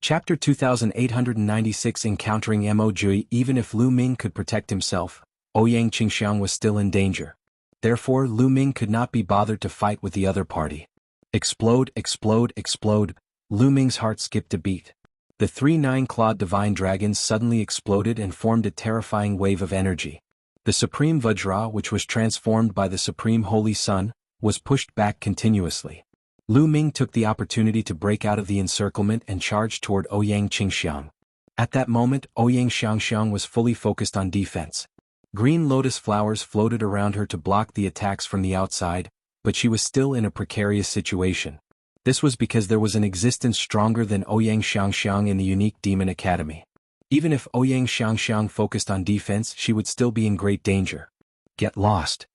Chapter 2896 Encountering Mo Jui. Even if Lu Ming could protect himself, Ouyang Qingxiang was still in danger. Therefore Lu Ming could not be bothered to fight with the other party. Explode, explode, explode. Lu Ming's heart skipped a beat. The three nine-clawed divine dragons suddenly exploded and formed a terrifying wave of energy. The Supreme Vajra, which was transformed by the Supreme Holy Sun, was pushed back continuously. Lu Ming took the opportunity to break out of the encirclement and charged toward Ouyang Qingxiang. At that moment, Ouyang Xiangxiang was fully focused on defense. Green lotus flowers floated around her to block the attacks from the outside, but she was still in a precarious situation. This was because there was an existence stronger than Ouyang Xiangxiang in the unique Demon Academy. Even if Ouyang Xiangxiang focused on defense, she would still be in great danger. Get lost.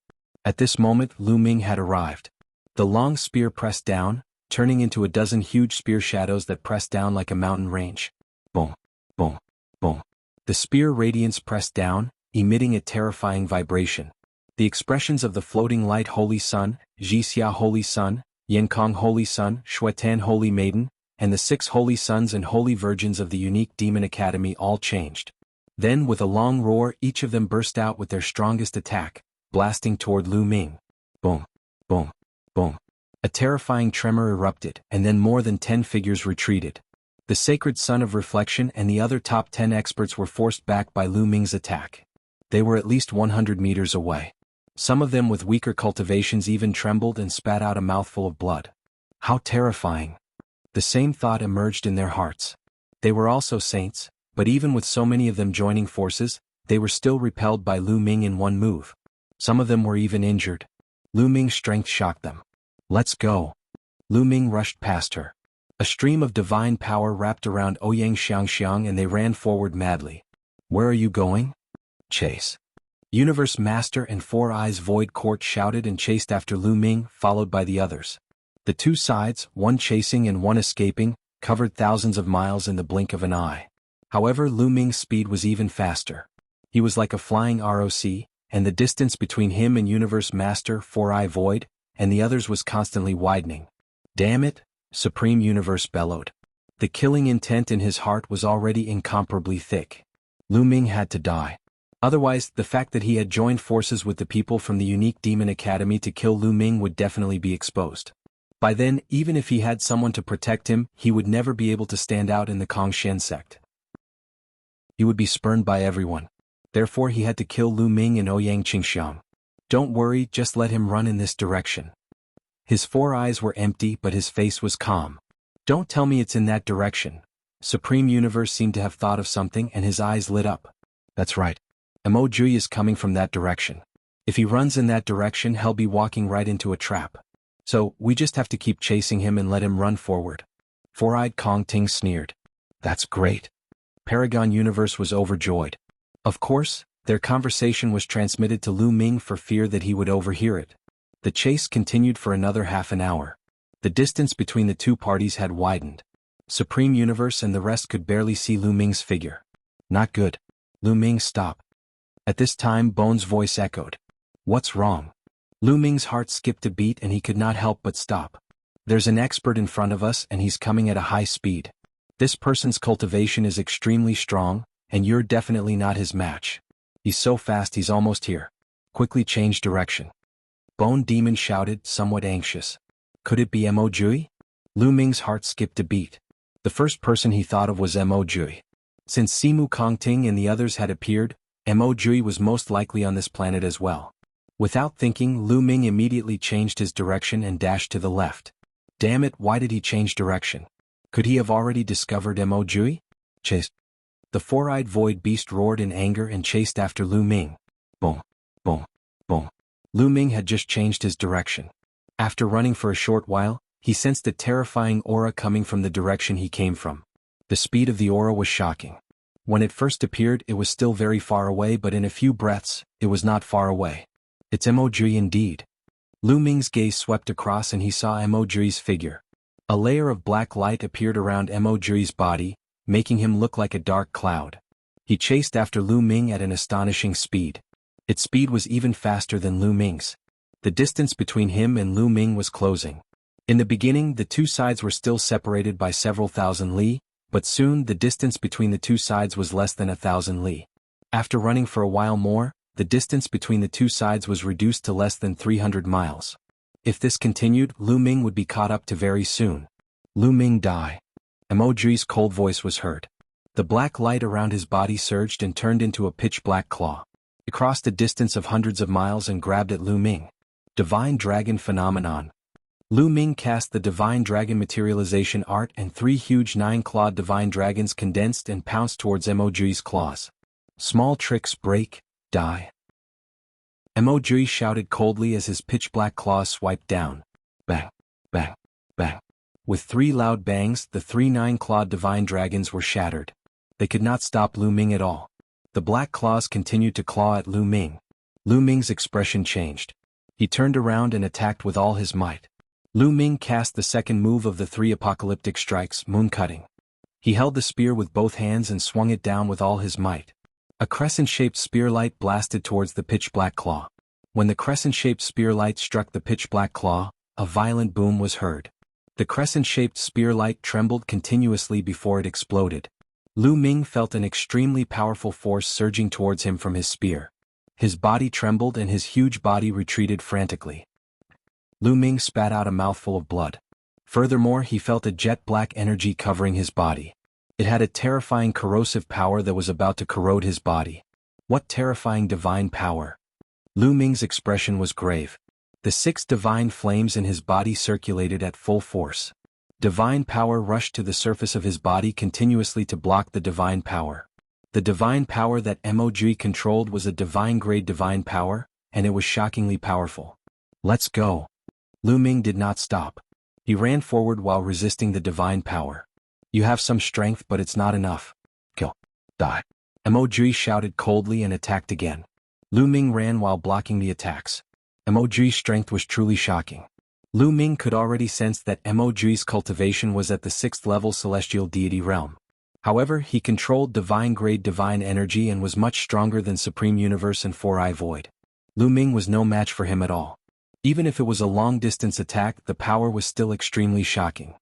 At this moment, Lu Ming had arrived. The long spear pressed down, turning into a dozen huge spear shadows that pressed down like a mountain range. Boom, boom, boom. The spear radiance pressed down, emitting a terrifying vibration. The expressions of the floating light Holy Sun, Jixia Holy Sun, Yenkong Holy Sun, Shuetan Holy Maiden, and the 6 Holy Sons and Holy Virgins of the unique Demon Academy all changed. Then with a long roar each of them burst out with their strongest attack, blasting toward Lu Ming. Boom, boom, boom. A terrifying tremor erupted, and then more than 10 figures retreated. The Sacred Sun of Reflection and the other top 10 experts were forced back by Lu Ming's attack. They were at least 100 meters away. Some of them with weaker cultivations even trembled and spat out a mouthful of blood. How terrifying! The same thought emerged in their hearts. They were also saints, but even with so many of them joining forces, they were still repelled by Lu Ming in one move. Some of them were even injured. Lu Ming's strength shocked them. Let's go. Lu Ming rushed past her. A stream of divine power wrapped around Ouyang Xiangxiang and they ran forward madly. Where are you going? Chase. Universe Master and Four Eyes Void Court shouted and chased after Lu Ming, followed by the others. The two sides, one chasing and one escaping, covered thousands of miles in the blink of an eye. However, Lu Ming's speed was even faster. He was like a flying ROC, and the distance between him and Universe Master, Four Eye Void, and the others was constantly widening. Damn it, Supreme Universe bellowed. The killing intent in his heart was already incomparably thick. Lu Ming had to die. Otherwise, the fact that he had joined forces with the people from the unique Demon Academy to kill Lu Ming would definitely be exposed. By then, even if he had someone to protect him, he would never be able to stand out in the Kongshen sect. He would be spurned by everyone. Therefore he had to kill Lu Ming and Ouyang Qingxiang. Don't worry, just let him run in this direction. His 4 eyes were empty but his face was calm. Don't tell me it's in that direction. Supreme Universe seemed to have thought of something and his eyes lit up. That's right. Mo Jui is coming from that direction. If he runs in that direction, he'll be walking right into a trap. So, we just have to keep chasing him and let him run forward. Four-eyed Kong Ting sneered. That's great. Paragon Universe was overjoyed. Of course, their conversation was transmitted to Lu Ming for fear that he would overhear it. The chase continued for another half an hour. The distance between the two parties had widened. Supreme Universe and the rest could barely see Lu Ming's figure. Not good. Lu Ming, stop. At this time Bone's voice echoed. What's wrong? Lu Ming's heart skipped a beat and he could not help but stop. There's an expert in front of us and he's coming at a high speed. This person's cultivation is extremely strong, and you're definitely not his match. He's so fast he's almost here. Quickly change direction. Bone Demon shouted, somewhat anxious. Could it be Mo Jui? Lu Ming's heart skipped a beat. The first person he thought of was Mo Jui. Since Simu Kongting and the others had appeared, Mo Jui was most likely on this planet as well. Without thinking, Lu Ming immediately changed his direction and dashed to the left. Damn it, why did he change direction? Could he have already discovered Mo Jui? Chase. The four-eyed void beast roared in anger and chased after Lu Ming. Boom, boom, boom. Lu Ming had just changed his direction. After running for a short while, he sensed a terrifying aura coming from the direction he came from. The speed of the aura was shocking. When it first appeared, it was still very far away, but in a few breaths, it was not far away. It's Mo Jui indeed. Lu Ming's gaze swept across and he saw Mo Jui's figure. A layer of black light appeared around Mo Jui's body, making him look like a dark cloud. He chased after Lu Ming at an astonishing speed. Its speed was even faster than Lu Ming's. The distance between him and Lu Ming was closing. In the beginning, the two sides were still separated by several thousand li, But soon the distance between the two sides was less than 1,000 li. After running for a while more, the distance between the two sides was reduced to less than 300 miles. If this continued, Lu Ming would be caught up to very soon. Lu Ming die. Emoji's cold voice was heard. The black light around his body surged and turned into a pitch-black claw. It crossed a distance of hundreds of miles and grabbed at Lu Ming. Divine Dragon Phenomenon. Lu Ming cast the Divine Dragon Materialization Art and 3 huge 9-clawed Divine Dragons condensed and pounced towards Emoji's claws. Small tricks break, die. Emoji shouted coldly as his pitch-black claws swiped down. Bang, bang, bang. With 3 loud bangs, the 3 9-clawed Divine Dragons were shattered. They could not stop Lu Ming at all. The black claws continued to claw at Lu Ming. Lu Ming's expression changed. He turned around and attacked with all his might. Lu Ming cast the second move of the 3 apocalyptic strikes, moon cutting. He held the spear with both hands and swung it down with all his might. A crescent-shaped spear light blasted towards the pitch-black claw. When the crescent-shaped spear light struck the pitch-black claw, a violent boom was heard. The crescent-shaped spear light trembled continuously before it exploded. Lu Ming felt an extremely powerful force surging towards him from his spear. His body trembled and his huge body retreated frantically. Lu Ming spat out a mouthful of blood. Furthermore, he felt a jet-black energy covering his body. It had a terrifying corrosive power that was about to corrode his body. What terrifying divine power! Lu Ming's expression was grave. The 6 divine flames in his body circulated at full force. Divine power rushed to the surface of his body continuously to block the divine power. The divine power that Emoji controlled was a divine-grade divine power, and it was shockingly powerful. Let's go! Lu Ming did not stop. He ran forward while resisting the divine power. You have some strength, but it's not enough. Kill. Die. Emoji shouted coldly and attacked again. Lu Ming ran while blocking the attacks. Emoji's strength was truly shocking. Lu Ming could already sense that Emoji's cultivation was at the 6th level celestial deity realm. However, he controlled divine-grade divine energy and was much stronger than Supreme Universe and 4-Eye Void. Lu Ming was no match for him at all. Even if it was a long-distance attack, the power was still extremely shocking.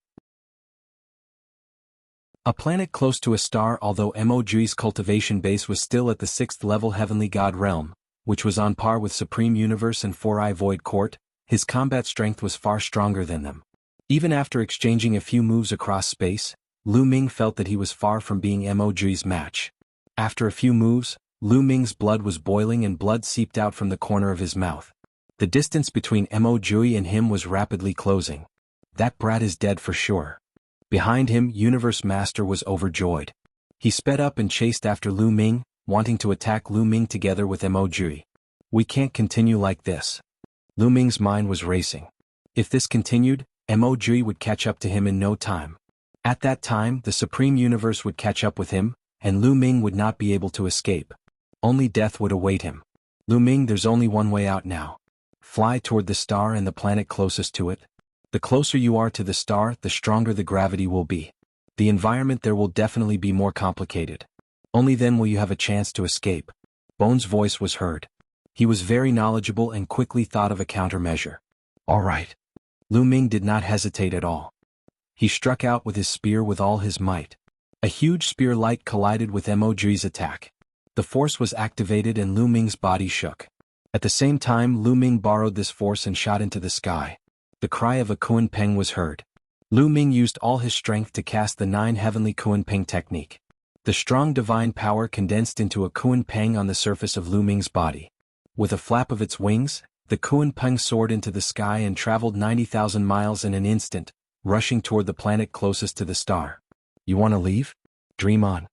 A planet close to a star. Although Emoji's cultivation base was still at the 6th level heavenly god realm, which was on par with Supreme Universe and 4-Eye Void Court, his combat strength was far stronger than them. Even after exchanging a few moves across space, Lu Ming felt that he was far from being Emoji's match. After a few moves, Lu Ming's blood was boiling and blood seeped out from the corner of his mouth. The distance between Emoji and him was rapidly closing. That brat is dead for sure. Behind him, Universe Master was overjoyed. He sped up and chased after Lu Ming, wanting to attack Lu Ming together with Emoji. We can't continue like this. Lu Ming's mind was racing. If this continued, Emoji would catch up to him in no time. At that time, the Supreme Universe would catch up with him, and Lu Ming would not be able to escape. Only death would await him. Lu Ming, there's only one way out now. Fly toward the star and the planet closest to it. The closer you are to the star, the stronger the gravity will be. The environment there will definitely be more complicated. Only then will you have a chance to escape. Bone's voice was heard. He was very knowledgeable and quickly thought of a countermeasure. All right. Lu Ming did not hesitate at all. He struck out with his spear with all his might. A huge spear light collided with Emoji's attack. The force was activated and Lu Ming's body shook. At the same time, Lu Ming borrowed this force and shot into the sky. The cry of a Kuan Peng was heard. Lu Ming used all his strength to cast the 9 heavenly Kuan Peng technique. The strong divine power condensed into a Kuan Peng on the surface of Lu Ming's body. With a flap of its wings, the Kuan Peng soared into the sky and traveled 90,000 miles in an instant, rushing toward the planet closest to the star. You want to leave? Dream on.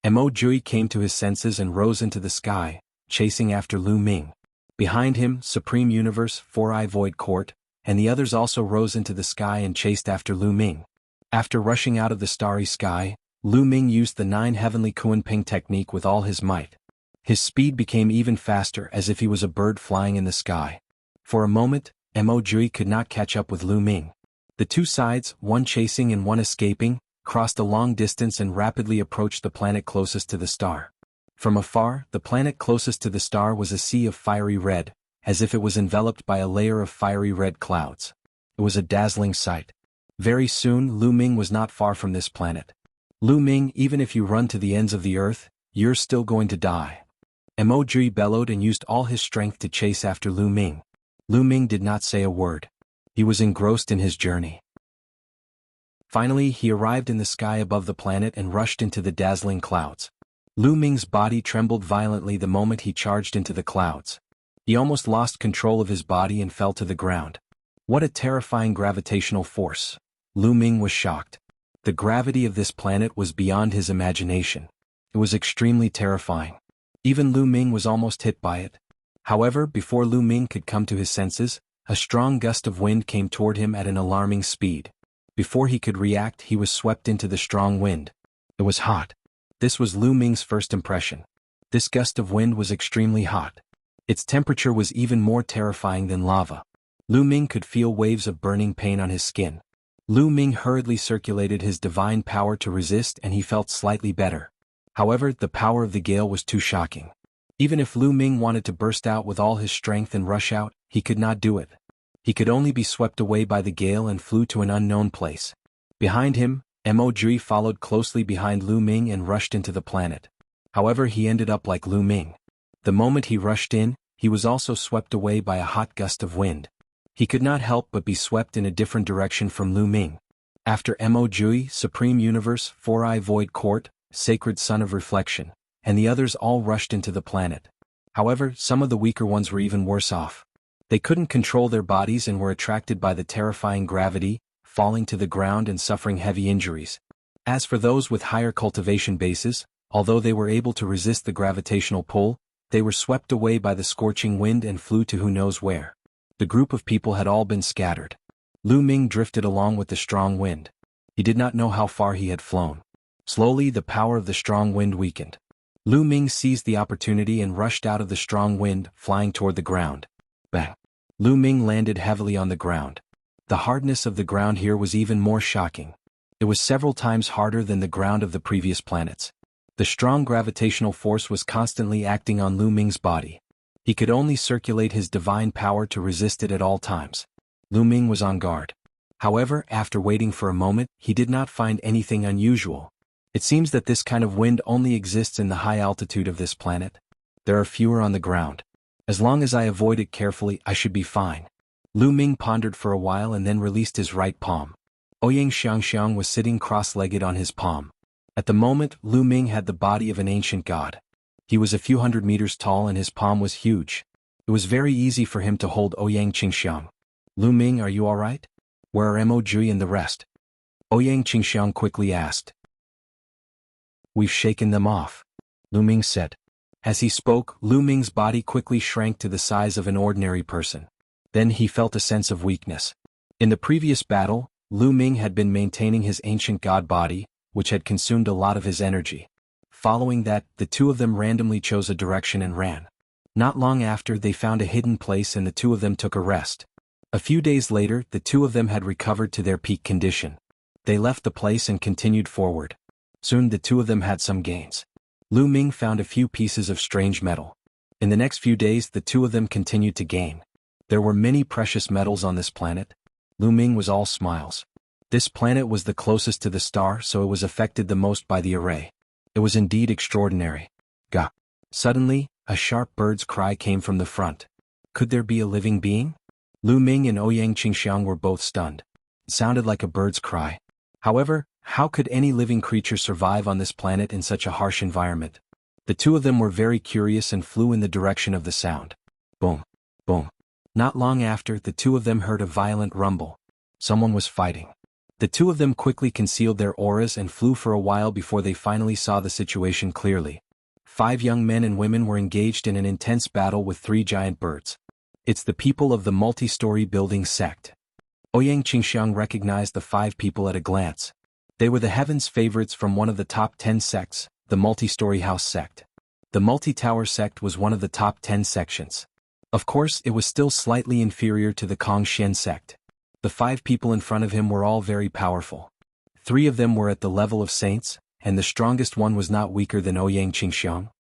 Emoji came to his senses and rose into the sky, chasing after Lu Ming. Behind him, Supreme Universe, 4-Eye Void Court, and the others also rose into the sky and chased after Lu Ming. After rushing out of the starry sky, Lu Ming used the 9 heavenly Kuan Peng technique with all his might. His speed became even faster as if he was a bird flying in the sky. For a moment, Emoji could not catch up with Lu Ming. The two sides, one chasing and one escaping, crossed a long distance and rapidly approached the planet closest to the star. From afar, the planet closest to the star was a sea of fiery red, as if it was enveloped by a layer of fiery red clouds. It was a dazzling sight. Very soon Lu Ming was not far from this planet. Lu Ming, even if you run to the ends of the earth, you're still going to die. Mo Jui bellowed and used all his strength to chase after Lu Ming. Lu Ming did not say a word. He was engrossed in his journey. Finally, he arrived in the sky above the planet and rushed into the dazzling clouds. Lu Ming's body trembled violently the moment he charged into the clouds. He almost lost control of his body and fell to the ground. What a terrifying gravitational force! Lu Ming was shocked. The gravity of this planet was beyond his imagination. It was extremely terrifying. Even Lu Ming was almost hit by it. However, before Lu Ming could come to his senses, a strong gust of wind came toward him at an alarming speed. Before he could react, he was swept into the strong wind. It was hot. This was Lu Ming's first impression. This gust of wind was extremely hot. Its temperature was even more terrifying than lava. Lu Ming could feel waves of burning pain on his skin. Lu Ming hurriedly circulated his divine power to resist and he felt slightly better. However, the power of the gale was too shocking. Even if Lu Ming wanted to burst out with all his strength and rush out, he could not do it. He could only be swept away by the gale and flew to an unknown place. Behind him, Mo Jui followed closely behind Lu Ming and rushed into the planet. However, he ended up like Lu Ming. The moment he rushed in, he was also swept away by a hot gust of wind. He could not help but be swept in a different direction from Lu Ming. After Mo Jui, Supreme Universe, Four-Eye Void Court, Sacred Sun of Reflection, and the others all rushed into the planet. However, some of the weaker ones were even worse off. They couldn't control their bodies and were attracted by the terrifying gravity, falling to the ground and suffering heavy injuries. As for those with higher cultivation bases, although they were able to resist the gravitational pull, they were swept away by the scorching wind and flew to who knows where. The group of people had all been scattered. Lu Ming drifted along with the strong wind. He did not know how far he had flown. Slowly, the power of the strong wind weakened. Lu Ming seized the opportunity and rushed out of the strong wind, flying toward the ground. Bang! Lu Ming landed heavily on the ground. The hardness of the ground here was even more shocking. It was several times harder than the ground of the previous planets. The strong gravitational force was constantly acting on Lu Ming's body. He could only circulate his divine power to resist it at all times. Lu Ming was on guard. However, after waiting for a moment, he did not find anything unusual. It seems that this kind of wind only exists in the high altitude of this planet. There are fewer on the ground. As long as I avoid it carefully, I should be fine. Lu Ming pondered for a while and then released his right palm. Ouyang Xiangxiang was sitting cross-legged on his palm. At the moment, Lu Ming had the body of an ancient god. He was a few hundred meters tall and his palm was huge. It was very easy for him to hold Ouyang Qingxiang. Lu Ming, are you alright? Where are Mo Jui and the rest? Ouyang Qingxiang quickly asked. We've shaken them off, Lu Ming said. As he spoke, Lu Ming's body quickly shrank to the size of an ordinary person. Then he felt a sense of weakness. In the previous battle, Lu Ming had been maintaining his ancient god body, which had consumed a lot of his energy. Following that, the two of them randomly chose a direction and ran. Not long after, they found a hidden place and the two of them took a rest. A few days later, the two of them had recovered to their peak condition. They left the place and continued forward. Soon the two of them had some gains. Lu Ming found a few pieces of strange metal. In the next few days, the two of them continued to gain. There were many precious metals on this planet. Lu Ming was all smiles. This planet was the closest to the star, so it was affected the most by the array. It was indeed extraordinary. Gah! Suddenly, a sharp bird's cry came from the front. Could there be a living being? Lu Ming and Ouyang Qingxiang were both stunned. It sounded like a bird's cry. However, how could any living creature survive on this planet in such a harsh environment? The two of them were very curious and flew in the direction of the sound. Boom! Boom! Not long after, the two of them heard a violent rumble. Someone was fighting. The two of them quickly concealed their auras and flew for a while before they finally saw the situation clearly. 5 young men and women were engaged in an intense battle with 3 giant birds. It's the people of the multi-story building sect. Ouyang Qingxiang recognized the 5 people at a glance. They were the heavens favorites from one of the top 10 sects, the multi-story house sect. The multi-tower sect was one of the top 10 sections. Of course, it was still slightly inferior to the Kongxian sect. The 5 people in front of him were all very powerful. 3 of them were at the level of saints, and the strongest one was not weaker than Ouyang Qingxiang.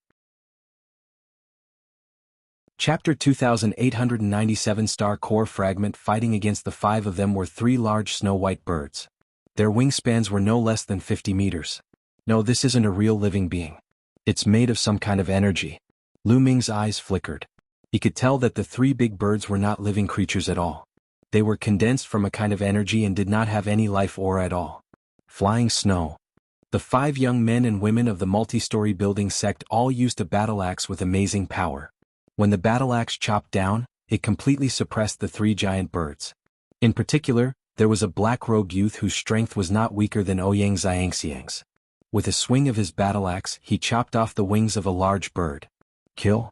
Chapter 2897 Star Core Fragment. Fighting against the 5 of them were 3 large snow-white birds. Their wingspans were no less than 50 meters. No, this isn't a real living being. It's made of some kind of energy. Lu Ming's eyes flickered. He could tell that the three big birds were not living creatures at all. They were condensed from a kind of energy and did not have any life aura at all. Flying snow. The 5 young men and women of the multi-story building sect all used a battle axe with amazing power. When the battle axe chopped down, it completely suppressed the 3 giant birds. In particular, there was a black-robed youth whose strength was not weaker than Ouyang Xiangxiang's. With a swing of his battle axe, he chopped off the wings of a large bird. Kill?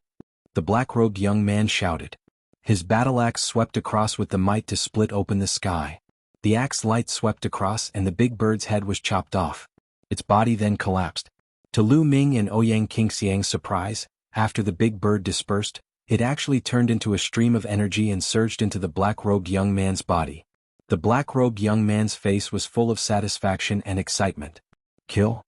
The black-robed young man shouted. His battle axe swept across with the might to split open the sky. The axe light swept across and the big bird's head was chopped off. Its body then collapsed. To Lu Ming and Ouyang Qingxiang's surprise, after the big bird dispersed, it actually turned into a stream of energy and surged into the black-robed young man's body. The black-robed young man's face was full of satisfaction and excitement. Kill?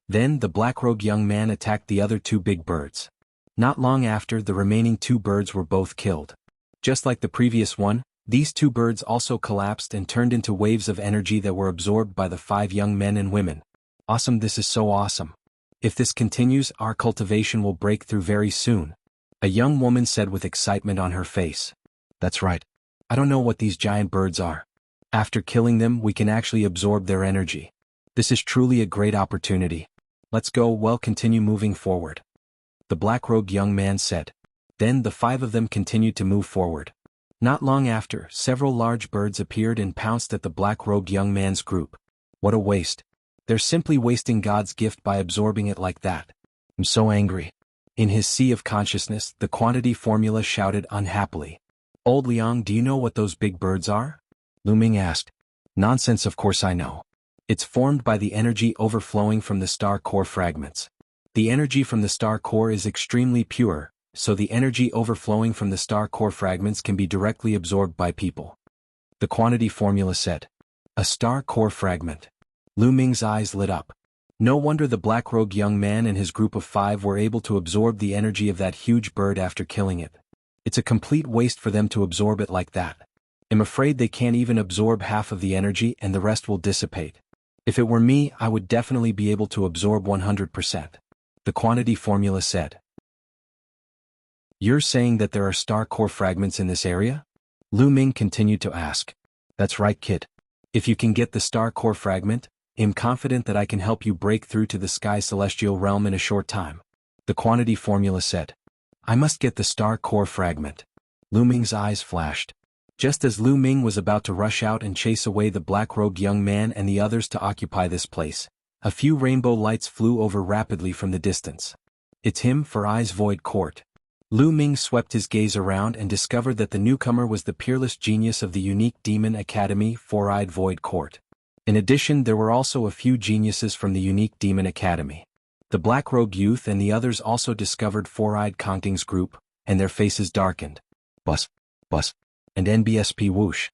Then the black-robed young man attacked the other 2 big birds. Not long after, the remaining 2 birds were both killed. Just like the previous one, these 2 birds also collapsed and turned into waves of energy that were absorbed by the 5 young men and women. Awesome, this is so awesome. If this continues, our cultivation will break through very soon. A young woman said with excitement on her face. That's right. I don't know what these giant birds are. After killing them, we can actually absorb their energy. This is truly a great opportunity. Let's go, well, continue moving forward. The black-robed young man said. Then the 5 of them continued to move forward. Not long after, several large birds appeared and pounced at the black-robed young man's group. What a waste. They're simply wasting God's gift by absorbing it like that. I'm so angry. In his sea of consciousness, the quantity formula shouted unhappily. Old Liang, do you know what those big birds are? Lu Ming asked. Nonsense, of course I know. It's formed by the energy overflowing from the star core fragments. The energy from the star core is extremely pure, so the energy overflowing from the star core fragments can be directly absorbed by people. The quantity formula said. A star core fragment. Lu Ming's eyes lit up. No wonder the black-robed young man and his group of 5 were able to absorb the energy of that huge bird after killing it. It's a complete waste for them to absorb it like that. I'm afraid they can't even absorb half of the energy and the rest will dissipate. If it were me, I would definitely be able to absorb 100%. The quantity formula said. You're saying that there are star core fragments in this area? Lu Ming continued to ask. That's right, kid. If you can get the star core fragment, I'm confident that I can help you break through to the sky celestial realm in a short time. The quantity formula said. I must get the star core fragment. Lu Ming's eyes flashed. Just as Lu Ming was about to rush out and chase away the black-robed young man and the others to occupy this place, a few rainbow lights flew over rapidly from the distance. It's him, for Eyes Void Court. Lu Ming swept his gaze around and discovered that the newcomer was the peerless genius of the unique demon academy, Four-Eyed Void Court. In addition, there were also a few geniuses from the unique demon academy. The black-robed youth and the others also discovered Four-Eyed Kongting's group, and their faces darkened. Bus, and NBSP whoosh.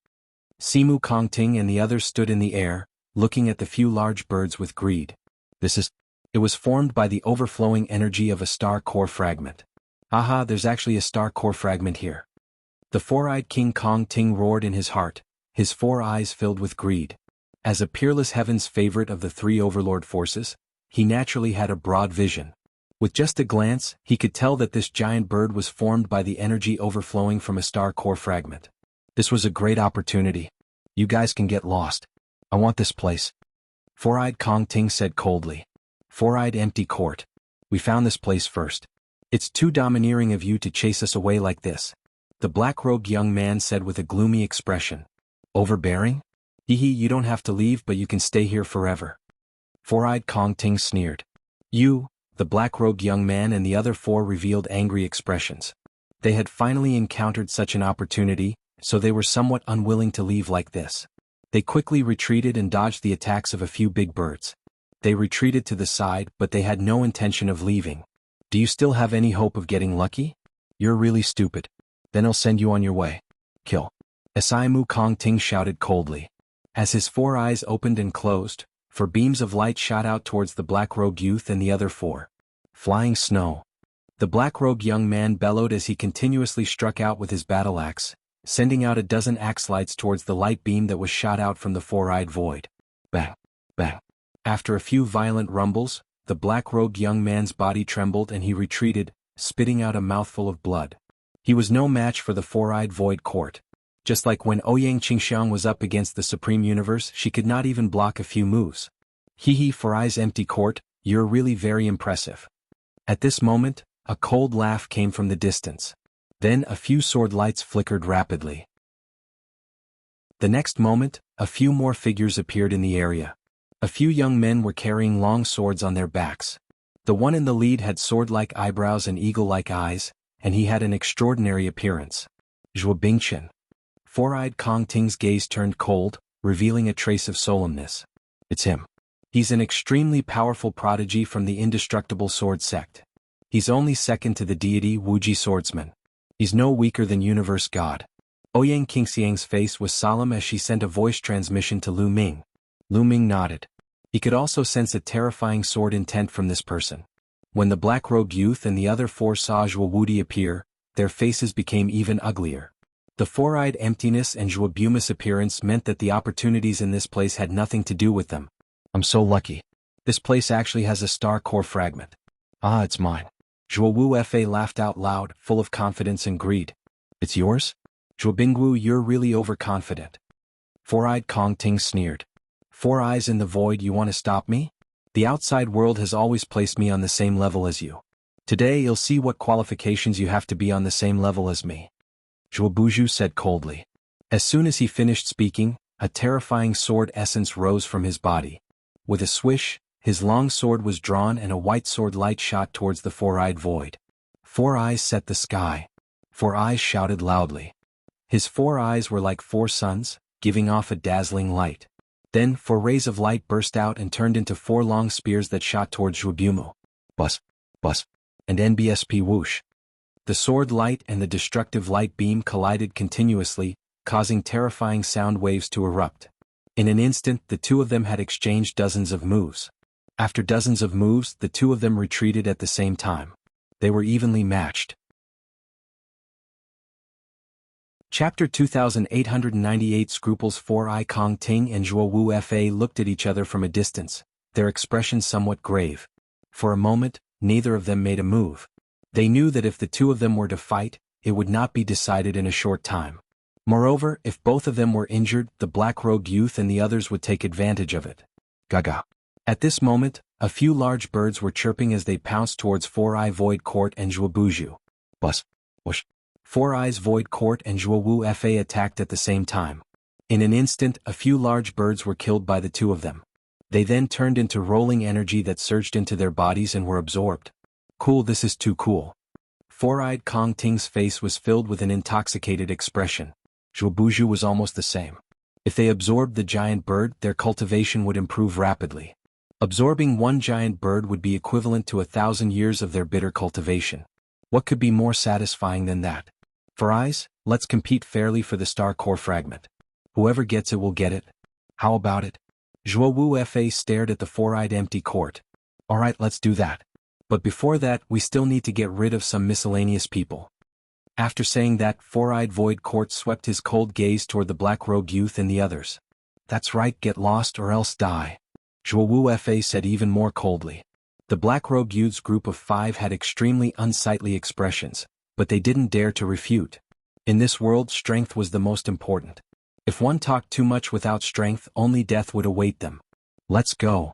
Simu Kongting and the others stood in the air, looking at the few large birds with greed. It was formed by the overflowing energy of a star core fragment. Aha, there's actually a star core fragment here. The four-eyed King Kongting roared in his heart, his 4 eyes filled with greed. As a peerless heaven's favorite of the 3 overlord forces, he naturally had a broad vision. With just a glance, he could tell that this giant bird was formed by the energy overflowing from a star core fragment. This was a great opportunity. You guys can get lost. I want this place. Four-eyed Kongting said coldly. Four-eyed empty court. We found this place first. It's too domineering of you to chase us away like this. The black-robed young man said with a gloomy expression. Overbearing? Hehe, you don't have to leave, but you can stay here forever. Four-eyed Kongting sneered. You, the black-robed young man and the other 4 revealed angry expressions. They had finally encountered such an opportunity, so they were somewhat unwilling to leave like this. They quickly retreated and dodged the attacks of a few big birds. They retreated to the side, but they had no intention of leaving. Do you still have any hope of getting lucky? You're really stupid. Then I'll send you on your way. Kill. Simu Kongting shouted coldly. As his 4 eyes opened and closed, 4 beams of light shot out towards the black-robed youth and the other 4. Flying snow. The black-robed young man bellowed as he continuously struck out with his battle axe, sending out a dozen axe lights towards the light beam that was shot out from the 4-eyed void. Bang, bang. After a few violent rumbles, the black-robed young man's body trembled and he retreated, spitting out a mouthful of blood. He was no match for the four-eyed void court. Just like when Ouyang Qingxiang was up against the Supreme Universe, she could not even block a few moves. Hee Four Eyes empty court, you're really very impressive. At this moment, a cold laugh came from the distance. Then a few sword lights flickered rapidly. The next moment, a few more figures appeared in the area. A few young men were carrying long swords on their backs. The one in the lead had sword-like eyebrows and eagle-like eyes, and he had an extraordinary appearance. Zhuo Bingchen. Four-eyed Kong Ting's gaze turned cold, revealing a trace of solemnness. It's him. He's an extremely powerful prodigy from the indestructible sword sect. He's only second to the deity Wuji swordsman. He's no weaker than universe god. Ouyang Qingxiang's face was solemn as she sent a voice transmission to Lu Ming. Lu Ming nodded. He could also sense a terrifying sword intent from this person. When the black-robed youth and the other four saw Zhuo Wudi appear, their faces became even uglier. The four-eyed emptiness and Zhuo Buma's appearance meant that the opportunities in this place had nothing to do with them. I'm so lucky. This place actually has a star core fragment. Ah, it's mine. Zhuo Wu Fa laughed out loud, full of confidence and greed. It's yours? Zhuo Bingwu, you're really overconfident. Four-eyed Kong Ting sneered. Four eyes in the void, you want to stop me? The outside world has always placed me on the same level as you. Today you'll see what qualifications you have to be on the same level as me. Zhuo Buju said coldly. As soon as he finished speaking, a terrifying sword essence rose from his body. With a swish, his long sword was drawn and a white sword light shot towards the four-eyed void. Four eyes set the sky. Four eyes shouted loudly. His four eyes were like four suns, giving off a dazzling light. Then, four rays of light burst out and turned into four long spears that shot towards Zhuo Bumu. Bus, bus, and NBSP whoosh. The sword light and the destructive light beam collided continuously, causing terrifying sound waves to erupt. In an instant, the two of them had exchanged dozens of moves. After dozens of moves, the two of them retreated at the same time. They were evenly matched. Chapter 2898 Scruples. Four-Eye Kong Ting and Zhuo Wu Fa looked at each other from a distance, their expressions somewhat grave. For a moment, neither of them made a move. They knew that if the two of them were to fight, it would not be decided in a short time. Moreover, if both of them were injured, the black-robed youth and the others would take advantage of it. Gaga. At this moment, a few large birds were chirping as they pounced towards Four-Eye Void Court and Zhuo Buju. Bus. Whoosh. Four Eyes Void Court and Zhuo Wu Fa attacked at the same time. In an instant, a few large birds were killed by the two of them. They then turned into rolling energy that surged into their bodies and were absorbed. Cool, this is too cool. Four-eyed Kong Ting's face was filled with an intoxicated expression. Zhuo Buju was almost the same. If they absorbed the giant bird, their cultivation would improve rapidly. Absorbing one giant bird would be equivalent to 1,000 years of their bitter cultivation. What could be more satisfying than that? Four Eyes, let's compete fairly for the star core fragment. Whoever gets it will get it. How about it? Zhuo Wu Fa stared at the four-eyed empty court. Alright, let's do that. But before that, we still need to get rid of some miscellaneous people. After saying that, Four-Eyed Void Court swept his cold gaze toward the black-robed youth and the others. That's right, get lost or else die. Zhuo Wu Fa said even more coldly. The black-robed youth's group of 5 had extremely unsightly expressions, but they didn't dare to refute. In this world, strength was the most important. If one talked too much without strength, only death would await them. Let's go.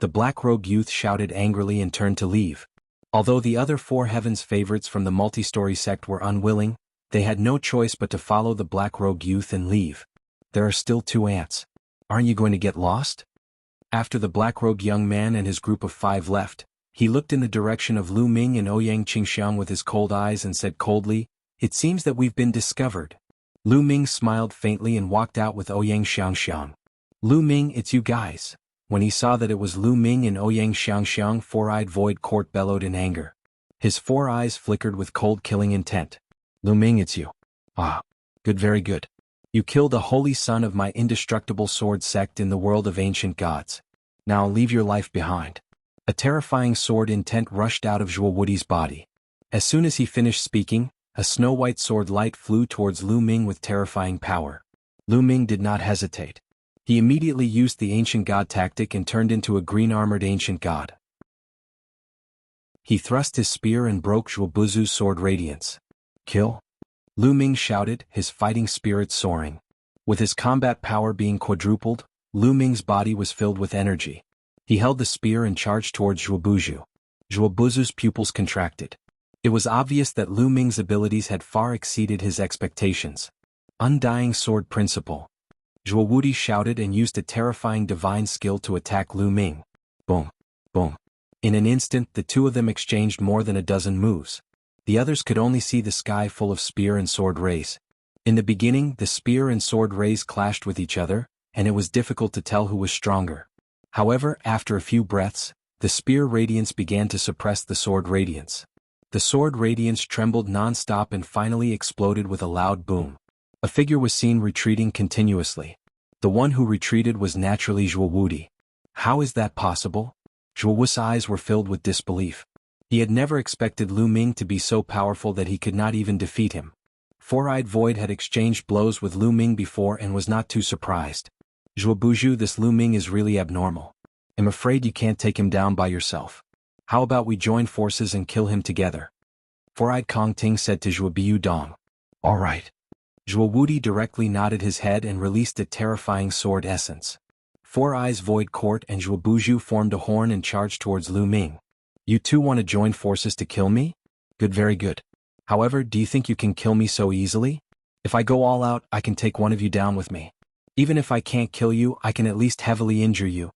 The black-robed youth shouted angrily and turned to leave. Although the other 4 heavens favorites from the multi-story sect were unwilling, they had no choice but to follow the black-robed youth and leave. There are still 2 ants. Aren't you going to get lost? After the black-robed young man and his group of 5 left, he looked in the direction of Lu Ming and Ouyang Qingxiang with his cold eyes and said coldly, "It seems that we've been discovered." Lu Ming smiled faintly and walked out with Ouyang Xiangxiang. "Lu Ming, it's you guys." When he saw that it was Lu Ming and Ouyang Xiangxiang, Four-Eyed Void Court bellowed in anger. His 4 eyes flickered with cold killing intent. "Lu Ming, it's you. Ah. Good, very good. You killed a holy son of my indestructible sword sect in the world of ancient gods. Now leave your life behind." A terrifying sword intent rushed out of Zhuo Wudi's body. As soon as he finished speaking, a snow-white sword light flew towards Lu Ming with terrifying power. Lu Ming did not hesitate. He immediately used the ancient god tactic and turned into a green-armored ancient god. He thrust his spear and broke Zhuobuzu's sword radiance. Kill? Lu Ming shouted, his fighting spirit soaring. With his combat power being quadrupled, Lu Ming's body was filled with energy. He held the spear and charged towards Zhuobuzu. Zhuobuzu's pupils contracted. It was obvious that Lu Ming's abilities had far exceeded his expectations. Undying sword principle. Zhuowudi shouted and used a terrifying divine skill to attack Lu Ming. Boom. Boom. In an instant the two of them exchanged more than a dozen moves. The others could only see the sky full of spear and sword rays. In the beginning the spear and sword rays clashed with each other, and it was difficult to tell who was stronger. However, after a few breaths, the spear radiance began to suppress the sword radiance. The sword radiance trembled non-stop and finally exploded with a loud boom. A figure was seen retreating continuously. The one who retreated was naturally Zhuowudi. How is that possible? Zhuowu's eyes were filled with disbelief. He had never expected Lu Ming to be so powerful that he could not even defeat him. Four-Eyed Void had exchanged blows with Lu Ming before and was not too surprised. Zhuobuzu, this Lu Ming is really abnormal. I'm afraid you can't take him down by yourself. How about we join forces and kill him together? Four-Eyed Kong Ting said to Zhuobiu Dong. All right. Zhuowudi directly nodded his head and released a terrifying sword essence. Four Eyes Void Court and Zhuobuzu formed a horn and charged towards Lu Ming. You two want to join forces to kill me? Good, very good. However, do you think you can kill me so easily? If I go all out, I can take one of you down with me. Even if I can't kill you, I can at least heavily injure you.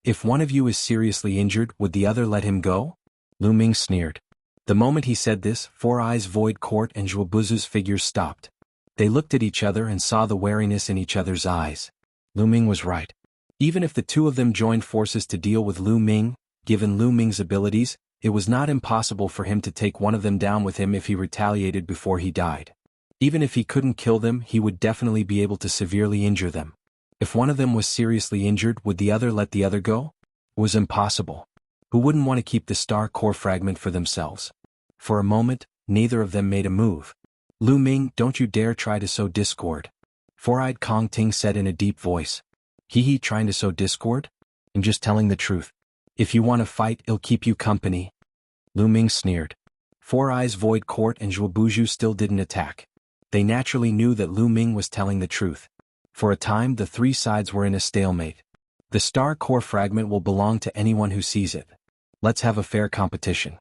If one of you is seriously injured, would the other let him go? Lu Ming sneered. The moment he said this, Four Eyes Void Court and Zhuobuzu's figures stopped. They looked at each other and saw the wariness in each other's eyes. Lu Ming was right. Even if the two of them joined forces to deal with Lu Ming, given Lu Ming's abilities, it was not impossible for him to take one of them down with him if he retaliated before he died. Even if he couldn't kill them, he would definitely be able to severely injure them. If one of them was seriously injured, would the other let the other go? It was impossible. Who wouldn't want to keep the star core fragment for themselves? For a moment, neither of them made a move. Lu Ming, don't you dare try to sow discord. Four-Eyed Kong Ting said in a deep voice. He trying to sow discord? I'm just telling the truth. If you want to fight, it'll keep you company. Lu Ming sneered. Four Eyes Void Court and Zhuobuzu still didn't attack. They naturally knew that Lu Ming was telling the truth. For a time the three sides were in a stalemate. The star core fragment will belong to anyone who sees it. Let's have a fair competition.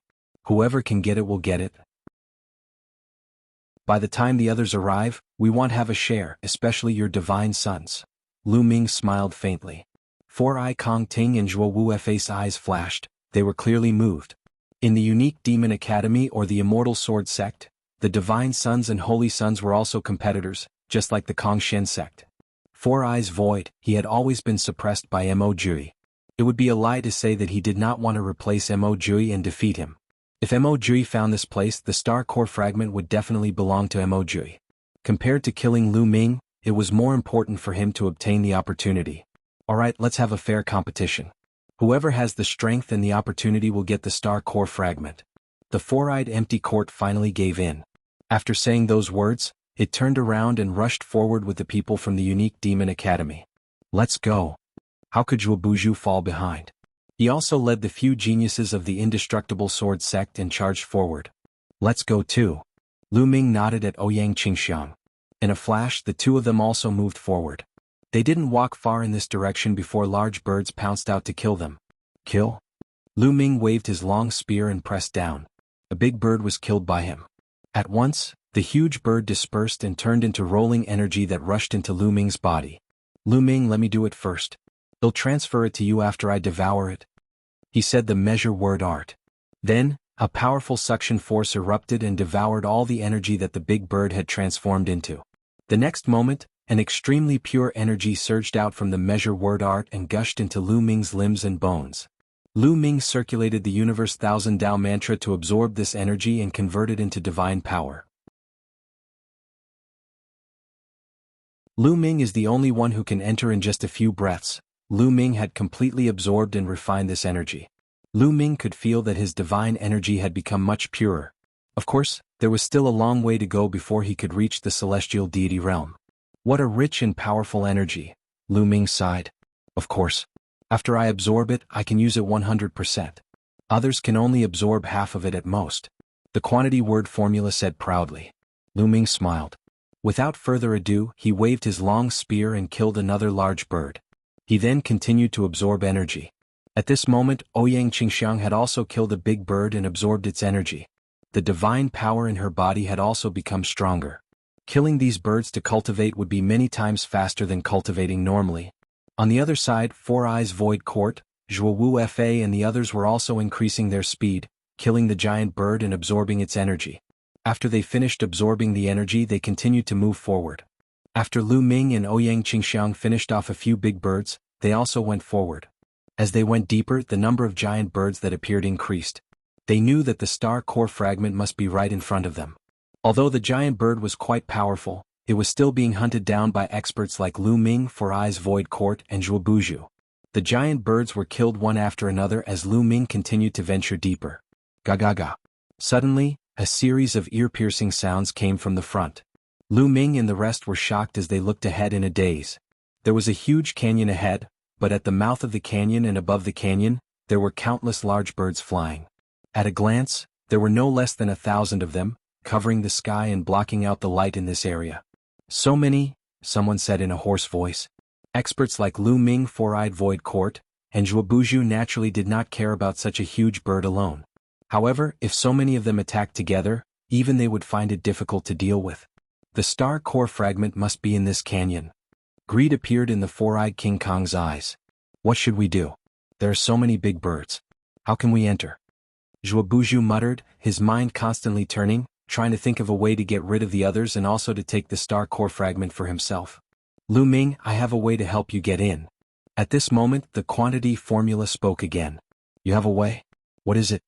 Whoever can get it will get it. By the time the others arrive, we won't have a share, especially your divine sons. Lu Ming smiled faintly. Four-Eye Kong Ting and Zhuowu's eyes flashed. They were clearly moved. In the unique Demon Academy or the Immortal Sword Sect, the Divine Sons and Holy Sons were also competitors, just like the Kongshen sect. Four Eyes Void, he had always been suppressed by Mo Jui. It would be a lie to say that he did not want to replace Mo Jui and defeat him. If Mo Jui found this place, the star core fragment would definitely belong to Mo Jui. Compared to killing Lu Ming, it was more important for him to obtain the opportunity. Alright, let's have a fair competition. Whoever has the strength and the opportunity will get the star core fragment. The four-eyed empty court finally gave in. After saying those words, it turned around and rushed forward with the people from the unique Demon Academy. Let's go. How could Zhuobuzu fall behind? He also led the few geniuses of the indestructible sword sect and charged forward. Let's go too. Lu Ming nodded at Ouyang Qingxiang. In a flash, the two of them also moved forward. They didn't walk far in this direction before large birds pounced out to kill them. Kill? Lu Ming waved his long spear and pressed down. A big bird was killed by him. At once, the huge bird dispersed and turned into rolling energy that rushed into Lu Ming's body. Lu Ming, let me do it first. I'll transfer it to you after I devour it. He said the measure word art. Then, a powerful suction force erupted and devoured all the energy that the big bird had transformed into. The next moment, an extremely pure energy surged out from the measure word art and gushed into Lu Ming's limbs and bones. Lu Ming circulated the universe Thousand Tao mantra to absorb this energy and convert it into divine power. Lu Ming is the only one who can enter in just a few breaths. Lu Ming had completely absorbed and refined this energy. Lu Ming could feel that his divine energy had become much purer. Of course, there was still a long way to go before he could reach the celestial deity realm. What a rich and powerful energy. Lu Ming sighed. Of course. After I absorb it, I can use it 100%. Others can only absorb half of it at most. The quantity word formula said proudly. Lu Ming smiled. Without further ado, he waved his long spear and killed another large bird. He then continued to absorb energy. At this moment, Ouyang Qingxiang had also killed a big bird and absorbed its energy. The divine power in her body had also become stronger. Killing these birds to cultivate would be many times faster than cultivating normally. On the other side, Four Eyes Void Court, Zhuowu Fa and the others were also increasing their speed, killing the giant bird and absorbing its energy. After they finished absorbing the energy, they continued to move forward. After Lu Ming and Ouyang Qingxiang finished off a few big birds, they also went forward. As they went deeper, the number of giant birds that appeared increased. They knew that the star core fragment must be right in front of them. Although the giant bird was quite powerful, it was still being hunted down by experts like Lu Ming, Four Eyes Void Court, and Zhuobuju. The giant birds were killed one after another as Lu Ming continued to venture deeper. Ga. Suddenly, a series of ear-piercing sounds came from the front. Lu Ming and the rest were shocked as they looked ahead in a daze. There was a huge canyon ahead, but at the mouth of the canyon and above the canyon, there were countless large birds flying. At a glance, there were no less than 1,000 of them, covering the sky and blocking out the light in this area. So many, someone said in a hoarse voice. Experts like Lu Ming, Four-Eyed Void Court, and Zhuobuju naturally did not care about such a huge bird alone. However, if so many of them attacked together, even they would find it difficult to deal with. The star core fragment must be in this canyon. Greed appeared in the four-eyed King Kong's eyes. What should we do? There are so many big birds. How can we enter? Zhuobuju muttered, his mind constantly turning, trying to think of a way to get rid of the others and also to take the star core fragment for himself. Lu Ming, I have a way to help you get in. At this moment, the quantity formula spoke again. You have a way? What is it?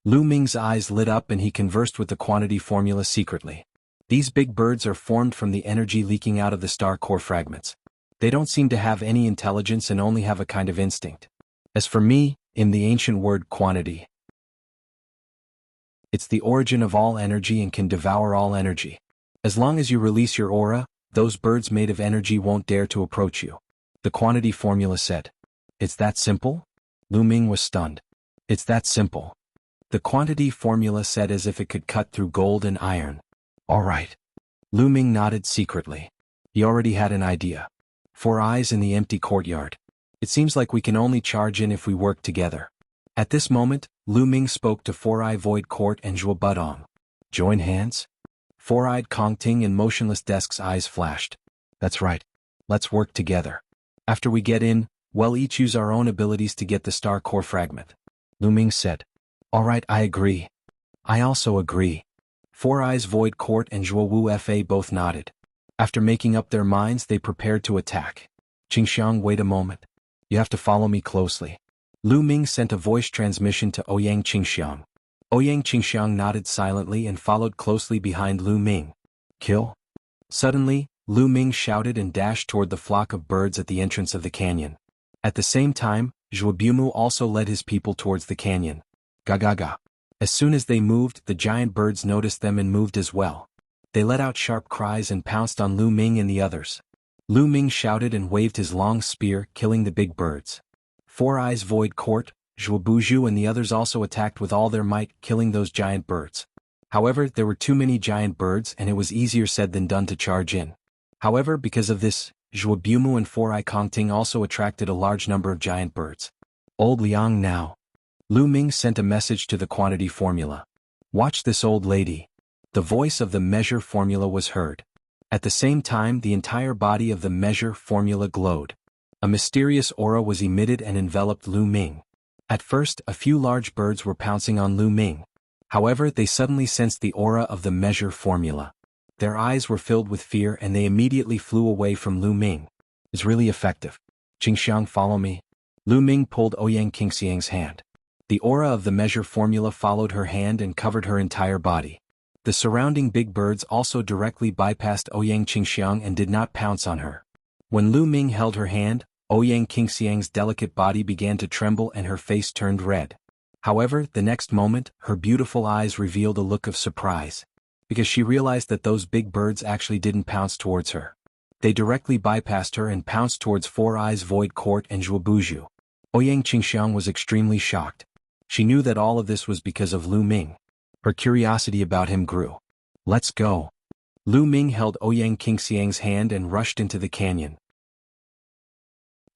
Lu Ming's eyes lit up and he conversed with the quantity formula secretly. These big birds are formed from the energy leaking out of the star core fragments. They don't seem to have any intelligence and only have a kind of instinct. As for me, in the ancient word quantity, it's the origin of all energy and can devour all energy. As long as you release your aura, those birds made of energy won't dare to approach you. The quantity formula said. It's that simple? Lu Ming was stunned. It's that simple. The quantity formula said as if it could cut through gold and iron. All right. Lu Ming nodded secretly. He already had an idea. 4 eyes in the empty courtyard. It seems like we can only charge in if we work together. At this moment, Lu Ming spoke to Four-Eye Void Court and Zhuo Budong. Join hands? Four-eyed Kong Ting and Motionless Desk's eyes flashed. That's right. Let's work together. After we get in, we'll each use our own abilities to get the star core fragment. Lu Ming said. All right, I agree. I also agree. Four Eyes Void Court and Zhuowu Fa both nodded. After making up their minds, they prepared to attack. Qingxiang, wait a moment. You have to follow me closely. Lu Ming sent a voice transmission to Ouyang Qingxiang. Ouyang Qingxiang nodded silently and followed closely behind Lu Ming. Kill? Suddenly, Lu Ming shouted and dashed toward the flock of birds at the entrance of the canyon. At the same time, Zhuobumu also led his people towards the canyon. Ga. As soon as they moved, the giant birds noticed them and moved as well. They let out sharp cries and pounced on Lu Ming and the others. Lu Ming shouted and waved his long spear, killing the big birds. Four Eyes Void Court, Zhuobuju and the others also attacked with all their might, killing those giant birds. However, there were too many giant birds and it was easier said than done to charge in. However, because of this, Zhuobumu and Four-Eye Kong Ting also attracted a large number of giant birds. Old Liang now. Lu Ming sent a message to the quantity formula. Watch this old lady. The voice of the measure formula was heard. At the same time, the entire body of the measure formula glowed. A mysterious aura was emitted and enveloped Lu Ming. At first, a few large birds were pouncing on Lu Ming. However, they suddenly sensed the aura of the measure formula. Their eyes were filled with fear and they immediately flew away from Lu Ming. It's really effective. Qingxiang, follow me. Lu Ming pulled Ouyang Qingxiang's hand. The aura of the measure formula followed her hand and covered her entire body. The surrounding big birds also directly bypassed Ouyang Qingxiang and did not pounce on her. When Lu Ming held her hand, Ouyang Qingxiang's delicate body began to tremble and her face turned red. However, the next moment, her beautiful eyes revealed a look of surprise, because she realized that those big birds actually didn't pounce towards her. They directly bypassed her and pounced towards Four Eyes Void Court and Zhuobuju. Ouyang Qingxiang was extremely shocked. She knew that all of this was because of Lu Ming. Her curiosity about him grew. Let's go. Lu Ming held Ouyang Qingxiang's hand and rushed into the canyon.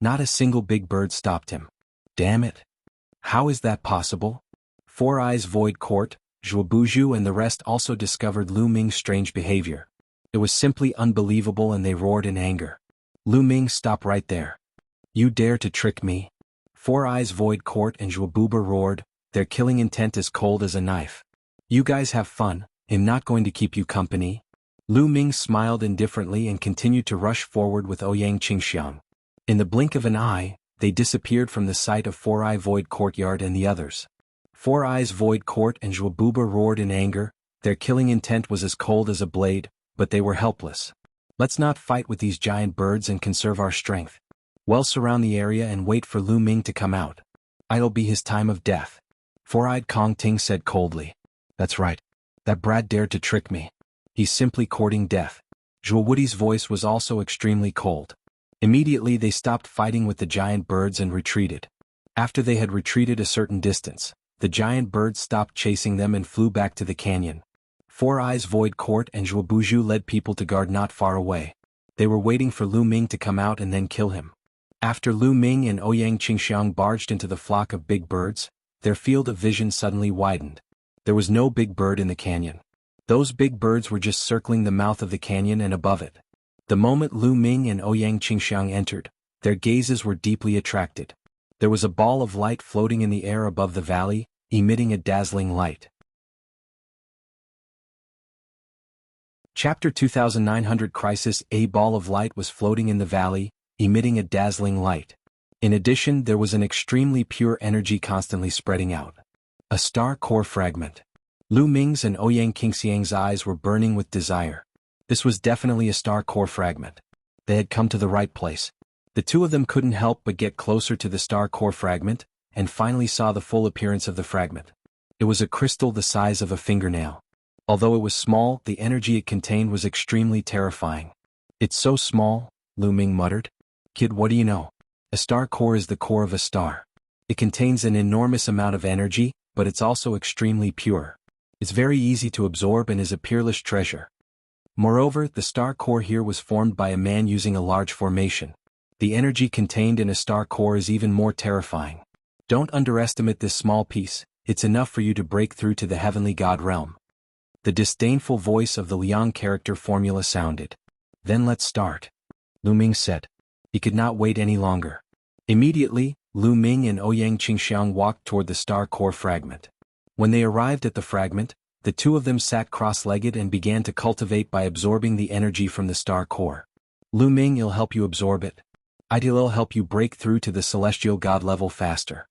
Not a single big bird stopped him. Damn it. How is that possible? Four Eyes Void Court, Zhuobuju and the rest also discovered Lu Ming's strange behavior. It was simply unbelievable and they roared in anger. Lu Ming, stop right there. You dare to trick me? Four Eyes Void Court and Zhuobuba roared, their killing intent as cold as a knife. You guys have fun, I'm not going to keep you company. Lu Ming smiled indifferently and continued to rush forward with Ouyang Qingxiang. In the blink of an eye, they disappeared from the sight of Four Eye Void Courtyard and the others. Four Eyes Void Court and Zhuobuba roared in anger, their killing intent was as cold as a blade, but they were helpless. Let's not fight with these giant birds and conserve our strength. Well, surround the area and wait for Lu Ming to come out. It'll be his time of death. Four-Eyed Kong Ting said coldly. That's right. That brat dared to trick me. He's simply courting death. Zhuo Wudi's voice was also extremely cold. Immediately they stopped fighting with the giant birds and retreated. After they had retreated a certain distance, the giant birds stopped chasing them and flew back to the canyon. Four Eyes Void Court and Zhuobuju led people to guard not far away. They were waiting for Lu Ming to come out and then kill him. After Lu Ming and Ouyang Qingxiang barged into the flock of big birds, their field of vision suddenly widened. There was no big bird in the canyon. Those big birds were just circling the mouth of the canyon and above it. The moment Lu Ming and Ouyang Qingxiang entered, their gazes were deeply attracted. There was a ball of light floating in the air above the valley, emitting a dazzling light. Chapter 2900 Crisis. A ball of light was floating in the valley, emitting a dazzling light. In addition, there was an extremely pure energy constantly spreading out. A star core fragment. Lu Ming's and Ouyang Qingxiang's eyes were burning with desire. This was definitely a star core fragment. They had come to the right place. The two of them couldn't help but get closer to the star core fragment, and finally saw the full appearance of the fragment. It was a crystal the size of a fingernail. Although it was small, the energy it contained was extremely terrifying. It's so small, Lu Ming muttered. Kid, what do you know? A star core is the core of a star. It contains an enormous amount of energy, but it's also extremely pure. It's very easy to absorb and is a peerless treasure. Moreover, the star core here was formed by a man using a large formation. The energy contained in a star core is even more terrifying. Don't underestimate this small piece, it's enough for you to break through to the heavenly god realm. The disdainful voice of the Liang character formula sounded. Then let's start. Lu Ming said. He could not wait any longer. Immediately, Lu Ming and Ouyang Qingxiang walked toward the star core fragment. When they arrived at the fragment, the two of them sat cross-legged and began to cultivate by absorbing the energy from the star core. Lu Ming, it'll help you absorb it. It'll help you break through to the celestial god level faster.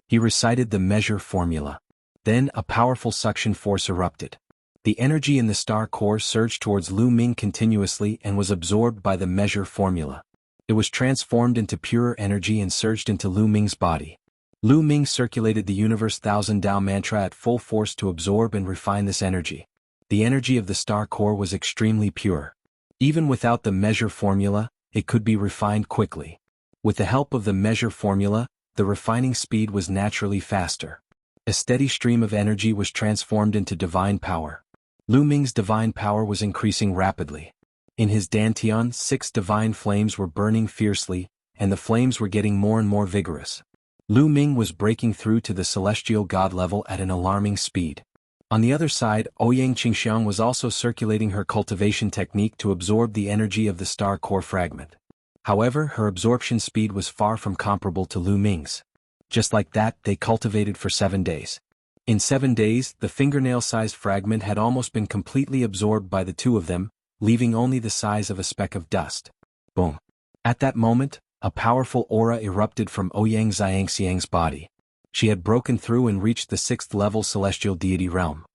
He recited the measure formula. Then a powerful suction force erupted. The energy in the star core surged towards Lu Ming continuously and was absorbed by the measure formula. It was transformed into purer energy and surged into Lu Ming's body. Lu Ming circulated the universe Thousand Tao mantra at full force to absorb and refine this energy. The energy of the star core was extremely pure. Even without the measure formula, it could be refined quickly. With the help of the measure formula, the refining speed was naturally faster. A steady stream of energy was transformed into divine power. Lu Ming's divine power was increasing rapidly. In his dantian, 6 divine flames were burning fiercely, and the flames were getting more and more vigorous. Lu Ming was breaking through to the celestial god level at an alarming speed. On the other side, Ouyang Qingxiang was also circulating her cultivation technique to absorb the energy of the star core fragment. However, her absorption speed was far from comparable to Lu Ming's. Just like that, they cultivated for 7 days. In 7 days, the fingernail-sized fragment had almost been completely absorbed by the two of them, leaving only the size of a speck of dust. Boom. At that moment, a powerful aura erupted from Ouyang Xiangxiang's body. She had broken through and reached the 6th level celestial deity realm.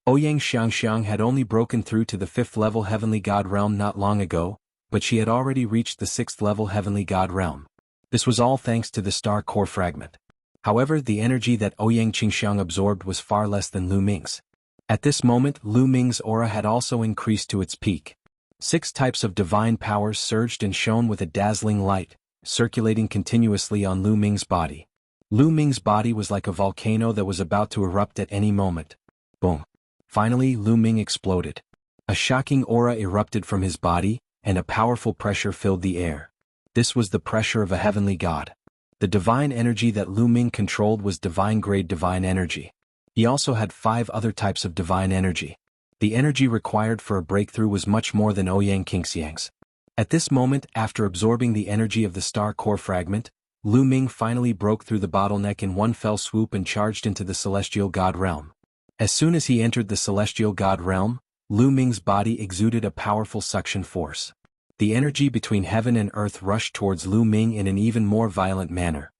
Ouyang Xiangxiang had only broken through to the 5th level heavenly god realm not long ago, but she had already reached the 6th level heavenly god realm. This was all thanks to the star core fragment. However, the energy that Ouyang Qingxiang absorbed was far less than Lu Ming's. At this moment, Lu Ming's aura had also increased to its peak. 6 types of divine powers surged and shone with a dazzling light, circulating continuously on Lu Ming's body. Lu Ming's body was like a volcano that was about to erupt at any moment. Boom. Finally, Lu Ming exploded. A shocking aura erupted from his body, and a powerful pressure filled the air. This was the pressure of a heavenly god. The divine energy that Lu Ming controlled was divine-grade divine energy. He also had 5 other types of divine energy. The energy required for a breakthrough was much more than Ouyang Qingxiang's. At this moment, after absorbing the energy of the star core fragment, Lu Ming finally broke through the bottleneck in one fell swoop and charged into the celestial god realm. As soon as he entered the celestial god realm, Lu Ming's body exuded a powerful suction force. The energy between heaven and earth rushed towards Lu Ming in an even more violent manner.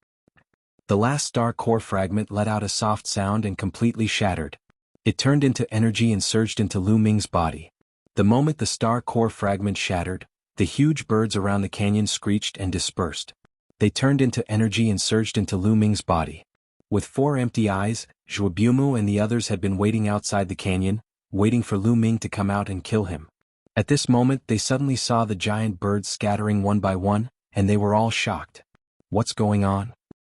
The last star core fragment let out a soft sound and completely shattered. It turned into energy and surged into Lu Ming's body. The moment the star core fragment shattered, the huge birds around the canyon screeched and dispersed. They turned into energy and surged into Lu Ming's body. With 4 empty eyes, Zhuobumu and the others had been waiting outside the canyon, waiting for Lu Ming to come out and kill him. At this moment they suddenly saw the giant birds scattering one by one, and they were all shocked. What's going on?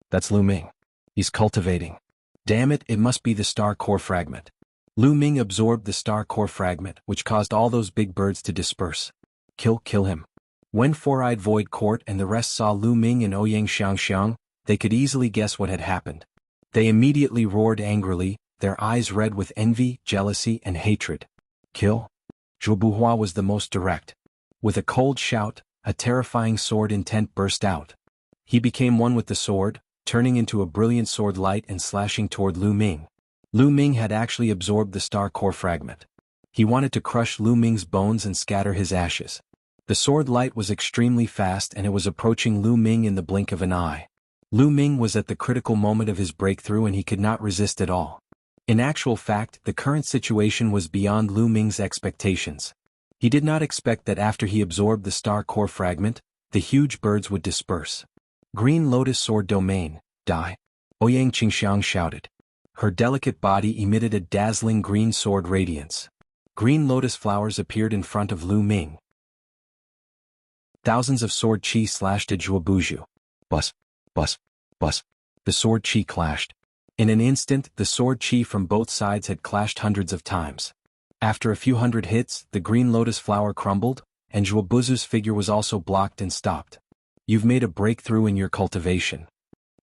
That's Lu Ming. He's cultivating. Damn it, it must be the star core fragment. Lu Ming absorbed the star core fragment, which caused all those big birds to disperse. Kill him. When Four-Eyed Void Court and the rest saw Lu Ming and Ouyang Xiangxiang, they could easily guess what had happened. They immediately roared angrily, their eyes red with envy, jealousy, and hatred. Kill? Zhuobuhua was the most direct. With a cold shout, a terrifying sword intent burst out. He became one with the sword, turning into a brilliant sword light and slashing toward Lu Ming. Lu Ming had actually absorbed the star core fragment. He wanted to crush Lu Ming's bones and scatter his ashes. The sword light was extremely fast and it was approaching Lu Ming in the blink of an eye. Lu Ming was at the critical moment of his breakthrough and he could not resist at all. In actual fact, the current situation was beyond Lu Ming's expectations. He did not expect that after he absorbed the star core fragment, the huge birds would disperse. Green Lotus Sword Domain, die! Ouyang Qingxiang shouted. Her delicate body emitted a dazzling green sword radiance. Green lotus flowers appeared in front of Lu Ming. Thousands of sword chi slashed at Zhuobuju. Bus, bus, bus. The sword chi clashed. In an instant, the sword chi from both sides had clashed hundreds of times. After a few hundred hits, the green lotus flower crumbled, and Zhuobuzu's figure was also blocked and stopped. You've made a breakthrough in your cultivation.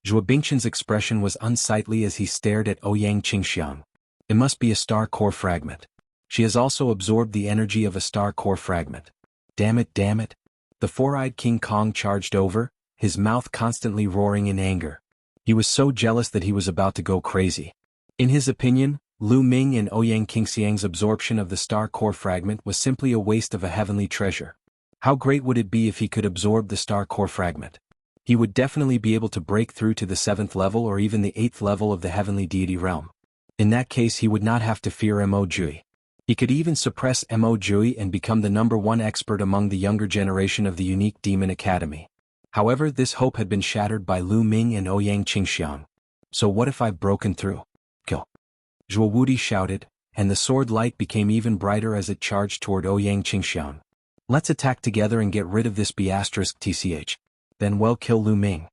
Zhuo Bingchen's expression was unsightly as he stared at Ouyang Qingxiang. It must be a star core fragment. She has also absorbed the energy of a star core fragment. Damn it, damn it. The four-eyed King Kong charged over, his mouth constantly roaring in anger. He was so jealous that he was about to go crazy. In his opinion, Lu Ming and Ouyang Qingxiang's absorption of the star core fragment was simply a waste of a heavenly treasure. How great would it be if he could absorb the star core fragment? He would definitely be able to break through to the 7th level or even the 8th level of the heavenly deity realm. In that case he would not have to fear Mo Jui. He could even suppress Mo Jui and become the #1 expert among the younger generation of the unique Demon Academy. However, this hope had been shattered by Lu Ming and Ouyang Qingxiang. So what if I've broken through? Kill! Zhuo Wudi shouted, and the sword light became even brighter as it charged toward Ouyang Qingxiang. Let's attack together and get rid of this *tch. Then we'll kill Lu Ming.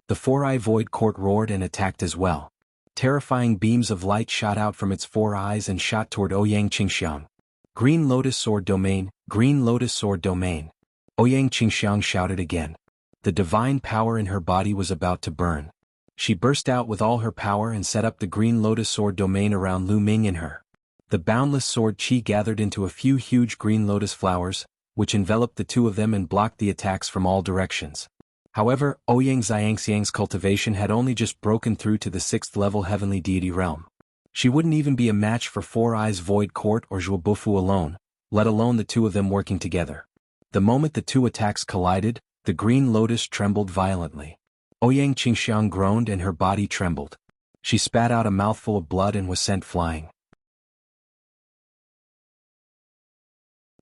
The Four-Eye Void Court roared and attacked as well. Terrifying beams of light shot out from its 4 eyes and shot toward Ouyang Qingxiang. Green Lotus Sword Domain, Green Lotus Sword Domain. Ouyang Qingxiang shouted again. The divine power in her body was about to burn. She burst out with all her power and set up the Green Lotus Sword Domain around Lu Ming and her. The boundless sword chi gathered into a few huge green lotus flowers, which enveloped the two of them and blocked the attacks from all directions. However, Ouyang Xiangxiang's cultivation had only just broken through to the 6th level heavenly deity realm. She wouldn't even be a match for Four Eyes Void Court or Zhuobufu alone, let alone the two of them working together. The moment the two attacks collided, the green lotus trembled violently. Ouyang Qingxiang groaned and her body trembled. She spat out a mouthful of blood and was sent flying.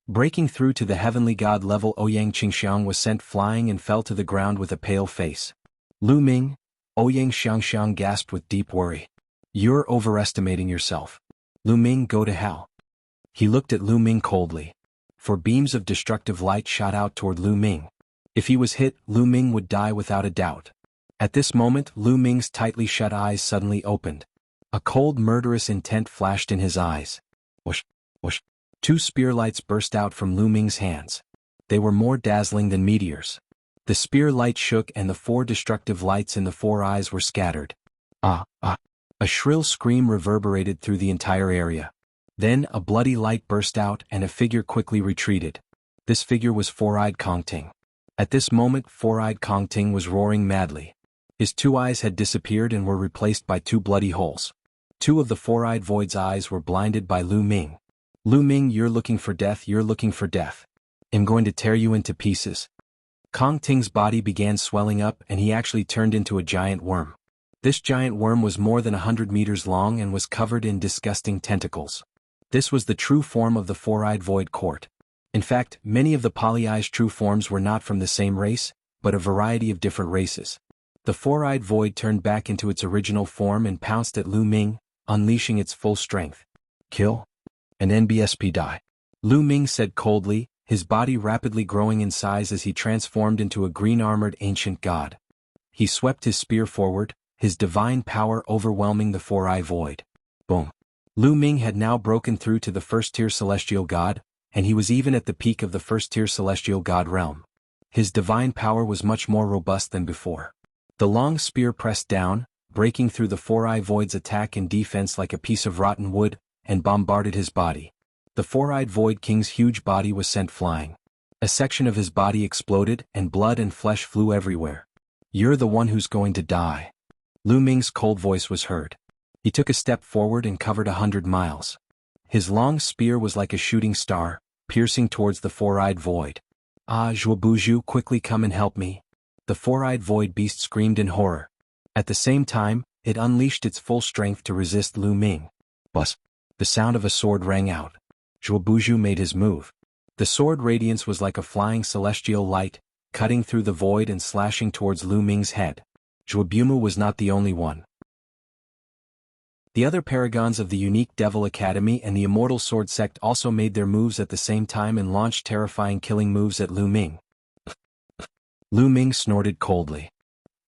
Breaking through to the heavenly god level, Ouyang Qingxiang was sent flying and fell to the ground with a pale face. Lu Ming, Ouyang Xiangxiang gasped with deep worry. You're overestimating yourself. Lu Ming, go to hell. He looked at Lu Ming coldly. for beams of destructive light shot out toward Lu Ming. If he was hit, Lu Ming would die without a doubt. At this moment, Lu Ming's tightly shut eyes suddenly opened. A cold, murderous intent flashed in his eyes. Whoosh, whoosh. 2 spear lights burst out from Lu Ming's hands. They were more dazzling than meteors. The spear light shook and the 4 destructive lights in the 4 eyes were scattered. Ah, ah. A shrill scream reverberated through the entire area. Then a bloody light burst out and a figure quickly retreated. This figure was 4-eyed Kong Ting. At this moment, 4-eyed Kong Ting was roaring madly. His 2 eyes had disappeared and were replaced by 2 bloody holes. 2 of the 4-eyed void's eyes were blinded by Lu Ming. Lu Ming, you're looking for death, you're looking for death. I'm going to tear you into pieces. Kong Ting's body began swelling up and he actually turned into a giant worm. This giant worm was more than 100 meters long and was covered in disgusting tentacles. This was the true form of the 4-eyed void court. In fact, many of the polyeyes true forms were not from the same race, but a variety of different races. The 4-eyed void turned back into its original form and pounced at Lu Ming, unleashing its full strength. Kill? An NBSP die. Lu Ming said coldly, his body rapidly growing in size as he transformed into a green-armored ancient god. He swept his spear forward, his divine power overwhelming the 4-eye void. Boom. Lu Ming had now broken through to the 1st-tier celestial god, and he was even at the peak of the 1st-tier celestial god realm. His divine power was much more robust than before. The long spear pressed down, breaking through the 4-eye void's attack and defense like a piece of rotten wood, and bombarded his body. The 4-eyed void king's huge body was sent flying. A section of his body exploded and blood and flesh flew everywhere. You're the one who's going to die. Lu Ming's cold voice was heard. He took a step forward and covered 100 miles. His long spear was like a shooting star, piercing towards the 4-eyed void. Ah, Zhuobuju, quickly come and help me. The 4-eyed void beast screamed in horror. At the same time, it unleashed its full strength to resist Lu Ming. Buzz! The sound of a sword rang out. Zhuobuju made his move. The sword radiance was like a flying celestial light, cutting through the void and slashing towards Lu Ming's head. Zhuobumu was not the only one. The other paragons of the unique Devil Academy and the Immortal Sword Sect also made their moves at the same time and launched terrifying killing moves at Lu Ming. Lu Ming snorted coldly.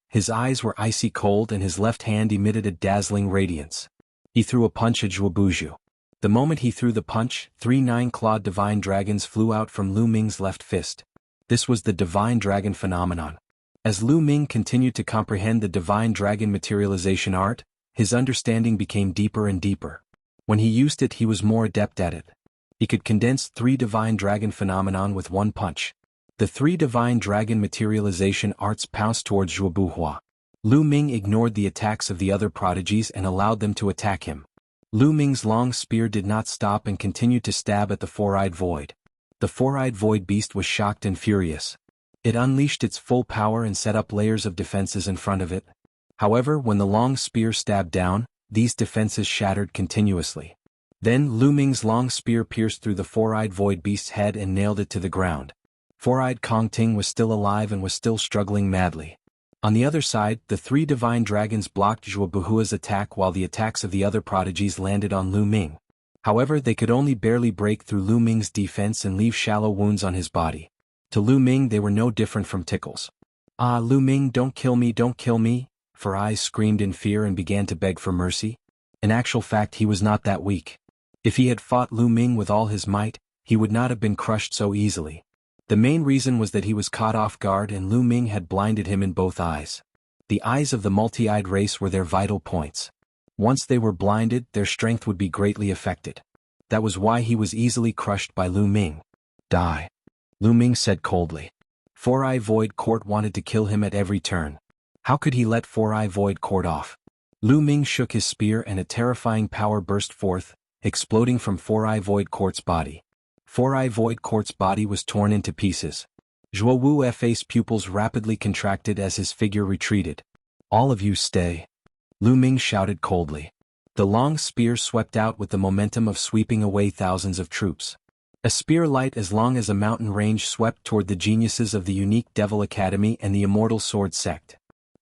His eyes were icy cold and his left hand emitted a dazzling radiance. He threw a punch at Zhuobuju. The moment he threw the punch, 3 9-clawed divine dragons flew out from Lu Ming's left fist. This was the divine dragon phenomenon. As Lu Ming continued to comprehend the divine dragon materialization art, his understanding became deeper and deeper. When he used it, he was more adept at it. He could condense 3 divine dragon phenomenon with 1 punch. The 3 divine dragon materialization arts pounced towards Zhuobuhua. Lu Ming ignored the attacks of the other prodigies and allowed them to attack him. Lu Ming's long spear did not stop and continued to stab at the 4-eyed void. The 4-eyed void beast was shocked and furious. It unleashed its full power and set up layers of defenses in front of it. However, when the long spear stabbed down, these defenses shattered continuously. Then Lu Ming's long spear pierced through the 4-eyed void beast's head and nailed it to the ground. 4-eyed Kong Ting was still alive and was still struggling madly. On the other side, the 3 divine dragons blocked Zhuobuhua's attack while the attacks of the other prodigies landed on Lu Ming. However, they could only barely break through Lu Ming's defense and leave shallow wounds on his body. To Lu Ming they were no different from tickles. Ah, Lu Ming, don't kill me, don't kill me. 4-eyes screamed in fear and began to beg for mercy. In actual fact, he was not that weak. If he had fought Lu Ming with all his might, he would not have been crushed so easily. The main reason was that he was caught off guard and Lu Ming had blinded him in both eyes. The eyes of the multi-eyed race were their vital points. Once they were blinded, their strength would be greatly affected. That was why he was easily crushed by Lu Ming. Die. Lu Ming said coldly. 4-eye Void Court wanted to kill him at every turn. How could he let 4-eye Void Court off? Lu Ming shook his spear and a terrifying power burst forth, exploding from 4-eye Void Court's body. 4-eye Void Court's body was torn into pieces. Zhuo Wu's pupils rapidly contracted as his figure retreated. All of you stay. Lu Ming shouted coldly. The long spear swept out with the momentum of sweeping away thousands of troops. A spear light as long as a mountain range swept toward the geniuses of the unique Devil Academy and the Immortal Sword Sect.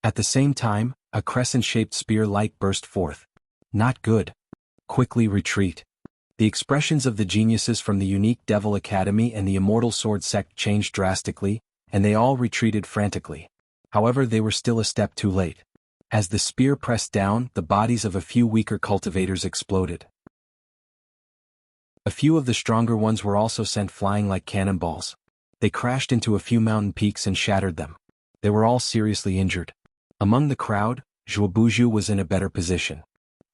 At the same time, a crescent-shaped spear light burst forth. Not good. Quickly retreat. The expressions of the geniuses from the unique Devil Academy and the Immortal Sword sect changed drastically, and they all retreated frantically. However, they were still a step too late. As the spear pressed down, the bodies of a few weaker cultivators exploded. A few of the stronger ones were also sent flying like cannonballs. They crashed into a few mountain peaks and shattered them. They were all seriously injured. Among the crowd, Zhuobuju was in a better position.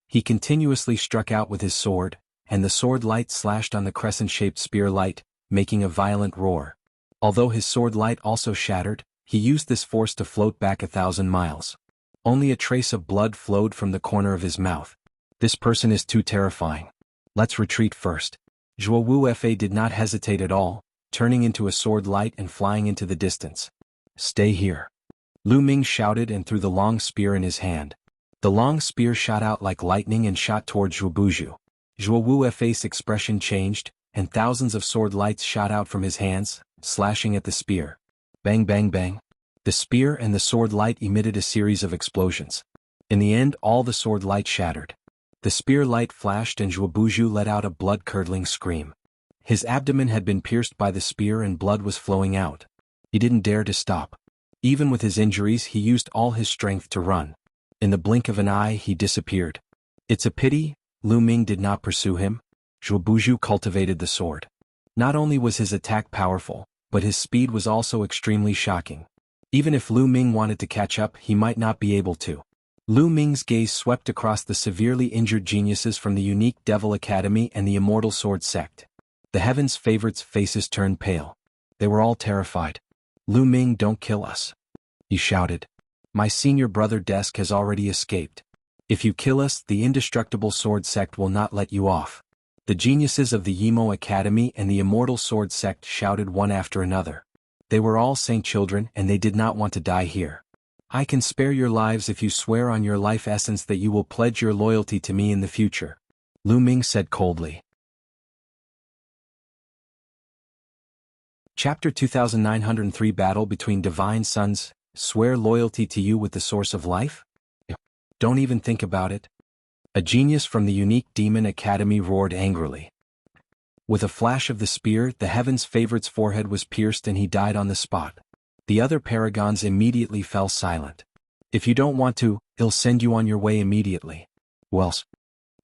He continuously struck out with his sword, and the sword light slashed on the crescent-shaped spear light, making a violent roar. Although his sword light also shattered, he used this force to float back 1,000 miles. Only a trace of blood flowed from the corner of his mouth. This person is too terrifying. Let's retreat first. Zhuowu Fa did not hesitate at all, turning into a sword light and flying into the distance. Stay here. Lu Ming shouted and threw the long spear in his hand. The long spear shot out like lightning and shot toward Zhuobuju. Zhuowu Fa's expression changed, and thousands of sword lights shot out from his hands, slashing at the spear. Bang bang bang. The spear and the sword light emitted a series of explosions. In the end, all the sword light shattered. The spear light flashed and Zhuobuju let out a blood-curdling scream. His abdomen had been pierced by the spear and blood was flowing out. He didn't dare to stop. Even with his injuries, he used all his strength to run. In the blink of an eye, he disappeared. It's a pity, Lu Ming did not pursue him. Zhuobuju cultivated the sword. Not only was his attack powerful, but his speed was also extremely shocking. Even if Lu Ming wanted to catch up, he might not be able to. Lu Ming's gaze swept across the severely injured geniuses from the unique Devil Academy and the Immortal Sword sect. The Heaven's favorites' faces turned pale. They were all terrified. Lu Ming, don't kill us. He shouted. My senior brother Desk has already escaped. If you kill us, the indestructible sword sect will not let you off. The geniuses of the Yimo Academy and the Immortal Sword sect shouted one after another. They were all saint children and they did not want to die here. I can spare your lives if you swear on your life essence that you will pledge your loyalty to me in the future, Lu Ming said coldly. Chapter 2903 Battle between Divine Sons, Swear loyalty to you with the source of life? Don't even think about it. A genius from the unique Demon Academy roared angrily. With a flash of the spear, the Heaven's favorite's forehead was pierced and he died on the spot. The other paragons immediately fell silent. If you don't want to, I'll send you on your way immediately. Who else?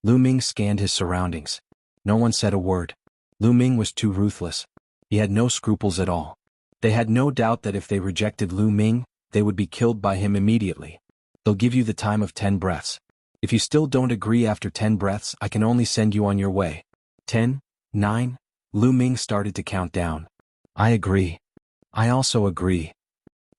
Lu Ming scanned his surroundings. No one said a word. Lu Ming was too ruthless. He had no scruples at all. They had no doubt that if they rejected Lu Ming, they would be killed by him immediately. They'll give you the time of 10 breaths. If you still don't agree after 10 breaths, I can only send you on your way. 10, 9, Lu Ming started to count down. I agree. I also agree.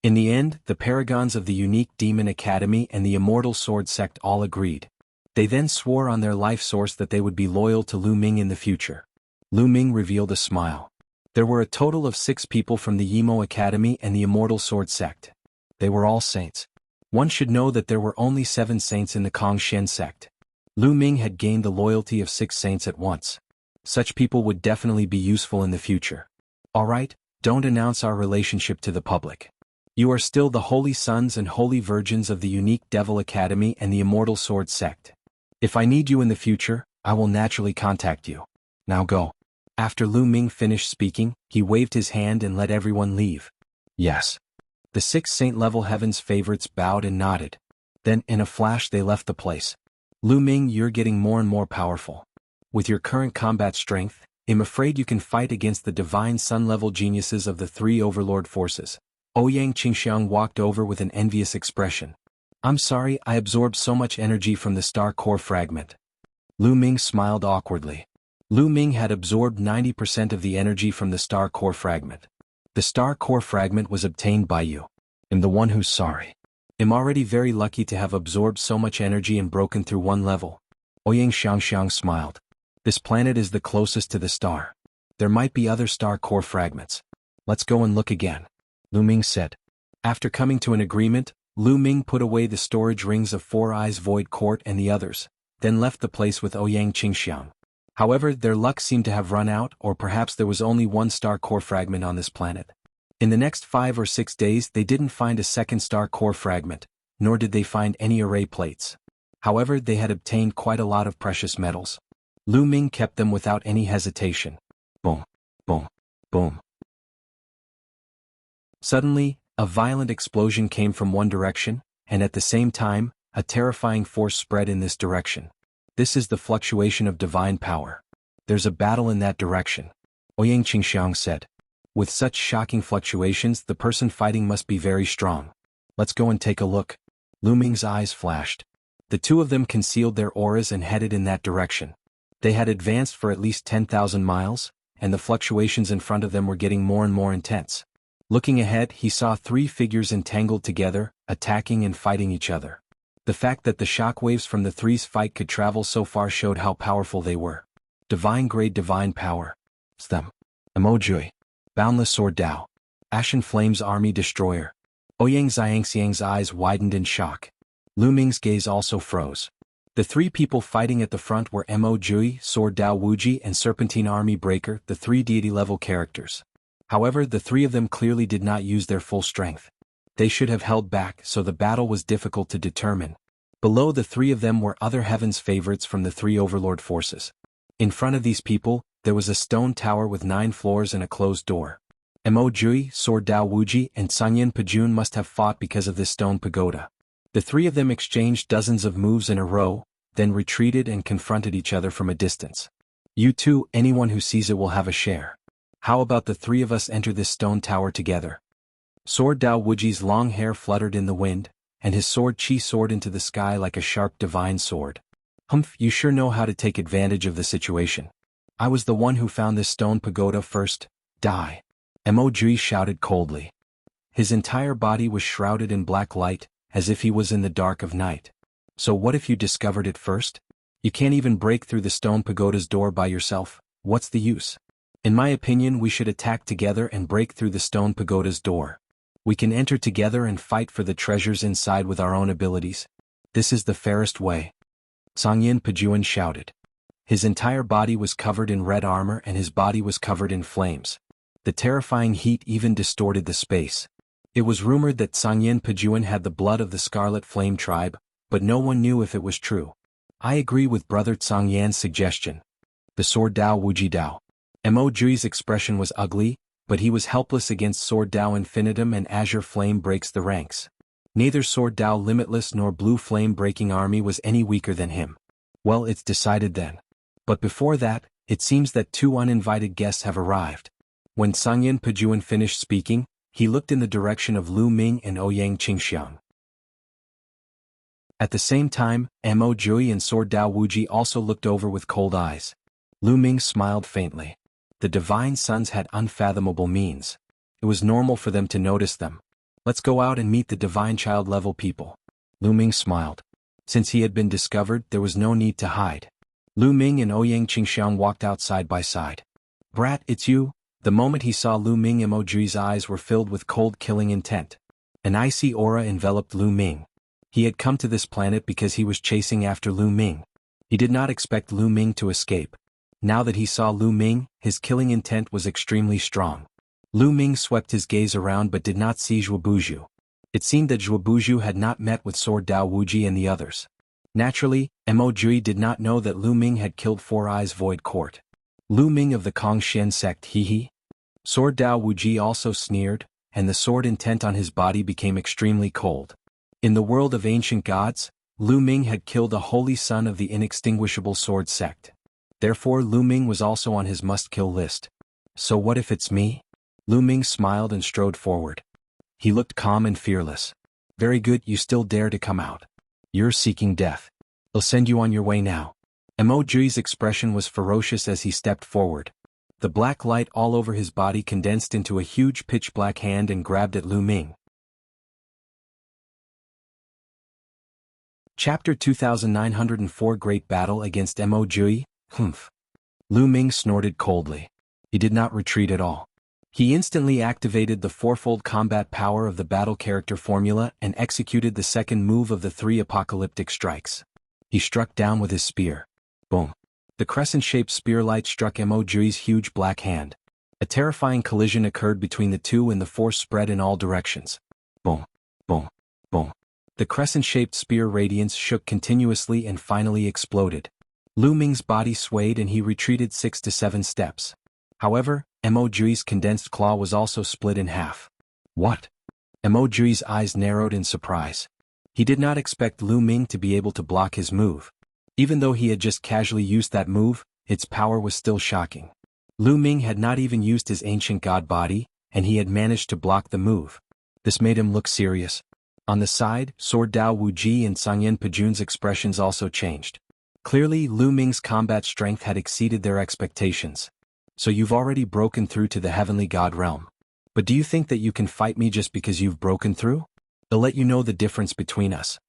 In the end, the paragons of the unique Demon Academy and the Immortal Sword sect all agreed. They then swore on their life source that they would be loyal to Lu Ming in the future. Lu Ming revealed a smile. There were a total of 6 people from the Yimo Academy and the Immortal Sword sect. They were all saints. One should know that there were only 7 saints in the Kongshen sect. Lu Ming had gained the loyalty of 6 saints at once. Such people would definitely be useful in the future. Alright, don't announce our relationship to the public. You are still the holy sons and holy virgins of the unique Devil Academy and the Immortal Sword sect. If I need you in the future, I will naturally contact you. Now go. After Lu Ming finished speaking, he waved his hand and let everyone leave. Yes. The 6 saint-level Heaven's favorites bowed and nodded. Then, in a flash, they left the place. Lu Ming, you're getting more and more powerful. With your current combat strength, I'm afraid you can fight against the divine sun-level geniuses of the 3 overlord forces. Ouyang Qingxiang walked over with an envious expression. I'm sorry, I absorbed so much energy from the star core fragment. Lu Ming smiled awkwardly. Lu Ming had absorbed 90% of the energy from the star core fragment. The star core fragment was obtained by you. I'm the one who's sorry. I'm already very lucky to have absorbed so much energy and broken through 1 level. Ouyang Xiangxiang smiled. This planet is the closest to the star. There might be other star core fragments. Let's go and look again, Lu Ming said. After coming to an agreement, Lu Ming put away the storage rings of 4 Eyes Void Court and the others, then left the place with Ouyang Qingxiang. However, their luck seemed to have run out, or perhaps there was only 1 star core fragment on this planet. In the next 5 or 6 days they didn't find a second star core fragment, nor did they find any array plates. However, they had obtained quite a lot of precious metals. Lu Ming kept them without any hesitation. Boom, boom, boom. Suddenly, a violent explosion came from one direction, and at the same time, a terrifying force spread in this direction. This is the fluctuation of divine power. There's a battle in that direction, Ouyang Qingxiang said. With such shocking fluctuations, the person fighting must be very strong. Let's go and take a look. Lu Ming's eyes flashed. The two of them concealed their auras and headed in that direction. They had advanced for at least 10,000 miles, and the fluctuations in front of them were getting more and more intense. Looking ahead, he saw three figures entangled together, attacking and fighting each other. The fact that the shockwaves from the three's fight could travel so far showed how powerful they were. Divine-grade divine power. It's them. Emojui. Boundless Sword Dao. Ashen Flames Army Destroyer. Ouyang Xiangxiang's eyes widened in shock. Lu Ming's gaze also froze. The three people fighting at the front were Emojui, Sword Dao Wuji and Serpentine Army Breaker, the three deity-level characters. However, the three of them clearly did not use their full strength. They should have held back, so the battle was difficult to determine. Below the three of them were other heaven's favorites from the three overlord forces. In front of these people, there was a stone tower with 9 floors and a closed door. Emojui, Sword Dao Wuji, and Sangyin Pajun must have fought because of this stone pagoda. The three of them exchanged dozens of moves in a row, then retreated and confronted each other from a distance. You two, anyone who sees it will have a share. How about the three of us enter this stone tower together? Sword Dao Wuji's long hair fluttered in the wind, and his sword Qi soared into the sky like a sharp divine sword. Humph, you sure know how to take advantage of the situation. I was the one who found this stone pagoda first. Die. Emojui shouted coldly. His entire body was shrouded in black light, as if he was in the dark of night. So what if you discovered it first? You can't even break through the stone pagoda's door by yourself. What's the use? In my opinion, we should attack together and break through the stone pagoda's door. We can enter together and fight for the treasures inside with our own abilities. This is the fairest way. Sangyin Pajuan shouted. His entire body was covered in red armor and his body was covered in flames. The terrifying heat even distorted the space. It was rumored that Sangyin Pajuan had the blood of the Scarlet Flame tribe, but no one knew if it was true. I agree with Brother Tsangyan's suggestion. The Sword Dao Wuji Dao. Emojui's expression was ugly, but he was helpless against Sword Dao Infinitum and Azure Flame breaks the ranks. Neither Sword Dao Limitless nor Blue Flame Breaking Army was any weaker than him. Well, it's decided then. But before that, it seems that 2 uninvited guests have arrived. When Sangyin Pajuan finished speaking, he looked in the direction of Lu Ming and Ouyang Qingxiang. At the same time, Emojui and Sword Dao Wuji also looked over with cold eyes. Lu Ming smiled faintly. The Divine Sons had unfathomable means. It was normal for them to notice them. Let's go out and meet the Divine Child-level people. Lu Ming smiled. Since he had been discovered, there was no need to hide. Lu Ming and Ouyang Qingxiang walked out side by side. Brat, it's you? The moment he saw Lu Ming, Emojui's eyes were filled with cold killing intent. An icy aura enveloped Lu Ming. He had come to this planet because he was chasing after Lu Ming. He did not expect Lu Ming to escape. Now that he saw Lu Ming, his killing intent was extremely strong. Lu Ming swept his gaze around but did not see Zhuobuju. It seemed that Zhuobuju had not met with Sword Dao Wuji and the others. Naturally, Emojui did not know that Lu Ming had killed Four Eyes Void Court. Lu Ming of the Kongxian sect, hee. Sword Dao Wuji also sneered, and the sword intent on his body became extremely cold. In the world of ancient gods, Lu Ming had killed a holy son of the inextinguishable sword sect. Therefore Lu Ming was also on his must-kill list. So what if it's me? Lu Ming smiled and strode forward. He looked calm and fearless. Very good, you still dare to come out. You're seeking death. I'll send you on your way now. Emojui's expression was ferocious as he stepped forward. The black light all over his body condensed into a huge pitch-black hand and grabbed at Lu Ming. Chapter 2904 Great Battle Against Emojui. Humph. Lu Ming snorted coldly. He did not retreat at all. He instantly activated the fourfold combat power of the battle character formula and executed the second move of the 3 apocalyptic strikes. He struck down with his spear. Boom. The crescent-shaped spear light struck Emojui's huge black hand. A terrifying collision occurred between the two and the force spread in all directions. Boom. Boom. Boom. The crescent-shaped spear radiance shook continuously and finally exploded. Lu Ming's body swayed and he retreated 6 to 7 steps. However, Mo Jui's condensed claw was also split in half. What? Mo Jui's eyes narrowed in surprise. He did not expect Lu Ming to be able to block his move. Even though he had just casually used that move, its power was still shocking. Lu Ming had not even used his ancient god body, and he had managed to block the move. This made him look serious. On the side, Sword Dao Wuji and Sangyan Pajun's expressions also changed. Clearly, Lu Ming's combat strength had exceeded their expectations. So you've already broken through to the heavenly god realm. But do you think that you can fight me just because you've broken through? I'll let you know the difference between us.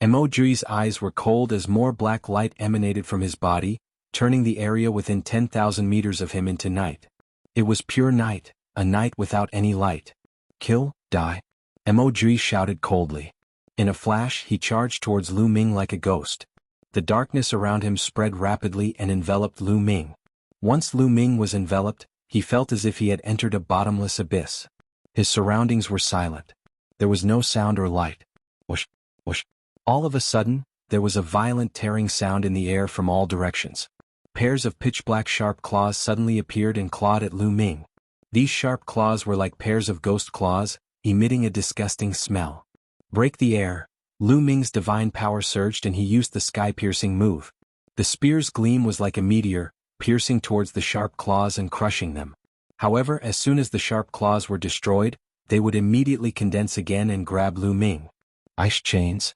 Mo Jui's eyes were cold as more black light emanated from his body, turning the area within 10,000 meters of him into night. It was pure night, a night without any light. Kill, die. Mo Jui shouted coldly. In a flash, he charged towards Lu Ming like a ghost. The darkness around him spread rapidly and enveloped Lu Ming. Once Lu Ming was enveloped, he felt as if he had entered a bottomless abyss. His surroundings were silent. There was no sound or light. Whoosh, whoosh. All of a sudden, there was a violent tearing sound in the air from all directions. Pairs of pitch-black sharp claws suddenly appeared and clawed at Lu Ming. These sharp claws were like pairs of ghost claws, emitting a disgusting smell. Break the air. Lu Ming's divine power surged and he used the sky-piercing move. The spear's gleam was like a meteor, piercing towards the sharp claws and crushing them. However, as soon as the sharp claws were destroyed, they would immediately condense again and grab Lu Ming. Ice chains.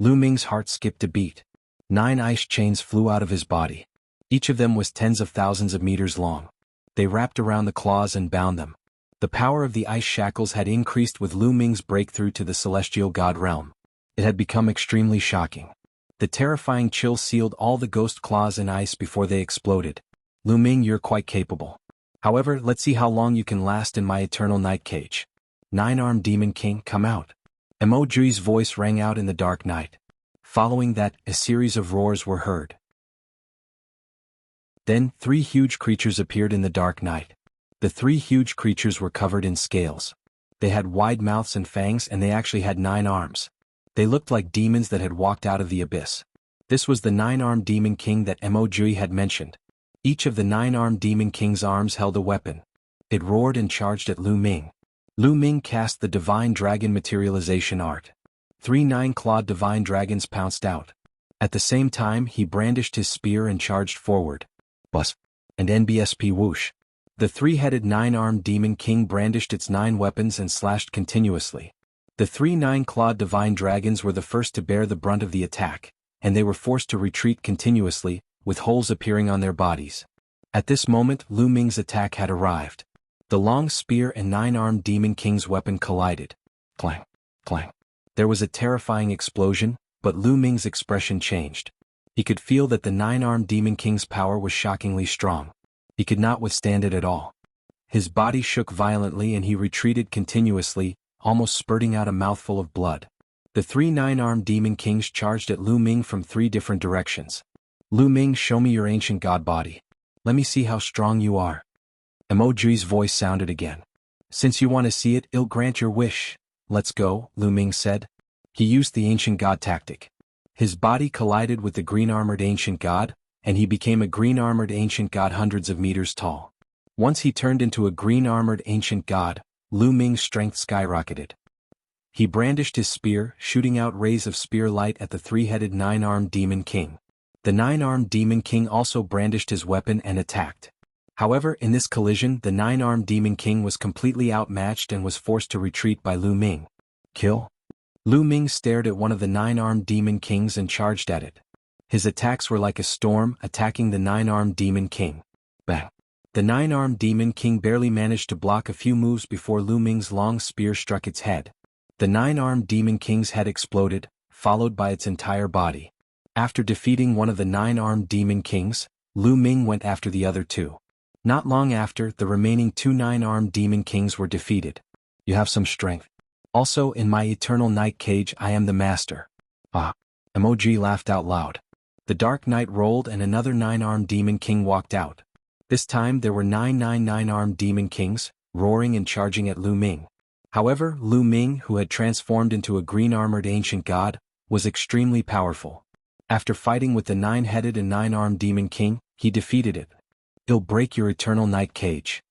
Lu Ming's heart skipped a beat. 9 ice chains flew out of his body. Each of them was tens of thousands of meters long. They wrapped around the claws and bound them. The power of the ice shackles had increased with Lu Ming's breakthrough to the celestial god realm. It had become extremely shocking. The terrifying chill sealed all the ghost claws in ice before they exploded. Lu Ming, you're quite capable. However, let's see how long you can last in my eternal night cage. 9-armed demon king, come out. Mo Jui's voice rang out in the dark night. Following that, a series of roars were heard. Then, 3 huge creatures appeared in the dark night. The 3 huge creatures were covered in scales. They had wide mouths and fangs and they actually had 9 arms. They looked like demons that had walked out of the abyss. This was the 9-armed demon king that Mo Jui had mentioned. Each of the 9-armed demon king's arms held a weapon. It roared and charged at Lu Ming. Lu Ming cast the divine dragon materialization art. 3 9-clawed divine dragons pounced out. At the same time, he brandished his spear and charged forward. Bus. And NBSP whoosh. The 3-headed 9-armed demon king brandished its 9 weapons and slashed continuously. The 3 9-clawed divine dragons were the first to bear the brunt of the attack, and they were forced to retreat continuously, with holes appearing on their bodies. At this moment, Lu Ming's attack had arrived. The long spear and 9-armed demon king's weapon collided. Clang, clang. There was a terrifying explosion, but Lu Ming's expression changed. He could feel that the 9-armed demon king's power was shockingly strong. He could not withstand it at all. His body shook violently and he retreated continuously, almost spurting out a mouthful of blood. The 3 9-armed demon kings charged at Lu Ming from 3 different directions. Lu Ming, show me your ancient god body. Let me see how strong you are. Mo Jui's voice sounded again. Since you want to see it, I'll grant your wish. Let's go, Lu Ming said. He used the ancient god tactic. His body collided with the green-armored ancient god, and he became a green-armored ancient god hundreds of meters tall. Once he turned into a green-armored ancient god, Lu Ming's strength skyrocketed. He brandished his spear, shooting out rays of spear light at the 3-headed 9-armed demon king. The 9-armed demon king also brandished his weapon and attacked. However, in this collision, the 9-armed demon king was completely outmatched and was forced to retreat by Lu Ming. Kill? Lu Ming stared at one of the 9-armed demon kings and charged at it. His attacks were like a storm, attacking the 9-armed demon king. Bang! The 9-armed demon king barely managed to block a few moves before Lu Ming's long spear struck its head. The 9-armed demon king's head exploded, followed by its entire body. After defeating one of the 9-armed demon kings, Lu Ming went after the other 2. Not long after, the remaining 2 9-armed demon kings were defeated. You have some strength. Also, in my eternal night cage I am the master. Ah. Emoji laughed out loud. The dark night rolled and another 9-armed demon king walked out. This time there were 9 9-armed demon kings, roaring and charging at Lu Ming. However, Lu Ming, who had transformed into a green-armored ancient god, was extremely powerful. After fighting with the 9-headed and 9-armed Demon King, he defeated it. It'll break your eternal night cage.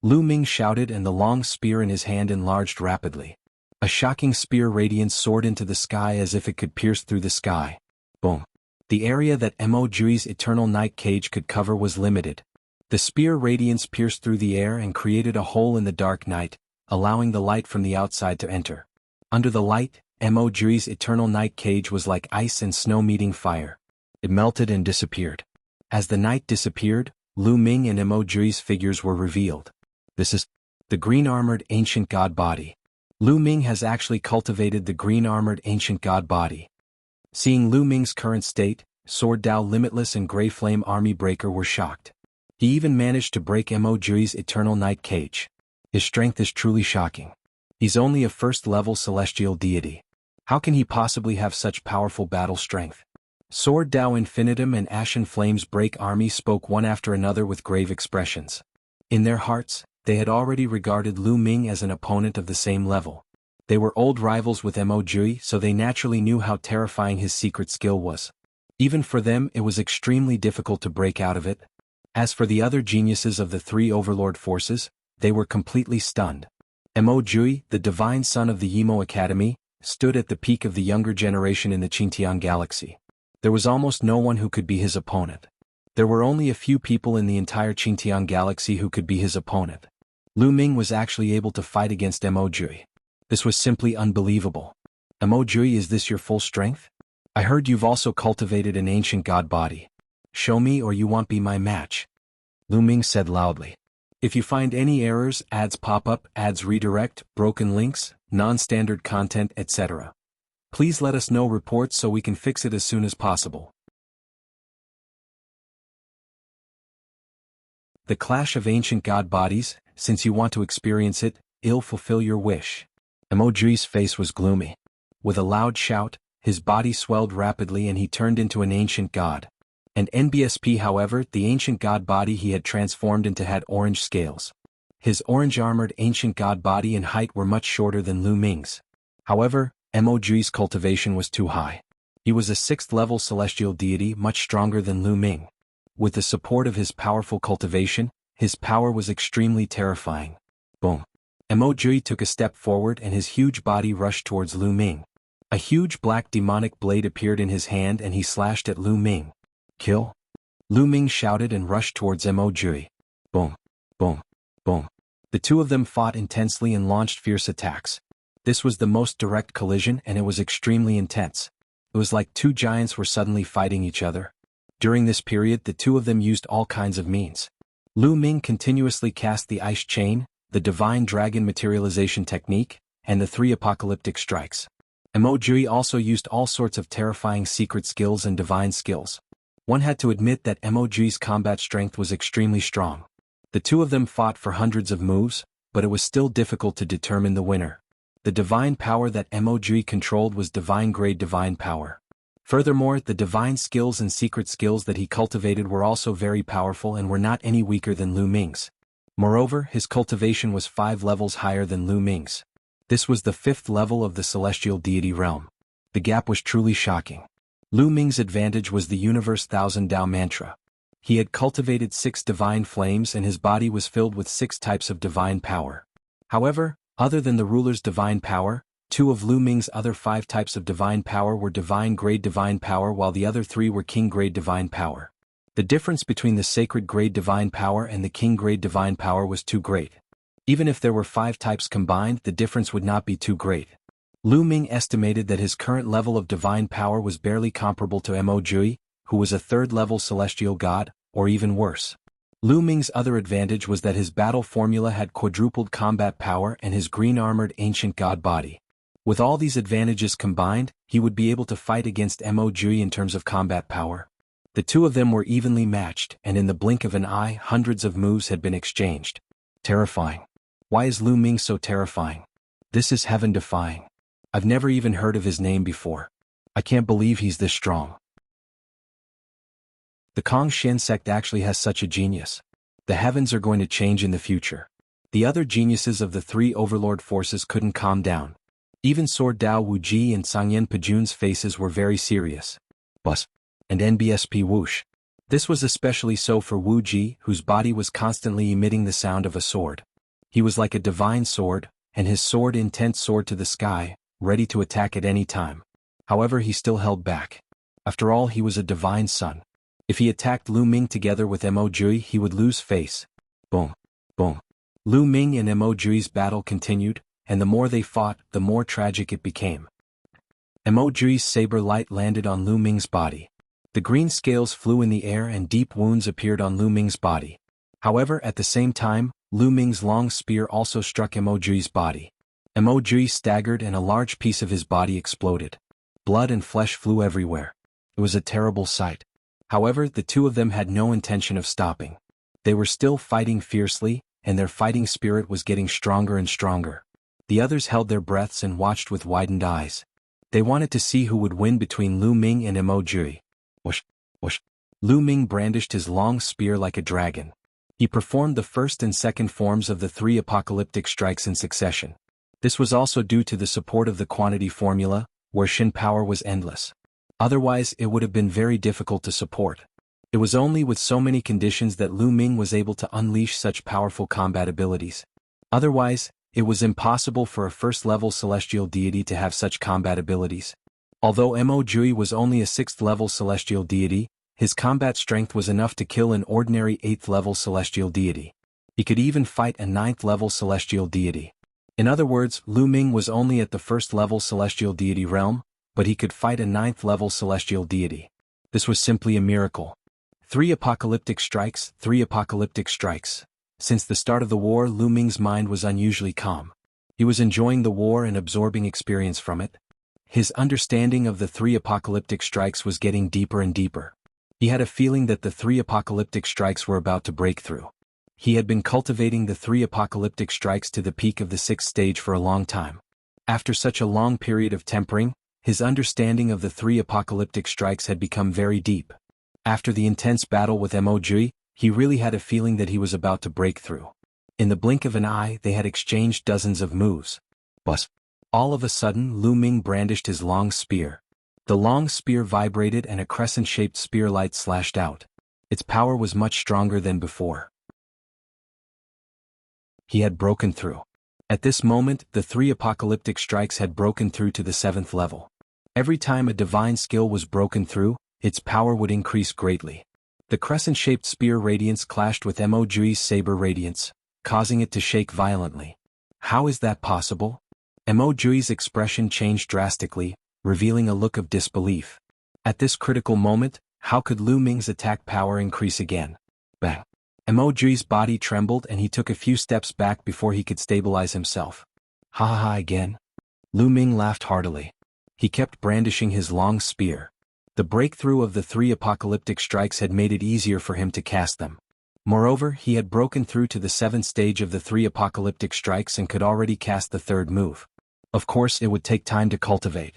Lu Ming shouted, and the long spear in his hand enlarged rapidly. A shocking spear radiance soared into the sky as if it could pierce through the sky. Boom. The area that Mo Jui's eternal night cage could cover was limited. The spear radiance pierced through the air and created a hole in the dark night, allowing the light from the outside to enter. Under the light, Mo Jui's eternal night cage was like ice and snow meeting fire. It melted and disappeared. As the night disappeared, Lu Ming and Mo Jui's figures were revealed. This is the green-armored ancient god body. Lu Ming has actually cultivated the green-armored ancient god body. Seeing Lu Ming's current state, Sword Dao Limitless and Grey Flame Army Breaker were shocked. He even managed to break Mo Jui's eternal night cage. His strength is truly shocking. He's only a first-level celestial deity. How can he possibly have such powerful battle strength? Sword Dao Infinitum and Ashen Flames Break Army spoke one after another with grave expressions. In their hearts, they had already regarded Lu Ming as an opponent of the same level. They were old rivals with Mo Jui, so they naturally knew how terrifying his secret skill was. Even for them, it was extremely difficult to break out of it. As for the other geniuses of the 3 overlord forces, they were completely stunned. Mo Jui, the divine son of the Yimo Academy, stood at the peak of the younger generation in the Qingtian galaxy. There was almost no one who could be his opponent. There were only a few people in the entire Qingtian galaxy who could be his opponent. Lu Ming was actually able to fight against Mo Jui. This was simply unbelievable. Mo Jui, is this your full strength? I heard you've also cultivated an ancient god body. Show me or you won't be my match. Lu Ming said loudly. If you find any errors, ads pop up, ads redirect, broken links, non-standard content, etc., please let us know reports so we can fix it as soon as possible. The clash of ancient god bodies. Since you want to experience it, I'll fulfill your wish. Mo Jui's face was gloomy. With a loud shout, his body swelled rapidly and he turned into an ancient god. And NBSP, however, the ancient god body he had transformed into had orange scales. His orange-armored ancient god body and height were much shorter than Lu Ming's. However, Mo Jui's cultivation was too high. He was a 6th-level celestial deity much stronger than Lu Ming. With the support of his powerful cultivation, his power was extremely terrifying. Boom. Mo Jui took a step forward and his huge body rushed towards Lu Ming. A huge black demonic blade appeared in his hand and he slashed at Lu Ming. Kill? Lu Ming shouted and rushed towards Mo Jui. Boom. Boom. Boom. The two of them fought intensely and launched fierce attacks. This was the most direct collision and it was extremely intense. It was like 2 giants were suddenly fighting each other. During this period, the two of them used all kinds of means. Lu Ming continuously cast the Ice Chain, the Divine Dragon Materialization Technique, and the 3 Apocalyptic Strikes. Mo Jui also used all sorts of terrifying secret skills and divine skills. One had to admit that Mo Jui's combat strength was extremely strong. The two of them fought for hundreds of moves, but it was still difficult to determine the winner. The divine power that Mo Jui controlled was divine-grade divine power. Furthermore, the divine skills and secret skills that he cultivated were also very powerful and were not any weaker than Lu Ming's. Moreover, his cultivation was 5 levels higher than Lu Ming's. This was the 5th level of the celestial deity realm. The gap was truly shocking. Lu Ming's advantage was the Universe Thousand Dao Mantra. He had cultivated 6 divine flames and his body was filled with 6 types of divine power. However, other than the ruler's divine power, 2 of Lu Ming's other 5 types of divine power were divine-grade divine power while the other 3 were king-grade divine power. The difference between the sacred-grade divine power and the king-grade divine power was too great. Even if there were 5 types combined, the difference would not be too great. Lu Ming estimated that his current level of divine power was barely comparable to Mo Jui, who was a 3rd-level celestial god, or even worse. Lu Ming's other advantage was that his battle formula had quadrupled combat power and his green-armored ancient god body. With all these advantages combined, he would be able to fight against Mo Jui in terms of combat power. The two of them were evenly matched, and in the blink of an eye, hundreds of moves had been exchanged. Terrifying. Why is Lu Ming so terrifying? This is heaven-defying. I've never even heard of his name before. I can't believe he's this strong. The Kong Shen sect actually has such a genius. The heavens are going to change in the future. The other geniuses of the 3 overlord forces couldn't calm down. Even Sword Dao Wuji and Sangyen Pajun's faces were very serious. Bus. And NBSP whoosh. This was especially so for Wuji, whose body was constantly emitting the sound of a sword. He was like a divine sword, and his sword intense soared to the sky, ready to attack at any time. However, he still held back. After all, he was a divine son. If he attacked Lu Ming together with Mo Jui, he would lose face. Boom. Boom. Lu Ming and Mo Jui's battle continued, and the more they fought, the more tragic it became. Mo Jui's saber light landed on Lu Ming's body. The green scales flew in the air and deep wounds appeared on Lu Ming's body. However, at the same time, Lu Ming's long spear also struck Mo Jui's body. Mo Jui staggered and a large piece of his body exploded. Blood and flesh flew everywhere. It was a terrible sight. However, the two of them had no intention of stopping. They were still fighting fiercely, and their fighting spirit was getting stronger and stronger. The others held their breaths and watched with widened eyes. They wanted to see who would win between Lu Ming and Mo Jui. Whoosh, whoosh. Lu Ming brandished his long spear like a dragon. He performed the first and second forms of the 3 apocalyptic strikes in succession. This was also due to the support of the quantity formula, where Shin power was endless. Otherwise, it would have been very difficult to support. It was only with so many conditions that Lu Ming was able to unleash such powerful combat abilities. Otherwise, it was impossible for a first-level celestial deity to have such combat abilities. Although Mo Jui was only a 6th-level celestial deity, his combat strength was enough to kill an ordinary 8th-level celestial deity. He could even fight a 9th-level celestial deity. In other words, Lu Ming was only at the 1st-level celestial deity realm, but he could fight a 9th-level celestial deity. This was simply a miracle. 3 apocalyptic strikes, 3 apocalyptic strikes. Since the start of the war, Lu Ming's mind was unusually calm. He was enjoying the war and absorbing experience from it. His understanding of the 3 apocalyptic strikes was getting deeper and deeper. He had a feeling that the 3 apocalyptic strikes were about to break through. He had been cultivating the 3 apocalyptic strikes to the peak of the 6th stage for a long time. After such a long period of tempering, his understanding of the 3 apocalyptic strikes had become very deep. After the intense battle with Mo Jui, he really had a feeling that he was about to break through. In the blink of an eye, they had exchanged dozens of moves. Bus. All of a sudden, Lu Ming brandished his long spear. The long spear vibrated and a crescent-shaped spear light slashed out. Its power was much stronger than before. He had broken through. At this moment, the 3 apocalyptic strikes had broken through to the 7th level. Every time a divine skill was broken through, its power would increase greatly. The crescent-shaped spear radiance clashed with Mo Jui's saber radiance, causing it to shake violently. How is that possible? Mo Jui's expression changed drastically, revealing a look of disbelief. At this critical moment, how could Lu Ming's attack power increase again? Bang! Mo Jui's body trembled and he took a few steps back before he could stabilize himself. Ha ha ha again? Lu Ming laughed heartily. He kept brandishing his long spear. The breakthrough of the 3 apocalyptic strikes had made it easier for him to cast them. Moreover, he had broken through to the 7th stage of the 3 apocalyptic strikes and could already cast the 3rd move. Of course, it would take time to cultivate.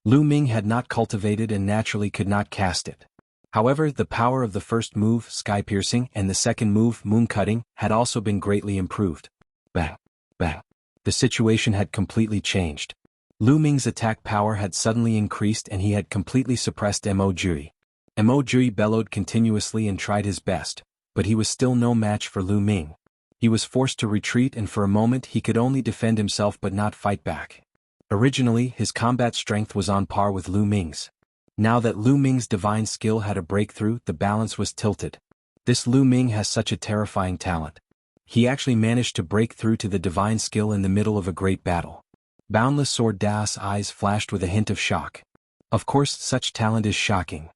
Lu Ming had not cultivated and naturally could not cast it. However, the power of the first move, Sky Piercing, and the second move, Moon Cutting, had also been greatly improved. Bang! Bang! The situation had completely changed. Lu Ming's attack power had suddenly increased and he had completely suppressed Mo Jui. Mo Jui bellowed continuously and tried his best, but he was still no match for Lu Ming. He was forced to retreat and for a moment he could only defend himself but not fight back. Originally, his combat strength was on par with Lu Ming's. Now that Lu Ming's divine skill had a breakthrough, the balance was tilted. This Lu Ming has such a terrifying talent. He actually managed to break through to the divine skill in the middle of a great battle. Boundless Sword Da's eyes flashed with a hint of shock. Of course, such talent is shocking.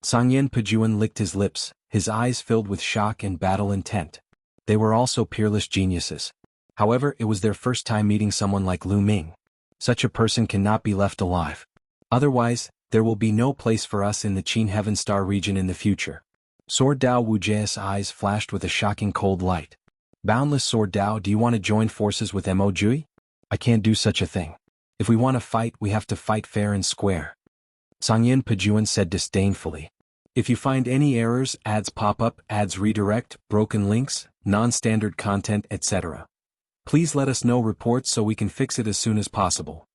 Sangyen Pajuan licked his lips, his eyes filled with shock and battle intent. They were also peerless geniuses. However, it was their first time meeting someone like Lu Ming. Such a person cannot be left alive. Otherwise, there will be no place for us in the Qin Heaven Star region in the future. Sword Dao Wujia's eyes flashed with a shocking cold light. Boundless Sword Dao, do you want to join forces with Mo Jui? I can't do such a thing. If we want to fight, we have to fight fair and square. Sangyen Pajuan said disdainfully. If you find any errors, ads pop up, ads redirect, broken links, non-standard content, etc. Please let us know reports so we can fix it as soon as possible.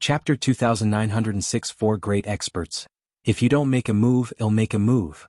Chapter 2906 Four Great Experts. If you don't make a move, I'll make a move.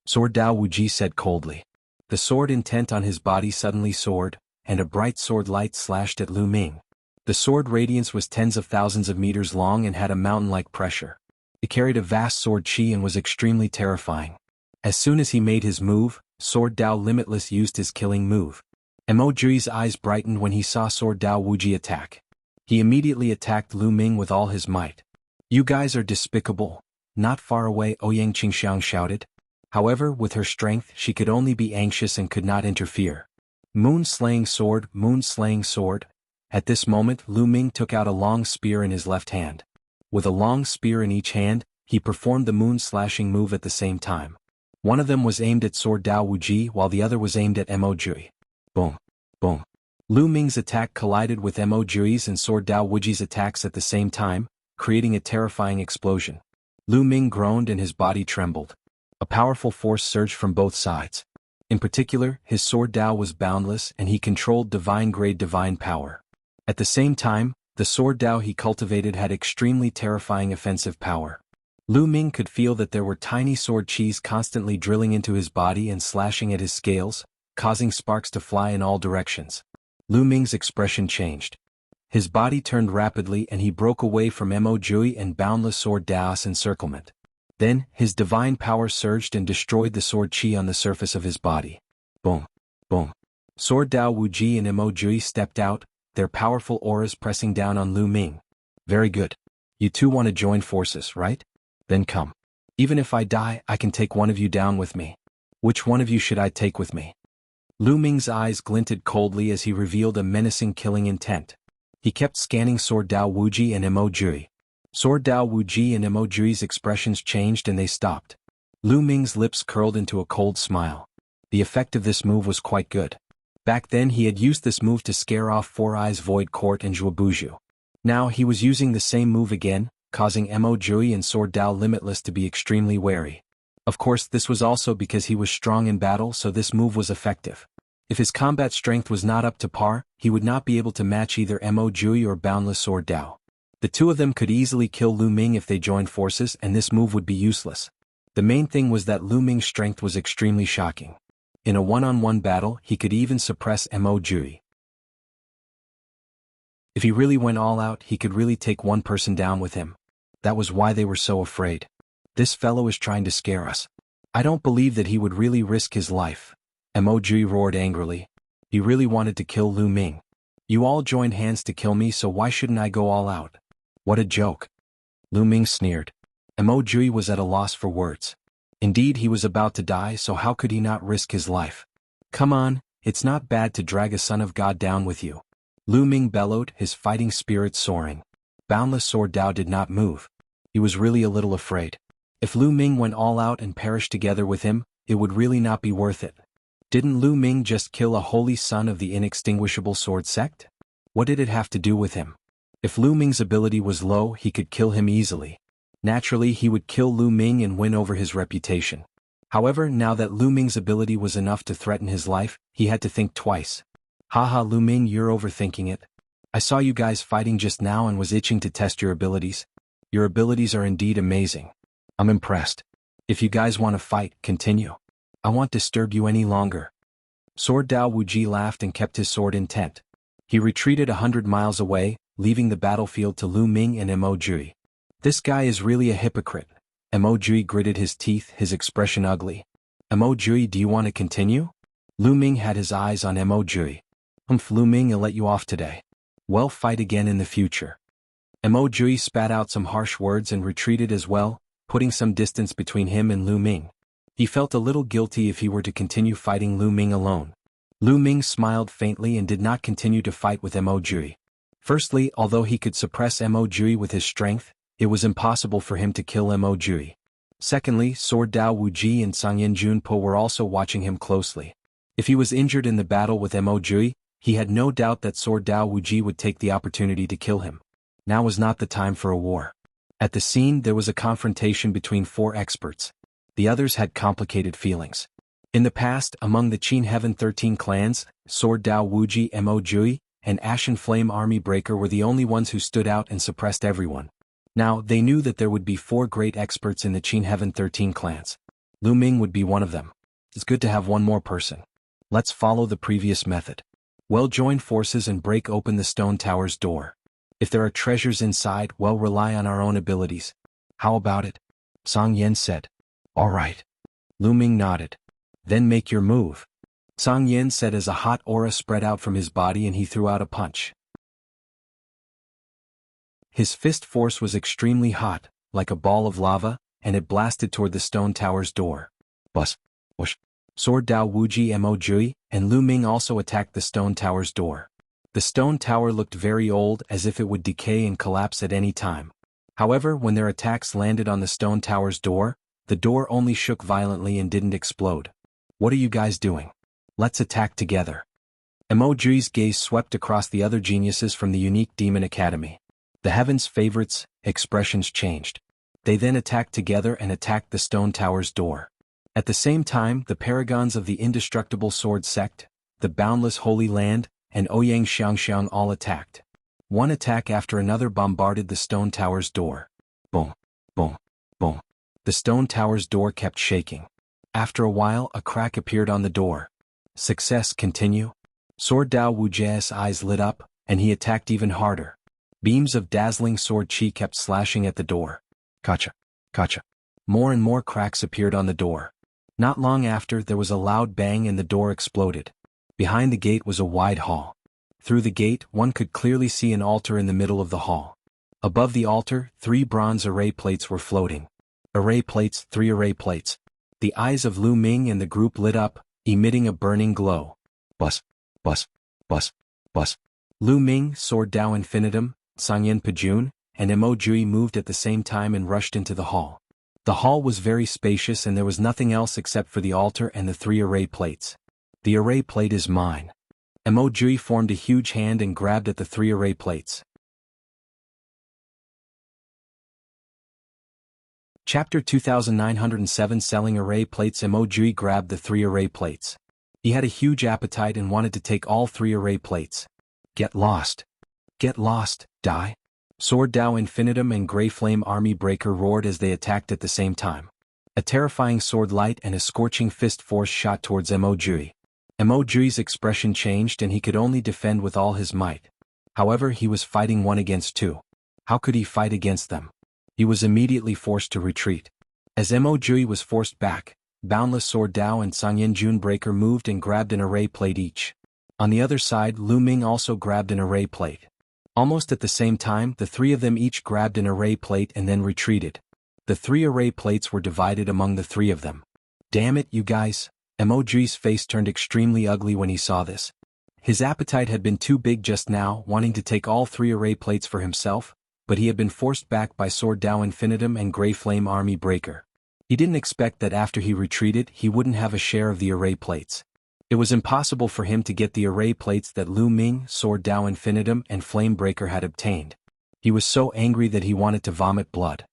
Sword Dao Wuji said coldly. The sword intent on his body suddenly soared, and a bright sword light slashed at Lu Ming. The sword radiance was tens of thousands of meters long and had a mountain-like pressure. It carried a vast sword chi and was extremely terrifying. As soon as he made his move, Sword Dao Limitless used his killing move. Mo Jui's eyes brightened when he saw Sword Dao Wuji attack. He immediately attacked Lu Ming with all his might. You guys are despicable. Not far away, Ouyang Qingxiang shouted. However, with her strength she could only be anxious and could not interfere. Moon-slaying sword, moon-slaying sword. At this moment Lu Ming took out a long spear in his left hand. With a long spear in each hand, he performed the moon-slashing move at the same time. One of them was aimed at Sword Dao Wuji while the other was aimed at Mo Jui. Boom. Boom. Lu Ming's attack collided with Mo Jui's and Sword Dao Wuji's attacks at the same time, creating a terrifying explosion. Lu Ming groaned and his body trembled. A powerful force surged from both sides. In particular, his Sword Dao was boundless and he controlled divine-grade divine power. At the same time, the Sword Dao he cultivated had extremely terrifying offensive power. Lu Ming could feel that there were tiny sword chis constantly drilling into his body and slashing at his scales, causing sparks to fly in all directions. Lu Ming's expression changed. His body turned rapidly and he broke away from Mo Jui and boundless Sword Dao's encirclement. Then, his divine power surged and destroyed the sword chi on the surface of his body. Boom. Boom. Sword Dao Wuji and Mo Jui stepped out, their powerful auras pressing down on Lu Ming. Very good. You two want to join forces, right? Then come. Even if I die, I can take one of you down with me. Which one of you should I take with me? Lu Ming's eyes glinted coldly as he revealed a menacing killing intent. He kept scanning Sword Dao Wuji and Mo Jui. Sword Dao Wuji and Mo Jui's expressions changed and they stopped. Lu Ming's lips curled into a cold smile. The effect of this move was quite good. Back then he had used this move to scare off Four Eyes Void Court and Zhuobuju. Now he was using the same move again, causing Mo Jui and Sword Dao Limitless to be extremely wary. Of course this was also because he was strong in battle, so this move was effective. If his combat strength was not up to par, he would not be able to match either Mo Jui or Boundless Sword Dao. The two of them could easily kill Lu Ming if they joined forces and this move would be useless. The main thing was that Lu Ming's strength was extremely shocking. In a one-on-one battle he could even suppress Mo Jui. If he really went all out he could really take one person down with him. That was why they were so afraid. This fellow is trying to scare us. I don't believe that he would really risk his life. Mo Jui roared angrily. He really wanted to kill Lu Ming. You all joined hands to kill me, so why shouldn't I go all out? What a joke. Lu Ming sneered. Mo Jui was at a loss for words. Indeed he was about to die, so how could he not risk his life? Come on, it's not bad to drag a son of God down with you. Lu Ming bellowed, his fighting spirit soaring. Boundless Sword Dao did not move. He was really a little afraid. If Lu Ming went all out and perished together with him, it would really not be worth it. Didn't Lu Ming just kill a holy son of the inextinguishable sword sect? What did it have to do with him? If Lu Ming's ability was low, he could kill him easily. Naturally, he would kill Lu Ming and win over his reputation. However, now that Lu Ming's ability was enough to threaten his life, he had to think twice. Haha, Lu Ming, you're overthinking it. I saw you guys fighting just now and was itching to test your abilities. Your abilities are indeed amazing. I'm impressed. If you guys want to fight, continue. I won't disturb you any longer. Sword Dao Wuji laughed and kept his sword intent. He retreated 100 miles away, leaving the battlefield to Lu Ming and Mo Jui. This guy is really a hypocrite. Mo Jui gritted his teeth, his expression ugly. Mo Jui, do you want to continue? Lu Ming had his eyes on Mo Jui. Lu Ming, I'll let you off today. Well, fight again in the future. Mo Jui spat out some harsh words and retreated as well, putting some distance between him and Lu Ming. He felt a little guilty if he were to continue fighting Lu Ming alone. Lu Ming smiled faintly and did not continue to fight with Mo Jui. Firstly, although he could suppress Mo Jui with his strength, it was impossible for him to kill Mo Jui. Secondly, Sword Dao Wuji and Sangyan Junpo were also watching him closely. If he was injured in the battle with Mo Jui, he had no doubt that Sword Dao Wuji would take the opportunity to kill him. Now was not the time for a war. At the scene there was a confrontation between four experts. The others had complicated feelings. In the past, among the Qin Heaven 13 clans, Sword Dao Wuji Mo Jui, and Ashen Flame Army Breaker were the only ones who stood out and suppressed everyone. Now, they knew that there would be 4 great experts in the Qin Heaven 13 clans. Lu Ming would be one of them. It's good to have one more person. Let's follow the previous method. Well, join forces and break open the stone tower's door. If there are treasures inside, well, rely on our own abilities. How about it? Song Yen said. All right. Lu Ming nodded. Then make your move. Song Yen said as a hot aura spread out from his body and he threw out a punch. His fist force was extremely hot, like a ball of lava, and it blasted toward the stone tower's door. Bus. Whoosh. Sword Dao Wuji Mo Jui and Lu Ming also attacked the stone tower's door. The stone tower looked very old, as if it would decay and collapse at any time. However, when their attacks landed on the stone tower's door, the door only shook violently and didn't explode. What are you guys doing? Let's attack together. Mo Jui's gaze swept across the other geniuses from the unique Demon Academy. The Heaven's favorites' expressions changed. They then attacked together and attacked the stone tower's door. At the same time, the paragons of the Indestructible Sword Sect, the Boundless Holy Land, and Ouyang Xiangxiang all attacked. One attack after another bombarded the stone tower's door. Boom, boom, boom. The stone tower's door kept shaking. After a while, a crack appeared on the door. Success, continue. Sword Dao Wujia's eyes lit up, and he attacked even harder. Beams of dazzling sword chi kept slashing at the door. Kacha, kacha. More and more cracks appeared on the door. Not long after, there was a loud bang and the door exploded. Behind the gate was a wide hall. Through the gate, one could clearly see an altar in the middle of the hall. Above the altar, 3 bronze array plates were floating. Array plates, 3 array plates. The eyes of Lu Ming and the group lit up, emitting a burning glow. Bus, bus, bus, bus. Lu Ming, Sword Dao Infinitum, Sangyen Pajun, and Mo Jui moved at the same time and rushed into the hall. The hall was very spacious and there was nothing else except for the altar and the 3 array plates. The array plate is mine. Mo Jui formed a huge hand and grabbed at the 3 array plates. Chapter 2907 Selling Array Plates. Mo Jui grabbed the 3 array plates. He had a huge appetite and wanted to take all 3 array plates. Get lost. Get lost, die. Sword Dao Infinitum and Grey Flame Army Breaker roared as they attacked at the same time. A terrifying sword light and a scorching fist force shot towards Mo Jui. Mo Jui's expression changed and he could only defend with all his might. However, he was fighting 1 against 2. How could he fight against them? He was immediately forced to retreat. As Mo Jui was forced back, Boundless Sword Dao and Sangyen Jun Breaker moved and grabbed an array plate each. On the other side, Lu Ming also grabbed an array plate. Almost at the same time, the 3 of them each grabbed an array plate and then retreated. The 3 array plates were divided among the 3 of them. Damn it, you guys. Mo Jui's face turned extremely ugly when he saw this. His appetite had been too big just now, wanting to take all 3 array plates for himself, but he had been forced back by Sword Dao Infinitum and Grey Flame Army Breaker. He didn't expect that after he retreated, he wouldn't have a share of the array plates. It was impossible for him to get the array plates that Lu Ming, Sword Dao Infinitum, and Flame Breaker had obtained. He was so angry that he wanted to vomit blood.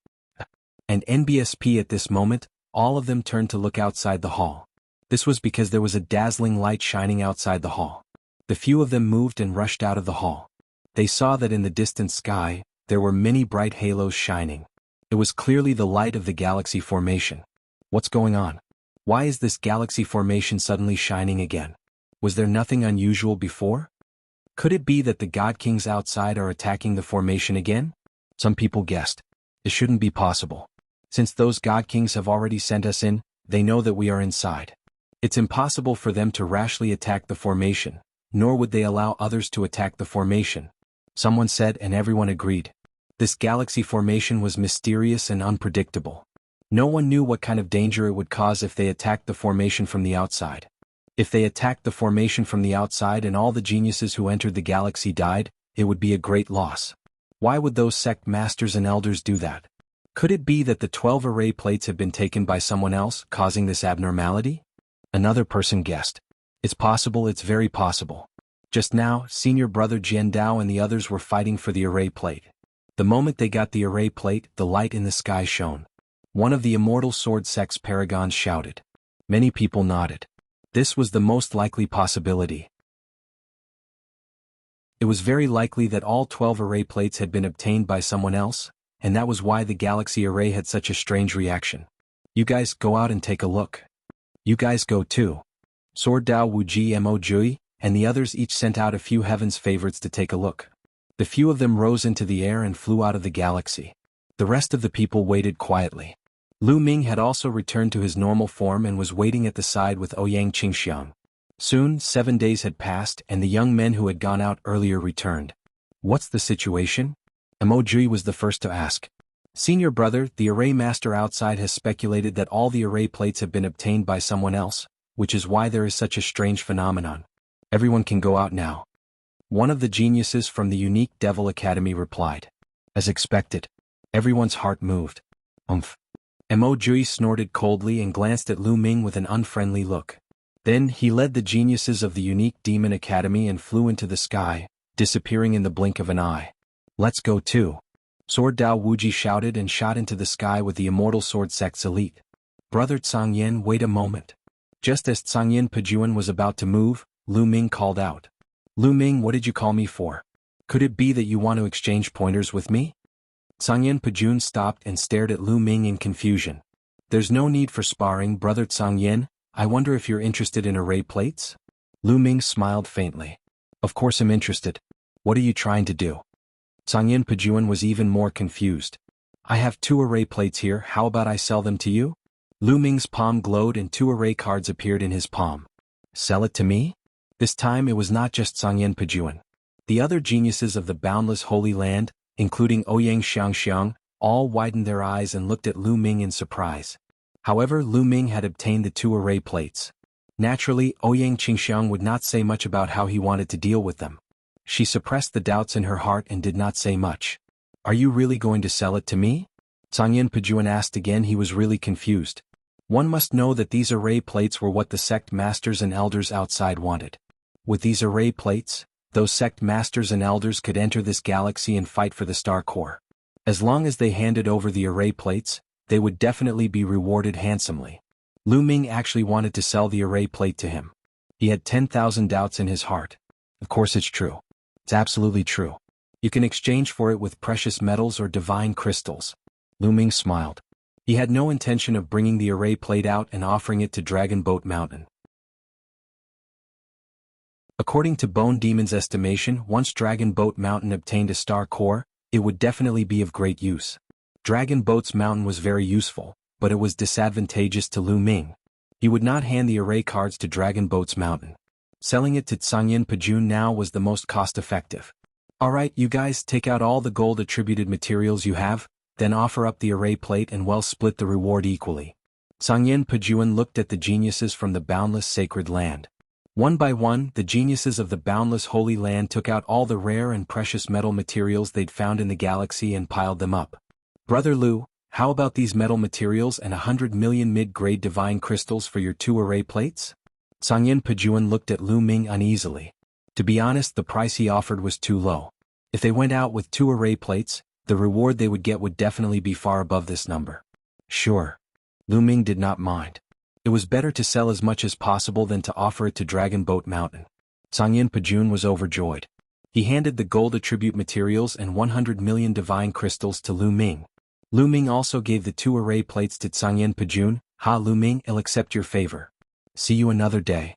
And NBSP at this moment, all of them turned to look outside the hall. This was because there was a dazzling light shining outside the hall. The few of them moved and rushed out of the hall. They saw that in the distant sky, there were many bright halos shining. It was clearly the light of the galaxy formation. What's going on? Why is this galaxy formation suddenly shining again? Was there nothing unusual before? Could it be that the God Kings outside are attacking the formation again? Some people guessed. It shouldn't be possible. Since those God Kings have already sent us in, they know that we are inside. It's impossible for them to rashly attack the formation, nor would they allow others to attack the formation. Someone said and everyone agreed. This galaxy formation was mysterious and unpredictable. No one knew what kind of danger it would cause if they attacked the formation from the outside. If they attacked the formation from the outside and all the geniuses who entered the galaxy died, it would be a great loss. Why would those sect masters and elders do that? Could it be that the 12 array plates have been taken by someone else, causing this abnormality? Another person guessed. It's possible, it's very possible. Just now, senior brother Jian Dao and the others were fighting for the array plate. The moment they got the array plate, the light in the sky shone. One of the immortal sword sect's paragons shouted. Many people nodded. This was the most likely possibility. It was very likely that all 12 array plates had been obtained by someone else, and that was why the galaxy array had such a strange reaction. You guys go out and take a look. You guys go too. Sword Dao Wuji Mo Jui, and the others each sent out a few heaven's favorites to take a look. The few of them rose into the air and flew out of the galaxy. The rest of the people waited quietly. Lu Ming had also returned to his normal form and was waiting at the side with Ouyang Qingxiang. Soon, 7 days had passed and the young men who had gone out earlier returned. What's the situation? Mo Jui was the first to ask. Senior brother, the array master outside has speculated that all the array plates have been obtained by someone else, which is why there is such a strange phenomenon. Everyone can go out now. One of the geniuses from the unique Devil Academy replied. As expected. Everyone's heart moved. Mo Jui snorted coldly and glanced at Lu Ming with an unfriendly look. Then he led the geniuses of the unique Demon Academy and flew into the sky, disappearing in the blink of an eye. Let's go too. Sword Dao Wuji shouted and shot into the sky with the Immortal Sword Sect's elite. Brother Tsangyan, wait a moment. Just as Tsangyan Pejuan was about to move, Lu Ming called out. Lu Ming, what did you call me for? Could it be that you want to exchange pointers with me? Tsangyan Pejuan stopped and stared at Lu Ming in confusion. There's no need for sparring, Brother Tsangyan. I wonder if you're interested in array plates? Lu Ming smiled faintly. Of course I'm interested. What are you trying to do? Tsangyan Pejuan was even more confused. I have 2 array plates here, how about I sell them to you? Lu Ming's palm glowed and 2 array cards appeared in his palm. Sell it to me? This time it was not just Tsangyan Pejuan. The other geniuses of the boundless Holy Land, including Ouyang Xiangxiang, all widened their eyes and looked at Lu Ming in surprise. However, Lu Ming had obtained the 2 array plates. Naturally, Ouyang Qingxiang would not say much about how he wanted to deal with them. She suppressed the doubts in her heart and did not say much. Are you really going to sell it to me? Tsangyan Pejuan asked again. He was really confused. One must know that these array plates were what the sect masters and elders outside wanted. With these array plates, those sect masters and elders could enter this galaxy and fight for the Star Core. As long as they handed over the array plates, they would definitely be rewarded handsomely. Lu Ming actually wanted to sell the array plate to him. He had 10,000 doubts in his heart. Of course it's true. It's absolutely true. You can exchange for it with precious metals or divine crystals. Lu Ming smiled. He had no intention of bringing the array plate out and offering it to Dragon Boat Mountain. According to Bone Demon's estimation, once Dragon Boat Mountain obtained a star core, it would definitely be of great use. Dragon Boat's Mountain was very useful, but it was disadvantageous to Lu Ming. He would not hand the array cards to Dragon Boat's Mountain. Selling it to Tsangyan Pejuan now was the most cost-effective. Alright, you guys take out all the gold-attributed materials you have, then offer up the array plate and well split the reward equally. Tsangyan Pejuan looked at the geniuses from the boundless sacred land. One by one, the geniuses of the boundless holy land took out all the rare and precious metal materials they'd found in the galaxy and piled them up. Brother Lu, how about these metal materials and 100 million mid-grade divine crystals for your 2 array plates? Tsangyan Pejuan looked at Lu Ming uneasily. To be honest, the price he offered was too low. If they went out with 2 array plates, the reward they would get would definitely be far above this number. Sure. Lu Ming did not mind. It was better to sell as much as possible than to offer it to Dragon Boat Mountain. Tsangyan Pejuan was overjoyed. He handed the gold attribute materials and 100 million divine crystals to Lu Ming. Lu Ming also gave the 2 array plates to Tsangyan Pejuan. Ha, Lu Ming, I'll accept your favor. See you another day.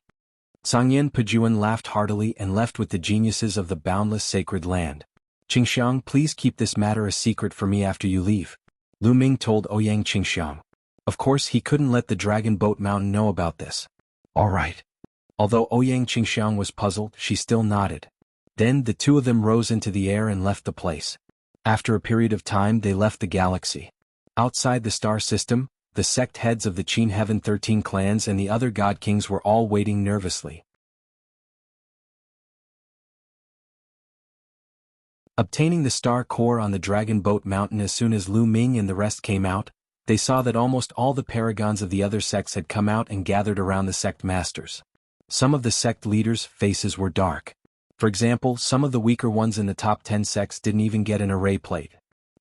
Tsangyan Pejuan laughed heartily and left with the geniuses of the boundless sacred land. Qingxiang, please keep this matter a secret for me after you leave. Lu Ming told Ouyang Qingxiang. Of course he couldn't let the Dragon Boat Mountain know about this. All right. Although Ouyang Qingxiang was puzzled, she still nodded. Then the 2 of them rose into the air and left the place. After a period of time they left the galaxy. Outside the star system, the sect heads of the Qin Heaven 13 clans and the other god kings were all waiting nervously. Obtaining the star core on the Dragon Boat Mountain, as soon as Lu Ming and the rest came out, they saw that almost all the paragons of the other sects had come out and gathered around the sect masters. Some of the sect leaders' faces were dark. For example, some of the weaker ones in the top 10 sects didn't even get an array plate.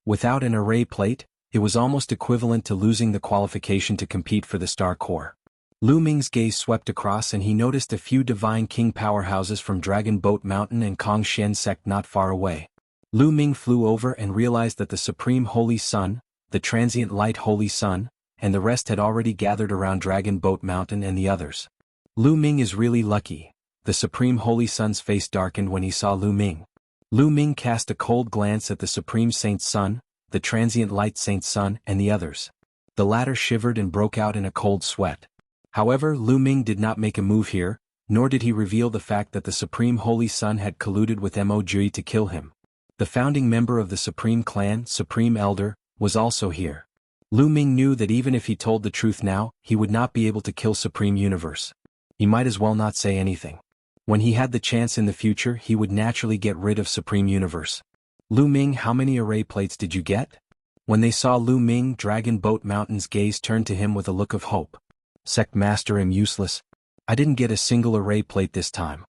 Without an array plate, it was almost equivalent to losing the qualification to compete for the star core. Lu Ming's gaze swept across and he noticed a few divine king powerhouses from Dragon Boat Mountain and Kongshen sect not far away. Lu Ming flew over and realized that the Supreme Holy Sun, the Transient Light Holy Sun, and the rest had already gathered around Dragon Boat Mountain and the others. Lu Ming is really lucky. The Supreme Holy Sun's face darkened when he saw Lu Ming. Lu Ming cast a cold glance at the Supreme Saint Sun, the Transient Light Saint Sun, and the others. The latter shivered and broke out in a cold sweat. However, Lu Ming did not make a move here, nor did he reveal the fact that the Supreme Holy Sun had colluded with Mo Jui to kill him. The founding member of the Supreme Clan, Supreme Elder, was also here. Lu Ming knew that even if he told the truth now, he would not be able to kill Supreme Universe. He might as well not say anything. When he had the chance in the future, he would naturally get rid of Supreme Universe. Lu Ming, how many array plates did you get? When they saw Lu Ming, Dragon Boat Mountain's gaze turned to him with a look of hope. Sect Master, am useless. I didn't get a single array plate this time.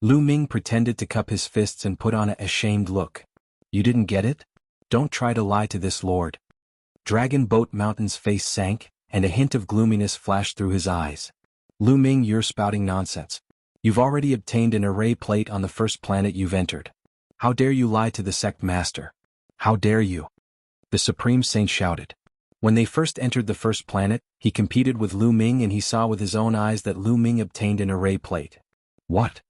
Lu Ming pretended to cup his fists and put on an ashamed look. You didn't get it? Don't try to lie to this lord. Dragon Boat Mountain's face sank, and a hint of gloominess flashed through his eyes. Lu Ming, you're spouting nonsense. You've already obtained an array plate on the first planet you've entered. How dare you lie to the Sect Master? How dare you? The Supreme Saint shouted. When they first entered the first planet, he competed with Lu Ming and he saw with his own eyes that Lu Ming obtained an array plate. What?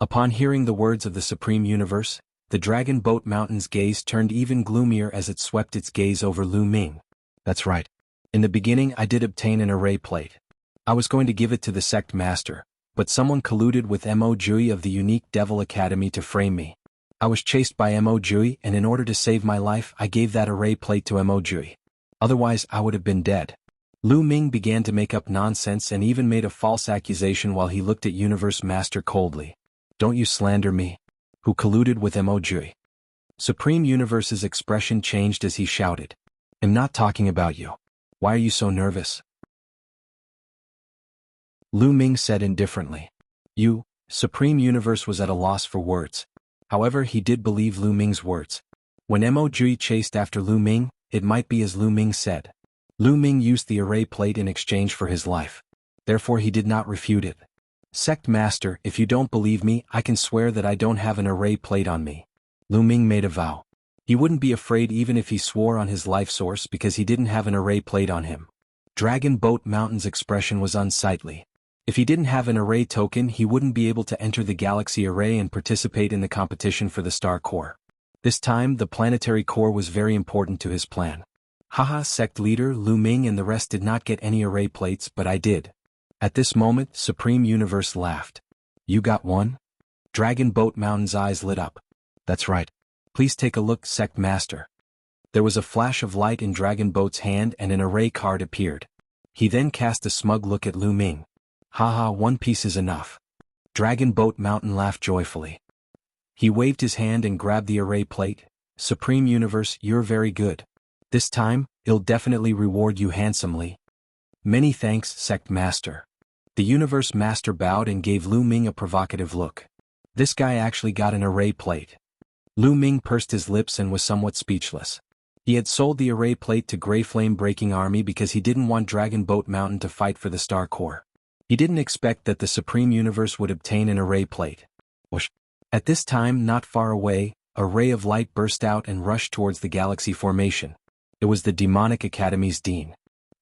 Upon hearing the words of the Supreme Universe, the Dragon Boat Mountain's gaze turned even gloomier as it swept its gaze over Lu Ming. That's right. In the beginning I did obtain an array plate. I was going to give it to the Sect Master, but someone colluded with Mo Jui of the Unique Devil Academy to frame me. I was chased by Mo Jui and in order to save my life I gave that array plate to Mo Jui. Otherwise I would have been dead. Lu Ming began to make up nonsense and even made a false accusation while he looked at Universe Master coldly. Don't you slander me? Who colluded with Mo Jui? Supreme Universe's expression changed as he shouted. I'm not talking about you. Why are you so nervous? Lu Ming said indifferently. You, Supreme Universe was at a loss for words. However, he did believe Lu Ming's words. When Mo Jui chased after Lu Ming, it might be as Lu Ming said. Lu Ming used the array plate in exchange for his life. Therefore he did not refute it. Sect Master, if you don't believe me, I can swear that I don't have an array plate on me. Lu Ming made a vow. He wouldn't be afraid even if he swore on his life source because he didn't have an array plate on him. Dragon Boat Mountain's expression was unsightly. If he didn't have an array token, he wouldn't be able to enter the galaxy array and participate in the competition for the star core. This time, the planetary core was very important to his plan. Haha, sect leader Lu Ming and the rest did not get any array plates, but I did. At this moment, Supreme Universe laughed. You got one? Dragon Boat Mountain's eyes lit up. That's right. Please take a look, Sect Master. There was a flash of light in Dragon Boat's hand and an array card appeared. He then cast a smug look at Lu Ming. Haha, one piece is enough. Dragon Boat Mountain laughed joyfully. He waved his hand and grabbed the array plate. Supreme Universe, you're very good. This time, I'll definitely reward you handsomely. Many thanks, Sect Master. The Universe Master bowed and gave Lu Ming a provocative look. This guy actually got an array plate. Lu Ming pursed his lips and was somewhat speechless. He had sold the array plate to Grey Flame Breaking Army because he didn't want Dragon Boat Mountain to fight for the Star Core. He didn't expect that the Supreme Universe would obtain an array plate. Whoosh. At this time, not far away, a ray of light burst out and rushed towards the galaxy formation. It was the Demonic Academy's Dean.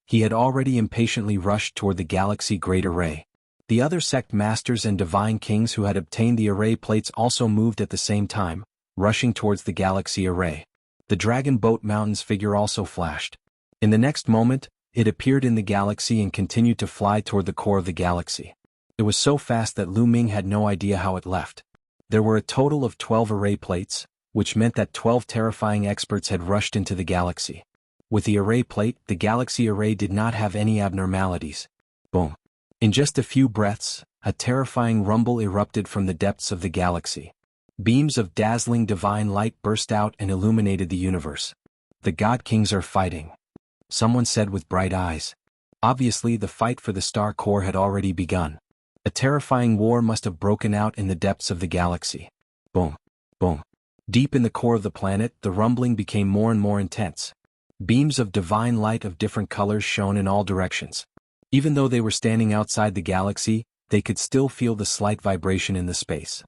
He had already impatiently rushed toward the galaxy Great Array. The other sect masters and divine kings who had obtained the array plates also moved at the same time, rushing towards the galaxy array. The Dragon Boat Mountain's figure also flashed. In the next moment, it appeared in the galaxy and continued to fly toward the core of the galaxy. It was so fast that Lu Ming had no idea how it left. There were a total of 12 array plates, which meant that 12 terrifying experts had rushed into the galaxy. With the array plate, the galaxy array did not have any abnormalities. Boom. In just a few breaths, a terrifying rumble erupted from the depths of the galaxy. Beams of dazzling divine light burst out and illuminated the universe. The God Kings are fighting. Someone said with bright eyes. Obviously, the fight for the Star Core had already begun. A terrifying war must have broken out in the depths of the galaxy. Boom. Boom. Deep in the core of the planet, the rumbling became more and more intense. Beams of divine light of different colors shone in all directions. Even though they were standing outside the galaxy, they could still feel the slight vibration in the space.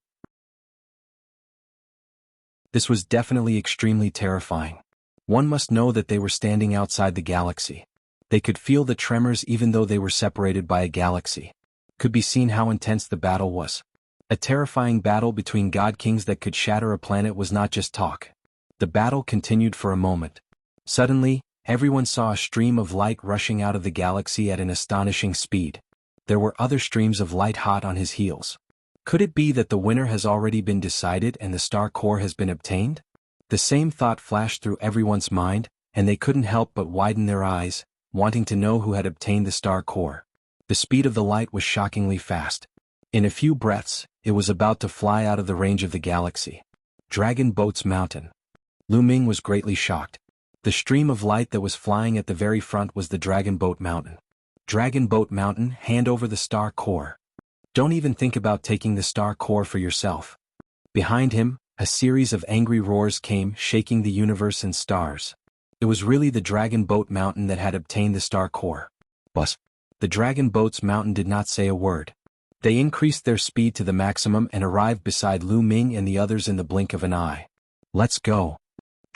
This was definitely extremely terrifying. One must know that they were standing outside the galaxy. They could feel the tremors even though they were separated by a galaxy. Could be seen how intense the battle was. A terrifying battle between god kings that could shatter a planet was not just talk. The battle continued for a moment. Suddenly, everyone saw a stream of light rushing out of the galaxy at an astonishing speed. There were other streams of light hot on his heels. Could it be that the winner has already been decided and the star core has been obtained? The same thought flashed through everyone's mind, and they couldn't help but widen their eyes, wanting to know who had obtained the star core. The speed of the light was shockingly fast. In a few breaths, it was about to fly out of the range of the galaxy. Dragon Boat's Mountain. Lu Ming was greatly shocked. The stream of light that was flying at the very front was the Dragon Boat Mountain. Dragon Boat Mountain, hand over the star core. Don't even think about taking the star core for yourself. Behind him, a series of angry roars came, shaking the universe and stars. It was really the Dragon Boat Mountain that had obtained the star core. But the Dragon Boat's Mountain did not say a word. They increased their speed to the maximum and arrived beside Lu Ming and the others in the blink of an eye. Let's go.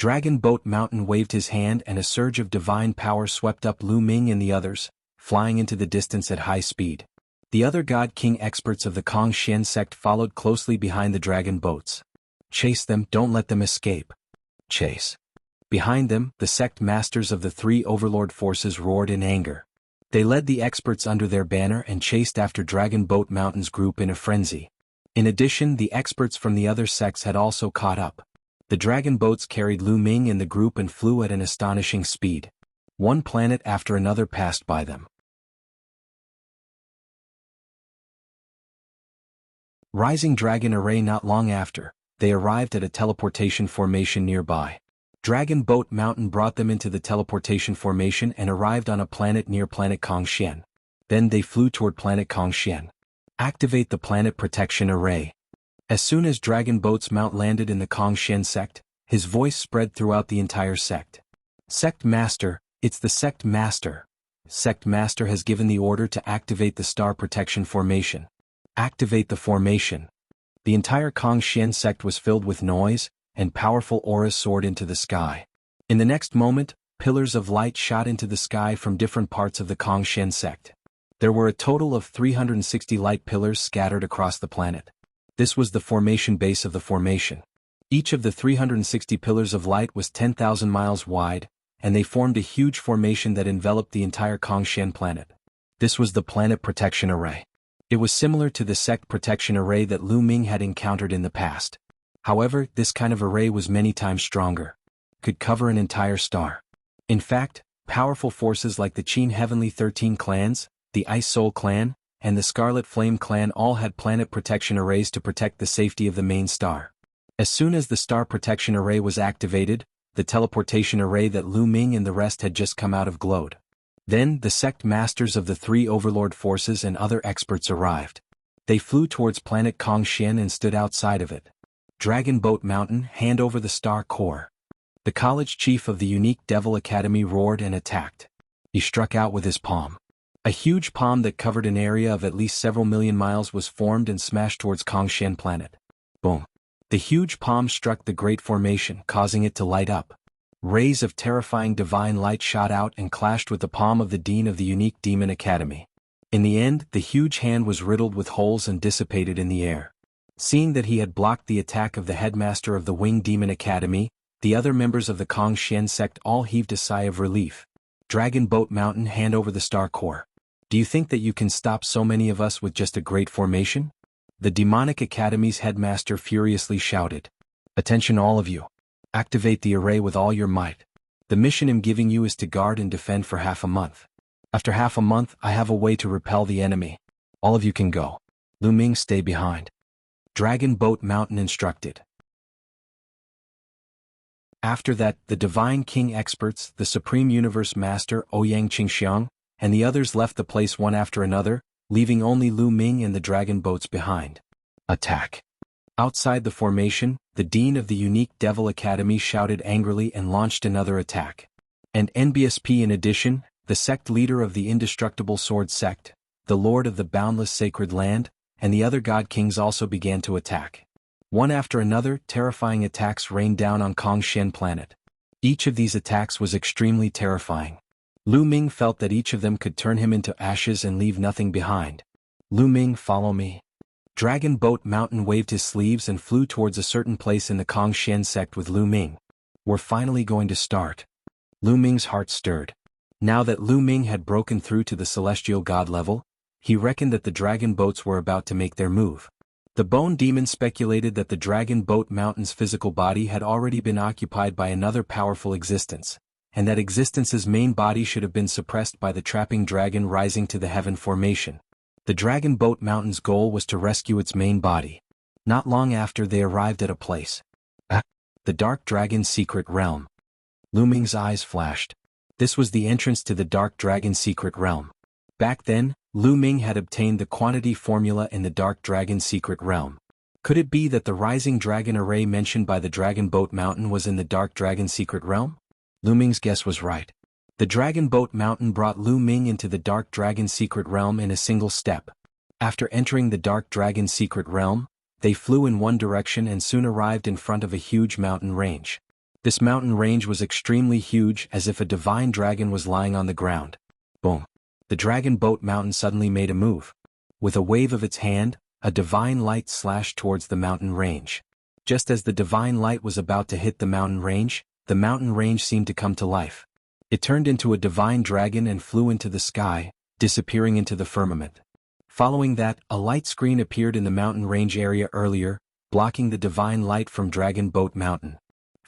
Dragon Boat Mountain waved his hand and a surge of divine power swept up Lu Ming and the others, flying into the distance at high speed. The other God King experts of the Kong Xian sect followed closely behind the dragon boats. Chase them, don't let them escape. Chase. Behind them, the sect masters of the three overlord forces roared in anger. They led the experts under their banner and chased after Dragon Boat Mountain's group in a frenzy. In addition, the experts from the other sects had also caught up. The dragon boats carried Lu Ming and the group and flew at an astonishing speed. One planet after another passed by them. Rising Dragon Array. Not long after, they arrived at a teleportation formation nearby. Dragon Boat Mountain brought them into the teleportation formation and arrived on a planet near planet Kongxian. Then they flew toward planet Kongxian. Activate the planet protection array. As soon as Dragon Boat's Mount landed in the Kongxian sect, his voice spread throughout the entire sect. Sect Master, it's the Sect Master. Sect Master has given the order to activate the star protection formation. Activate the formation. The entire Kongxian sect was filled with noise, and powerful auras soared into the sky. In the next moment, pillars of light shot into the sky from different parts of the Kongxian sect. There were a total of 360 light pillars scattered across the planet. This was the formation base of the formation. Each of the 360 pillars of light was 10,000 miles wide, and they formed a huge formation that enveloped the entire Kongxian planet. This was the planet protection array. It was similar to the sect protection array that Lu Ming had encountered in the past. However, this kind of array was many times stronger. Could cover an entire star. In fact, powerful forces like the Qin Heavenly 13 clans, the Ice Soul clan, and the Scarlet Flame clan all had planet protection arrays to protect the safety of the main star. As soon as the star protection array was activated, the teleportation array that Lu Ming and the rest had just come out of glowed. Then, the sect masters of the three overlord forces and other experts arrived. They flew towards planet Kongxian and stood outside of it. Dragon Boat Mountain, hand over the star core. The college chief of the unique Devil Academy roared and attacked. He struck out with his palm. A huge palm that covered an area of at least several million miles was formed and smashed towards Kongxian planet. Boom. The huge palm struck the great formation, causing it to light up. Rays of terrifying divine light shot out and clashed with the palm of the dean of the unique Demon Academy. In the end, the huge hand was riddled with holes and dissipated in the air. Seeing that he had blocked the attack of the headmaster of the Winged Demon Academy, the other members of the Kongxian sect all heaved a sigh of relief. Dragon Boat Mountain, hand over the star core. Do you think that you can stop so many of us with just a great formation? The Demonic Academy's headmaster furiously shouted. Attention all of you. Activate the array with all your might. The mission I'm giving you is to guard and defend for half a month. After half a month, I have a way to repel the enemy. All of you can go. Lu Ming, stay behind. Dragon Boat Mountain instructed. After that, the Divine King experts, the Supreme Universe Master Ouyang Qingxiang, and the others left the place one after another, leaving only Lu Ming and the dragon boats behind. Attack. Outside the formation, the Dean of the unique Devil Academy shouted angrily and launched another attack. And NBSP in addition, the sect leader of the indestructible sword sect, the lord of the boundless sacred land, and the other god kings also began to attack. One after another, terrifying attacks rained down on Kongshen planet. Each of these attacks was extremely terrifying. Lu Ming felt that each of them could turn him into ashes and leave nothing behind. Lu Ming, follow me. Dragon Boat Mountain waved his sleeves and flew towards a certain place in the Kongshen sect with Lu Ming. We're finally going to start. Lu Ming's heart stirred. Now that Lu Ming had broken through to the celestial god level, he reckoned that the dragon boats were about to make their move. The Bone Demon speculated that the Dragon Boat Mountain's physical body had already been occupied by another powerful existence, and that existence's main body should have been suppressed by the trapping dragon rising to the heaven formation. The Dragon Boat Mountain's goal was to rescue its main body. Not long after, they arrived at a place. The Dark Dragon's secret realm. Lu Ming's eyes flashed. This was the entrance to the Dark Dragon's secret realm. Back then, Lu Ming had obtained the quantity formula in the Dark Dragon's secret realm. Could it be that the rising dragon array mentioned by the Dragon Boat Mountain was in the Dark Dragon's secret realm? Lu Ming's guess was right. The Dragon Boat Mountain brought Lu Ming into the Dark Dragon's secret realm in a single step. After entering the Dark Dragon's secret realm, they flew in one direction and soon arrived in front of a huge mountain range. This mountain range was extremely huge, as if a divine dragon was lying on the ground. Boom. The Dragon Boat Mountain suddenly made a move. With a wave of its hand, a divine light slashed towards the mountain range. Just as the divine light was about to hit the mountain range seemed to come to life. It turned into a divine dragon and flew into the sky, disappearing into the firmament. Following that, a light screen appeared in the mountain range area earlier, blocking the divine light from Dragon Boat Mountain.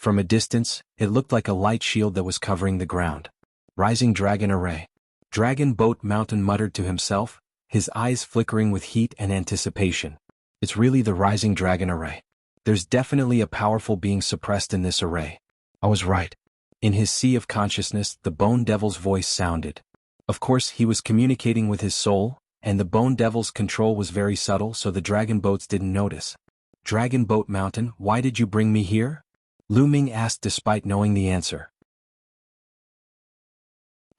From a distance, it looked like a light shield that was covering the ground. Rising Dragon Array. Dragon Boat Mountain muttered to himself, his eyes flickering with heat and anticipation. It's really the Rising Dragon Array. There's definitely a powerful being suppressed in this array. I was right. In his sea of consciousness, the Bone Devil's voice sounded. Of course, he was communicating with his soul, and the Bone Devil's control was very subtle, so the dragon boats didn't notice. Dragon Boat Mountain, why did you bring me here? Lu Ming asked despite knowing the answer.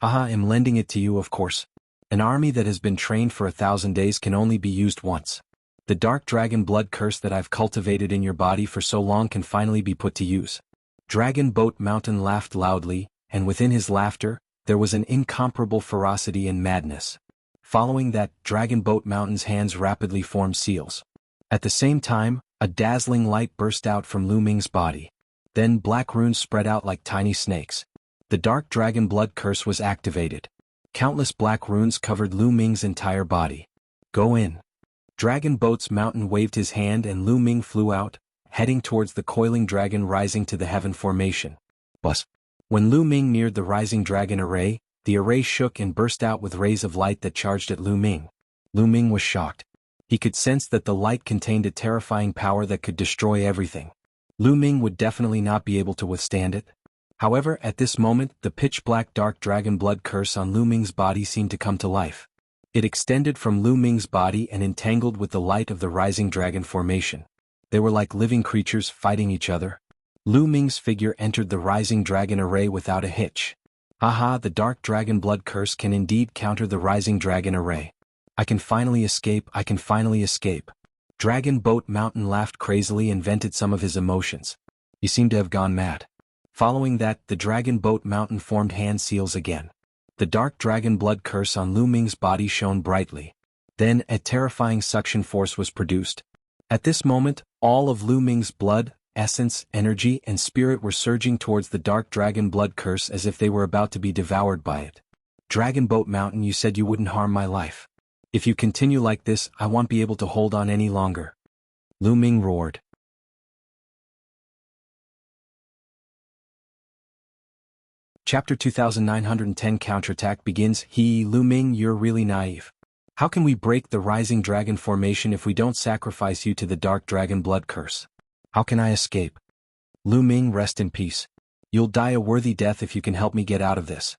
I'm lending it to you, of course. An army that has been trained for 1,000 days can only be used once. The dark dragon blood curse that I've cultivated in your body for so long can finally be put to use. Dragon Boat Mountain laughed loudly, and within his laughter, there was an incomparable ferocity and madness. Following that, Dragon Boat Mountain's hands rapidly formed seals. At the same time, a dazzling light burst out from Lu Ming's body. Then black runes spread out like tiny snakes. The dark dragon blood curse was activated. Countless black runes covered Lu Ming's entire body. Go in. Dragon Boat's Mountain waved his hand and Lu Ming flew out, heading towards the coiling dragon rising to the heaven formation. Buzz. When Lu Ming neared the rising dragon array, the array shook and burst out with rays of light that charged at Lu Ming. Lu Ming was shocked. He could sense that the light contained a terrifying power that could destroy everything. Lu Ming would definitely not be able to withstand it. However, at this moment, the pitch-black dark dragon blood curse on Lu Ming's body seemed to come to life. It extended from Lu Ming's body and entangled with the light of the rising dragon formation. They were like living creatures fighting each other. Lu Ming's figure entered the rising dragon array without a hitch. The dark dragon blood curse can indeed counter the rising dragon array. I can finally escape. Dragon Boat Mountain laughed crazily and vented some of his emotions. He seemed to have gone mad. Following that, the Dragon Boat Mountain formed hand seals again. The dark dragon blood curse on Lu Ming's body shone brightly. Then, a terrifying suction force was produced. At this moment, all of Lu Ming's blood, essence, energy, and spirit were surging towards the dark dragon blood curse as if they were about to be devoured by it. Dragon Boat Mountain, you said you wouldn't harm my life. If you continue like this, I won't be able to hold on any longer. Lu Ming roared. Chapter 2910 Counterattack begins. Lu Ming, you're really naive. How can we break the rising dragon formation if we don't sacrifice you to the dark dragon blood curse? How can I escape? Lu Ming, rest in peace. You'll die a worthy death if you can help me get out of this.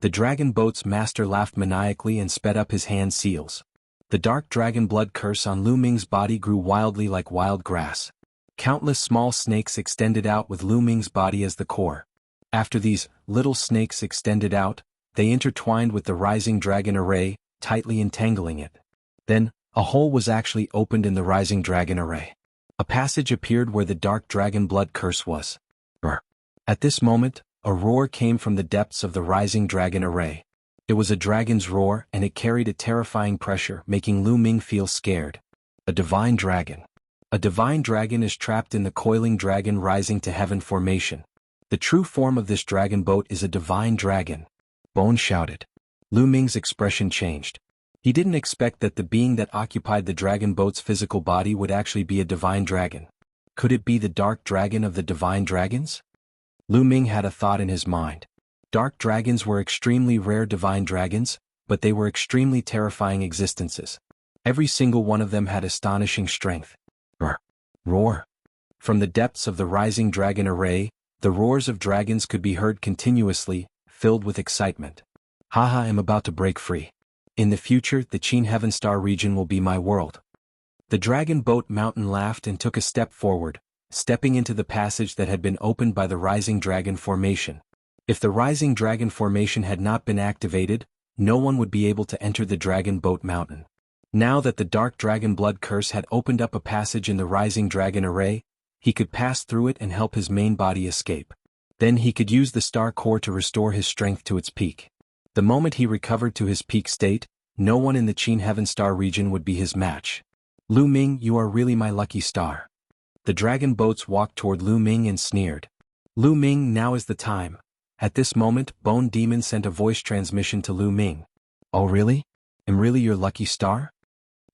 The dragon boat's master laughed maniacally and sped up his hand seals. The dark dragon blood curse on Lu Ming's body grew wildly like wild grass. Countless small snakes extended out with Lu Ming's body as the core. After these little snakes extended out, they intertwined with the rising dragon array, tightly entangling it. Then, a hole was actually opened in the rising dragon array. A passage appeared where the dark dragon blood curse was. At this moment, a roar came from the depths of the rising dragon array. It was a dragon's roar, and it carried a terrifying pressure, making Lu Ming feel scared. A divine dragon. A divine dragon is trapped in the coiling dragon rising to heaven formation. The true form of this dragon boat is a divine dragon. Bone shouted. Lu Ming's expression changed. He didn't expect that the being that occupied the dragon boat's physical body would actually be a divine dragon. Could it be the dark dragon of the divine dragons? Lu Ming had a thought in his mind. Dark dragons were extremely rare divine dragons, but they were extremely terrifying existences. Every single one of them had astonishing strength. Roar. From the depths of the rising dragon array, the roars of dragons could be heard continuously, filled with excitement. Haha, I'm about to break free. In the future, the Qin Heaven Star region will be my world. The dragon boat mountain laughed and took a step forward, stepping into the passage that had been opened by the rising dragon formation. If the rising dragon formation had not been activated, no one would be able to enter the dragon boat mountain. Now that the dark dragon blood curse had opened up a passage in the rising dragon array, he could pass through it and help his main body escape. Then he could use the star core to restore his strength to its peak. The moment he recovered to his peak state, no one in the Qin Heaven Star region would be his match. Lu Ming, you are really my lucky star. The dragon boats walked toward Lu Ming and sneered. Lu Ming, now is the time. At this moment, Bone Demon sent a voice transmission to Lu Ming. Oh really? Am really your lucky star?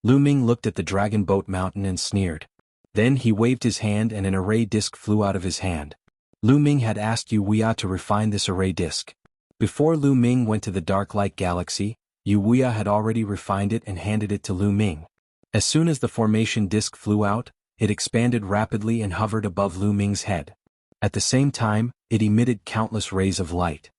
Lu Ming looked at the dragon boat mountain and sneered. Then he waved his hand and an array disc flew out of his hand. Lu Ming had asked Wuxia to refine this array disc. Before Lu Ming went to the Dark Light Galaxy, Wuxia had already refined it and handed it to Lu Ming. As soon as the formation disc flew out, it expanded rapidly and hovered above Lu Ming's head. At the same time, it emitted countless rays of light.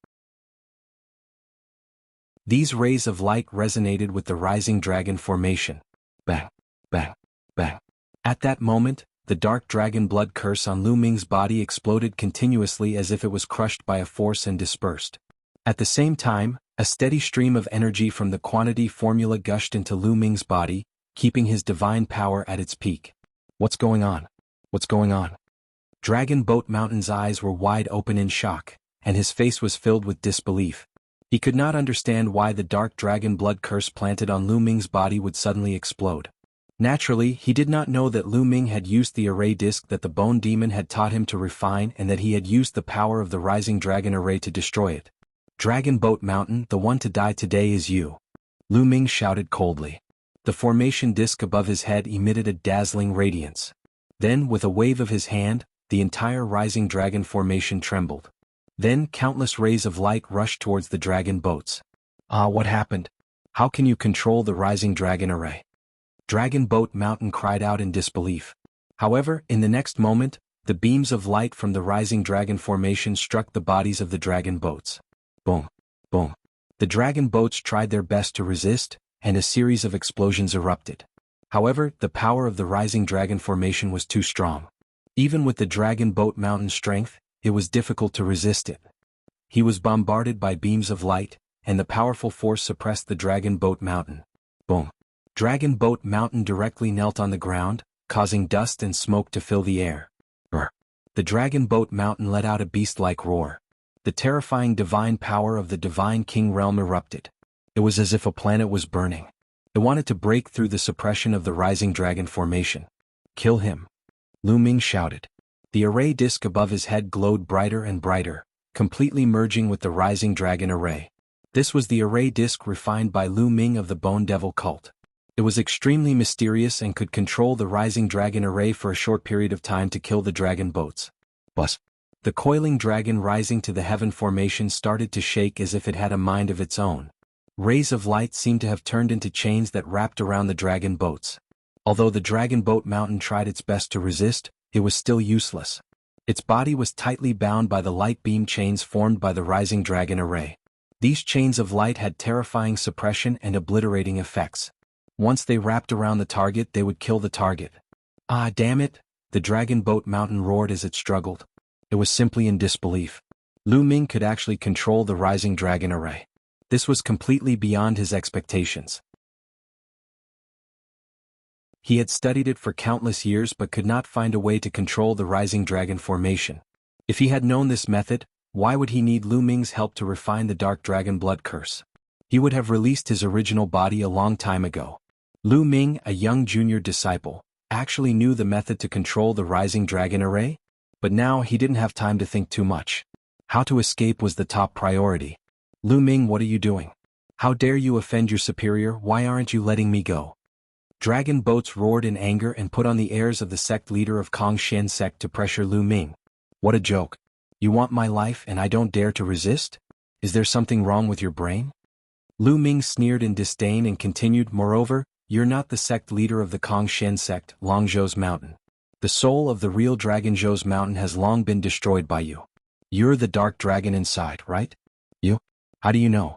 These rays of light resonated with the rising dragon formation. Bang, bang, bang. At that moment, the dark dragon blood curse on Lu Ming's body exploded continuously as if it was crushed by a force and dispersed. At the same time, a steady stream of energy from the quantity formula gushed into Lu Ming's body, keeping his divine power at its peak. What's going on? What's going on? Dragon Boat Mountain's eyes were wide open in shock, and his face was filled with disbelief. He could not understand why the dark dragon blood curse planted on Lu Ming's body would suddenly explode. Naturally, he did not know that Lu Ming had used the array disc that the Bone Demon had taught him to refine and that he had used the power of the rising dragon array to destroy it. Dragon Boat Mountain, the one to die today is you. Lu Ming shouted coldly. The formation disc above his head emitted a dazzling radiance. Then, with a wave of his hand, the entire rising dragon formation trembled. Then countless rays of light rushed towards the dragon boats. What happened? How can you control the rising dragon array? Dragon Boat Mountain cried out in disbelief. However, in the next moment, the beams of light from the rising dragon formation struck the bodies of the dragon boats. Boom, boom. The dragon boats tried their best to resist, and a series of explosions erupted. However, the power of the rising dragon formation was too strong. Even with the Dragon Boat Mountain's strength, it was difficult to resist it. He was bombarded by beams of light, and the powerful force suppressed the Dragon Boat Mountain. Boom. Dragon Boat Mountain directly knelt on the ground, causing dust and smoke to fill the air. Brr. The Dragon Boat Mountain let out a beast-like roar. The terrifying divine power of the Divine King realm erupted. It was as if a planet was burning. It wanted to break through the suppression of the rising dragon formation. Kill him. Lu Ming shouted. The array disc above his head glowed brighter and brighter, completely merging with the rising dragon array. This was the array disc refined by Lu Ming of the Bone Devil cult. It was extremely mysterious and could control the rising dragon array for a short period of time to kill the dragon boats. But the coiling dragon rising to the heaven formation started to shake as if it had a mind of its own. Rays of light seemed to have turned into chains that wrapped around the dragon boats. Although the Dragon Boat Mountain tried its best to resist, it was still useless. Its body was tightly bound by the light beam chains formed by the rising dragon array. These chains of light had terrifying suppression and obliterating effects. Once they wrapped around the target, they would kill the target. Ah, damn it! The Dragon Boat Mountain roared as it struggled. It was simply in disbelief. Lu Ming could actually control the rising dragon array. This was completely beyond his expectations. He had studied it for countless years but could not find a way to control the rising dragon formation. If he had known this method, why would he need Lu Ming's help to refine the dark dragon blood curse? He would have released his original body a long time ago. Lu Ming, a young junior disciple, actually knew the method to control the rising dragon array? But now he didn't have time to think too much. How to escape was the top priority. Lu Ming, what are you doing? How dare you offend your superior? Why aren't you letting me go? Dragon boats roared in anger and put on the airs of the sect leader of Kongshen sect to pressure Lu Ming. What a joke. You want my life and I don't dare to resist? Is there something wrong with your brain? Lu Ming sneered in disdain and continued, moreover, you're not the sect leader of the Kongshen sect, Longzhou's mountain. The soul of the real dragon Zhou's mountain has long been destroyed by you. You're the dark dragon inside, right? You? How do you know?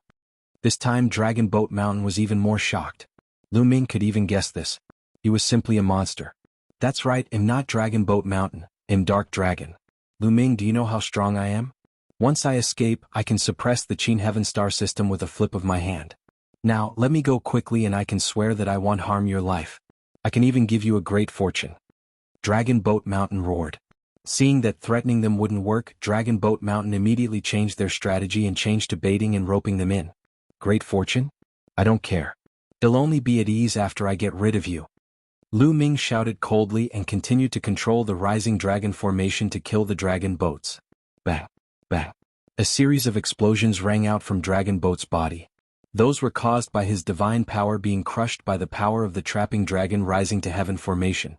This time Dragon Boat Mountain was even more shocked. Lu Ming could even guess this. He was simply a monster. That's right, I'm not Dragon Boat Mountain, I'm Dark Dragon. Lu Ming, do you know how strong I am? Once I escape, I can suppress the Qin Heaven Star system with a flip of my hand. Now, let me go quickly and I can swear that I won't harm your life. I can even give you a great fortune. Dragon Boat Mountain roared. Seeing that threatening them wouldn't work, Dragon Boat Mountain immediately changed their strategy and changed to baiting and roping them in. Great fortune? I don't care. They'll only be at ease after I get rid of you. Lu Ming shouted coldly and continued to control the rising dragon formation to kill the dragon boats. Bang! Bang! A series of explosions rang out from Dragon Boat's body. Those were caused by his divine power being crushed by the power of the trapping dragon rising to heaven formation.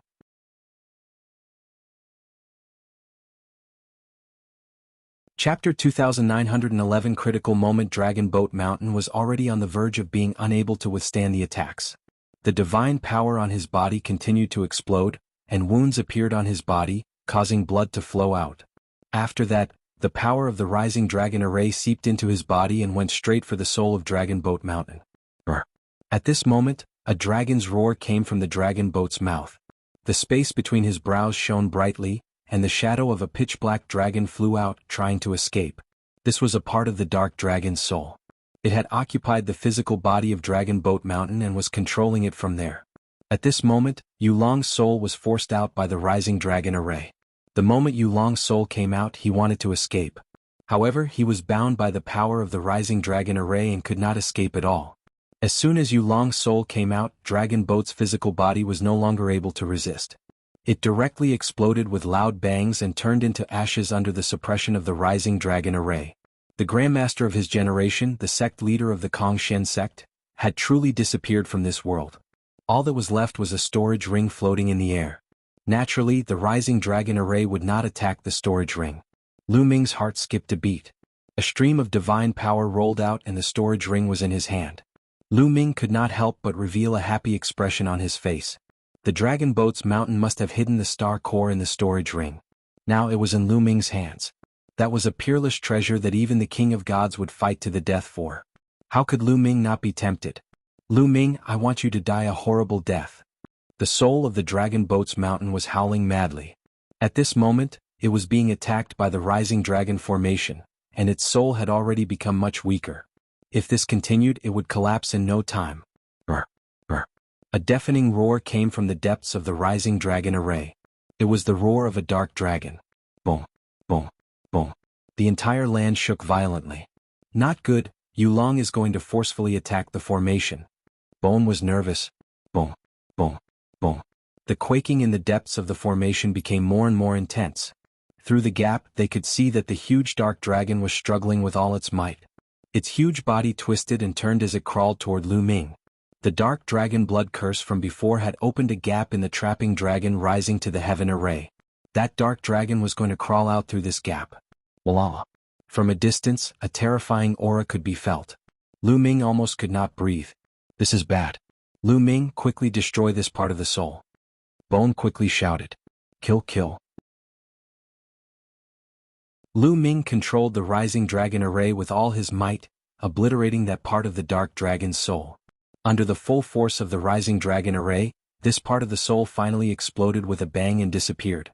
Chapter 2911 Critical Moment. Dragon Boat Mountain was already on the verge of being unable to withstand the attacks. The divine power on his body continued to explode, and wounds appeared on his body, causing blood to flow out. After that, the power of the rising dragon array seeped into his body and went straight for the soul of Dragon Boat Mountain. Brr. At this moment, a dragon's roar came from the dragon boat's mouth. The space between his brows shone brightly, and the shadow of a pitch-black dragon flew out, trying to escape. This was a part of the dark dragon's soul. It had occupied the physical body of Dragon Boat Mountain and was controlling it from there. At this moment, Yulong's soul was forced out by the rising dragon array. The moment Yulong's soul came out, he wanted to escape. However, he was bound by the power of the rising dragon array and could not escape at all. As soon as Yulong's soul came out, Dragon Boat's physical body was no longer able to resist. It directly exploded with loud bangs and turned into ashes under the suppression of the rising dragon array. The Grandmaster of his generation, the sect leader of the Kongshen sect, had truly disappeared from this world. All that was left was a storage ring floating in the air. Naturally, the rising dragon array would not attack the storage ring. Lu Ming's heart skipped a beat. A stream of divine power rolled out and the storage ring was in his hand. Lu Ming could not help but reveal a happy expression on his face. The Dragon Boat's mountain must have hidden the star core in the storage ring. Now it was in Lu Ming's hands. That was a peerless treasure that even the King of Gods would fight to the death for. How could Lu Ming not be tempted? Lu Ming, I want you to die a horrible death. The soul of the Dragon Boat's mountain was howling madly. At this moment, it was being attacked by the rising dragon formation, and its soul had already become much weaker. If this continued, it would collapse in no time. Brr, brr. A deafening roar came from the depths of the rising dragon array. It was the roar of a dark dragon. Boom, boom, boom. The entire land shook violently. Not good, Yulong is going to forcefully attack the formation. Bone was nervous. Boom, boom, boom. The quaking in the depths of the formation became more and more intense. Through the gap, they could see that the huge dark dragon was struggling with all its might. Its huge body twisted and turned as it crawled toward Lu Ming. The dark dragon blood curse from before had opened a gap in the trapping dragon rising to the heaven array. That dark dragon was going to crawl out through this gap. Voila! From a distance, a terrifying aura could be felt. Lu Ming almost could not breathe. This is bad. Lu Ming, quickly destroy this part of the soul. Bone quickly shouted. Kill, kill. Lu Ming controlled the rising dragon array with all his might, obliterating that part of the dark dragon's soul. Under the full force of the rising dragon array, this part of the soul finally exploded with a bang and disappeared.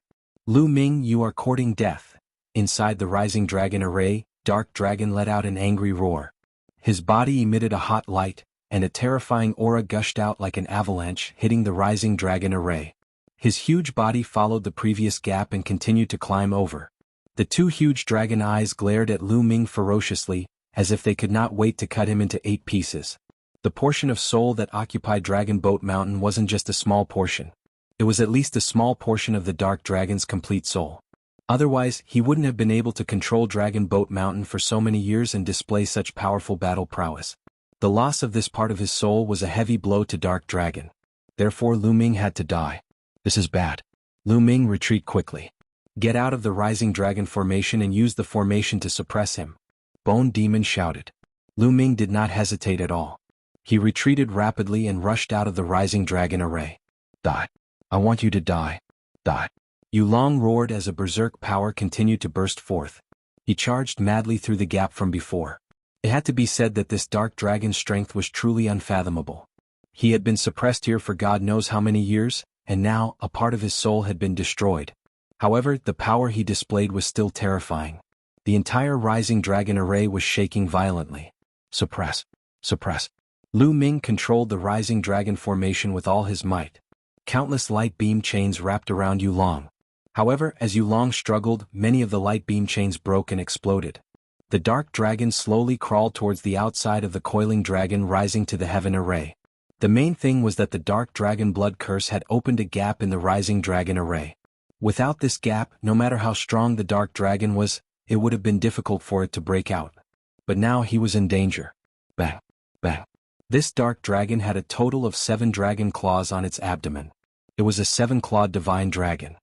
Lu Ming, you are courting death. Inside the rising dragon array, Dark Dragon let out an angry roar. His body emitted a hot light, and a terrifying aura gushed out like an avalanche, hitting the rising dragon array. His huge body followed the previous gap and continued to climb over. The two huge dragon eyes glared at Lu Ming ferociously, as if they could not wait to cut him into 8 pieces. The portion of soul that occupied Dragon Boat Mountain wasn't just a small portion. It was at least a small portion of the Dark Dragon's complete soul. Otherwise, he wouldn't have been able to control Dragon Boat Mountain for so many years and display such powerful battle prowess. The loss of this part of his soul was a heavy blow to Dark Dragon. Therefore Lu Ming had to die. This is bad. Lu Ming, retreat quickly. Get out of the Rising Dragon formation and use the formation to suppress him. Bone Demon shouted. Lu Ming did not hesitate at all. He retreated rapidly and rushed out of the Rising Dragon array. Die. I want you to die. Die. Yulong roared as a berserk power continued to burst forth. He charged madly through the gap from before. It had to be said that this dark dragon's strength was truly unfathomable. He had been suppressed here for God knows how many years, and now a part of his soul had been destroyed. However, the power he displayed was still terrifying. The entire Rising Dragon array was shaking violently. Suppress. Suppress. Lu Ming controlled the Rising Dragon formation with all his might. Countless light beam chains wrapped around Yulong. However, as Yulong struggled, many of the light beam chains broke and exploded. The dark dragon slowly crawled towards the outside of the coiling dragon rising to the heaven array. The main thing was that the dark dragon blood curse had opened a gap in the Rising Dragon array. Without this gap, no matter how strong the dark dragon was, it would have been difficult for it to break out. But now he was in danger. Bang. Bang. This dark dragon had a total of 7 dragon claws on its abdomen. It was a 7-clawed divine dragon.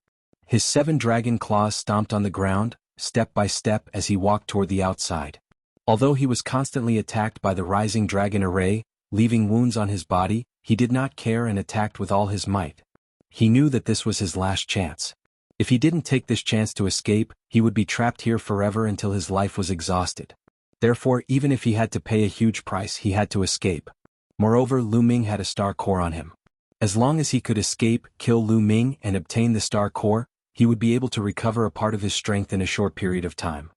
His 7 dragon claws stomped on the ground, step by step as he walked toward the outside. Although he was constantly attacked by the Rising Dragon array, leaving wounds on his body, he did not care and attacked with all his might. He knew that this was his last chance. If he didn't take this chance to escape, he would be trapped here forever until his life was exhausted. Therefore, even if he had to pay a huge price, he had to escape. Moreover, Lu Ming had a star core on him. As long as he could escape, kill Lu Ming, and obtain the star core, he would be able to recover a part of his strength in a short period of time.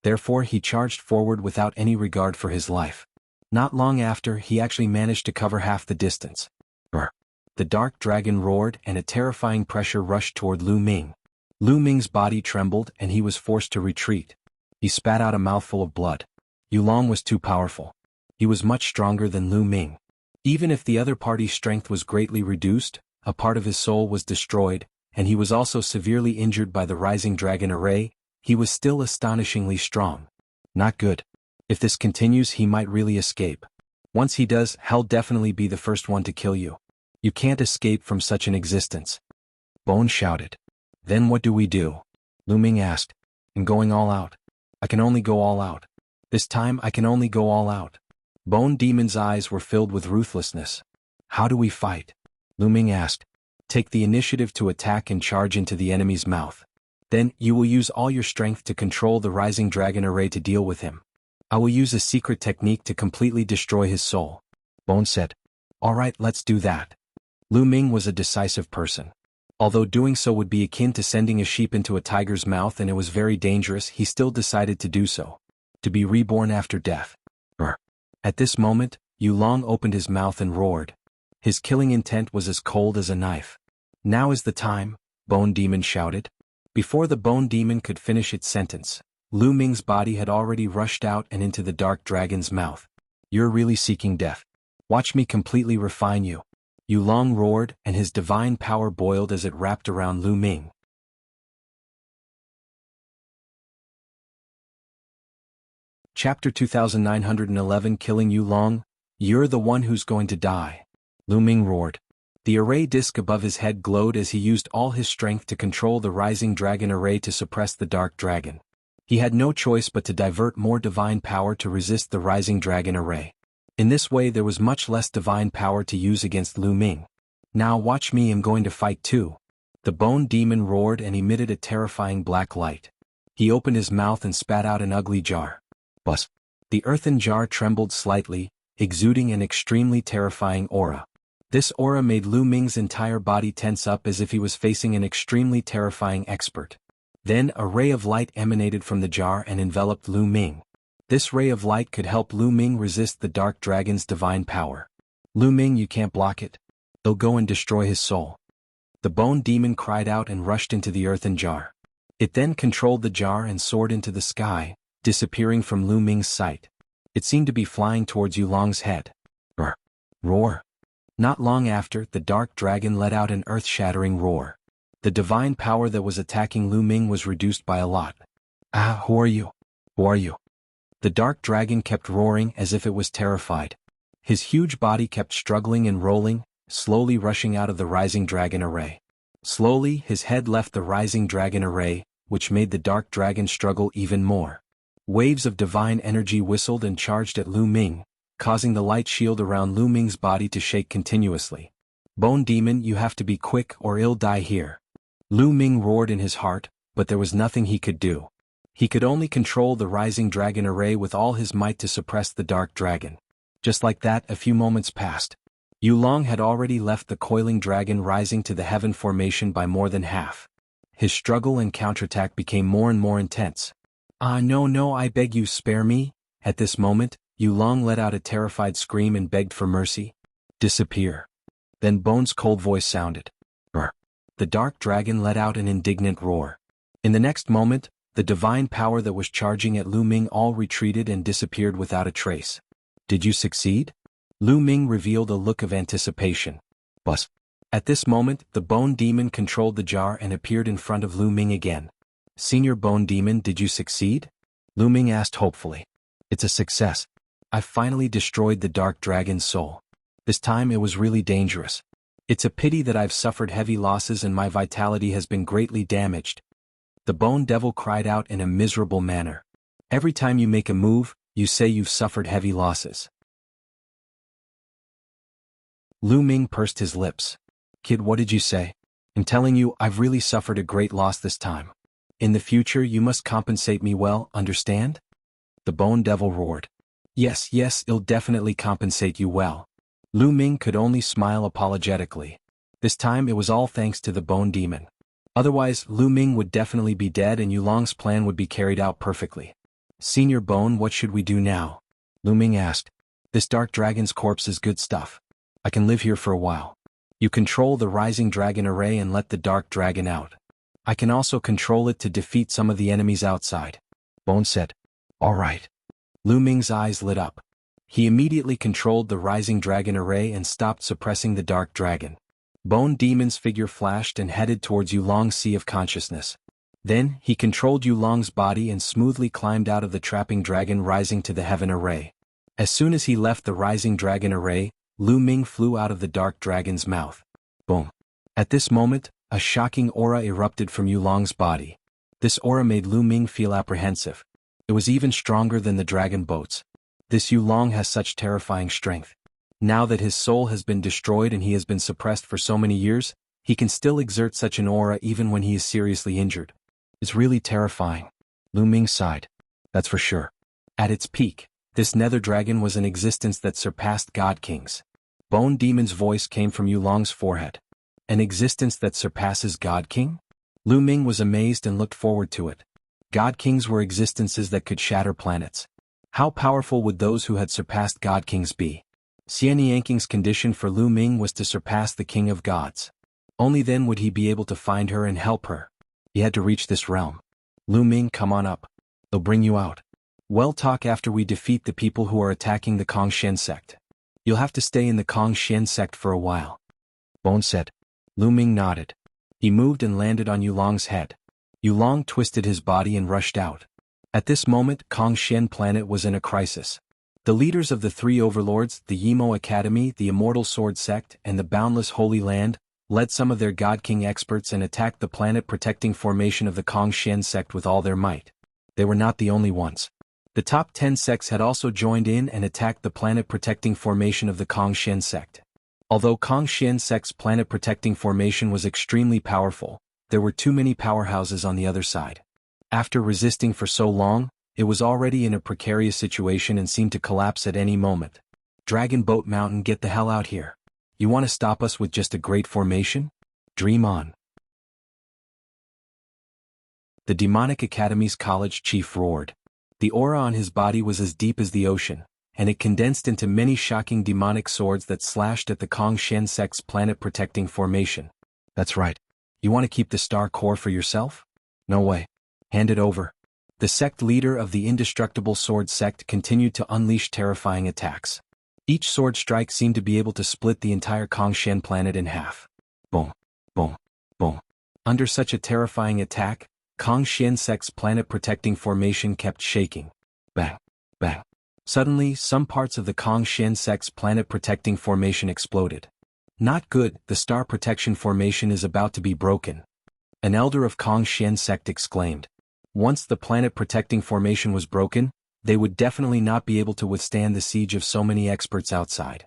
Therefore, he charged forward without any regard for his life. Not long after, he actually managed to cover half the distance. Brr. The dark dragon roared and a terrifying pressure rushed toward Lu Ming. Lu Ming's body trembled and he was forced to retreat. He spat out a mouthful of blood. Yulong was too powerful. He was much stronger than Lu Ming. Even if the other party's strength was greatly reduced, a part of his soul was destroyed, and he was also severely injured by the Rising Dragon array, he was still astonishingly strong. Not good. If this continues, he might really escape. Once he does, Hell definitely be the first one to kill you. You can't escape from such an existence. Bone shouted. Then what do we do? Lu Ming asked. I'm going all out. I can only go all out. This time I can only go all out. Bone Demon's eyes were filled with ruthlessness. How do we fight? Lu Ming asked. Take the initiative to attack and charge into the enemy's mouth. Then, you will use all your strength to control the Rising Dragon array to deal with him. I will use a secret technique to completely destroy his soul. Bone said. Alright, let's do that. Lu Ming was a decisive person. Although doing so would be akin to sending a sheep into a tiger's mouth and it was very dangerous, he still decided to do so. To be reborn after death. Brr. At this moment, Yulong opened his mouth and roared. His killing intent was as cold as a knife. Now is the time, Bone Demon shouted. Before the Bone Demon could finish its sentence, Lu Ming's body had already rushed out and into the dark dragon's mouth. You're really seeking death. Watch me completely refine you. Yulong roared and his divine power boiled as it wrapped around Lu Ming. Chapter 2911 Killing Yulong. You're the one who's going to die. Lu Ming roared. The array disc above his head glowed as he used all his strength to control the Rising Dragon array to suppress the dark dragon. He had no choice but to divert more divine power to resist the Rising Dragon array. In this way there was much less divine power to use against Lu Ming. Now watch me, I'm going to fight too. The Bone Demon roared and emitted a terrifying black light. He opened his mouth and spat out an ugly jar. Buzz. The earthen jar trembled slightly, exuding an extremely terrifying aura. This aura made Lu Ming's entire body tense up as if he was facing an extremely terrifying expert. Then a ray of light emanated from the jar and enveloped Lu Ming. This ray of light could help Lu Ming resist the dark dragon's divine power. Lu Ming, you can't block it. It'll go and destroy his soul. The bone demon cried out and rushed into the earthen jar. It then controlled the jar and soared into the sky, disappearing from Lu Ming's sight. It seemed to be flying towards Yulong's head. Roar. Not long after, the dark dragon let out an earth-shattering roar. The divine power that was attacking Lu Ming was reduced by a lot. Ah, who are you? Who are you? The dark dragon kept roaring as if it was terrified. His huge body kept struggling and rolling, slowly rushing out of the rising dragon array. Slowly, his head left the rising dragon array, which made the dark dragon struggle even more. Waves of divine energy whistled and charged at Lu Ming, causing the light shield around Lu Ming's body to shake continuously. Bone demon, you have to be quick or I'll die here. Lu Ming roared in his heart, but there was nothing he could do. He could only control the rising dragon array with all his might to suppress the dark dragon. Just like that, a few moments passed. Yulong had already left the coiling dragon rising to the heaven formation by more than half. His struggle and counterattack became more and more intense. Ah, no, I beg you, spare me. At this moment, Yulong let out a terrified scream and begged for mercy. Disappear. Then Bone's cold voice sounded. Brr. The dark dragon let out an indignant roar. In the next moment, the divine power that was charging at Lu Ming all retreated and disappeared without a trace. Did you succeed? Lu Ming revealed a look of anticipation. But at this moment, the bone demon controlled the jar and appeared in front of Lu Ming again. Senior Bone Demon, did you succeed? Lu Ming asked hopefully. It's a success. I finally destroyed the dark dragon's soul. This time it was really dangerous. It's a pity that I've suffered heavy losses and my vitality has been greatly damaged. The Bone Devil cried out in a miserable manner. Every time you make a move, you say you've suffered heavy losses. Lu Ming pursed his lips. Kid, what did you say? I'm telling you, I've really suffered a great loss this time. In the future you must compensate me well, understand? The Bone Devil roared. Yes, I'll definitely compensate you well. Lu Ming could only smile apologetically. This time it was all thanks to the Bone Demon. Otherwise, Lu Ming would definitely be dead and Yulong's plan would be carried out perfectly. Senior Bone, what should we do now? Lu Ming asked. This dark dragon's corpse is good stuff. I can live here for a while. You control the rising dragon array and let the dark dragon out. I can also control it to defeat some of the enemies outside. Bone said. All right. Lu Ming's eyes lit up. He immediately controlled the rising dragon array and stopped suppressing the dark dragon. Bone Demon's figure flashed and headed towards Yulong's sea of consciousness. Then, he controlled Yulong's body and smoothly climbed out of the trapping dragon rising to the heaven array. As soon as he left the rising dragon array, Lu Ming flew out of the dark dragon's mouth. Boom. At this moment, a shocking aura erupted from Yulong's body. This aura made Lu Ming feel apprehensive. It was even stronger than the dragon boats. This Yulong has such terrifying strength. Now that his soul has been destroyed and he has been suppressed for so many years, he can still exert such an aura even when he is seriously injured. It's really terrifying. Lu Ming sighed. That's for sure. At its peak, this nether dragon was an existence that surpassed God Kings. Bone Demon's voice came from Yulong's forehead. An existence that surpasses God King? Lu Ming was amazed and looked forward to it. God Kings were existences that could shatter planets. How powerful would those who had surpassed God Kings be? Xian Yanking's condition for Lu Ming was to surpass the King of Gods. Only then would he be able to find her and help her. He had to reach this realm. Lu Ming, come on up. They'll bring you out. We'll talk after we defeat the people who are attacking the Kongshen sect. You'll have to stay in the Kongshen sect for a while. Bone said. Lu Ming nodded. He moved and landed on Yulong's head. Yulong twisted his body and rushed out. At this moment, Kongshen planet was in a crisis. The leaders of the three overlords, the Yimo Academy, the Immortal Sword Sect, and the Boundless Holy Land, led some of their God King experts and attacked the planet-protecting formation of the Kongshen sect with all their might. They were not the only ones. The top 10 sects had also joined in and attacked the planet-protecting formation of the Kongshen sect. Although Kongshen sect's planet-protecting formation was extremely powerful, there were too many powerhouses on the other side. After resisting for so long, it was already in a precarious situation and seemed to collapse at any moment. Dragon Boat Mountain, get the hell out here. You want to stop us with just a great formation? Dream on. The Demonic Academy's college chief roared. The aura on his body was as deep as the ocean, and it condensed into many shocking demonic swords that slashed at the Kongshen sect's planet-protecting formation. That's right. You want to keep the star core for yourself? No way. Hand it over. The sect leader of the indestructible sword sect continued to unleash terrifying attacks. Each sword strike seemed to be able to split the entire Kongshen planet in half. Boom, boom, boom. Under such a terrifying attack, Kongshen sect's planet-protecting formation kept shaking. Bang, bang. Suddenly, some parts of the Kongshen sect's planet-protecting formation exploded. Not good, the star protection formation is about to be broken. An elder of Kongshen sect exclaimed. Once the planet-protecting formation was broken, they would definitely not be able to withstand the siege of so many experts outside.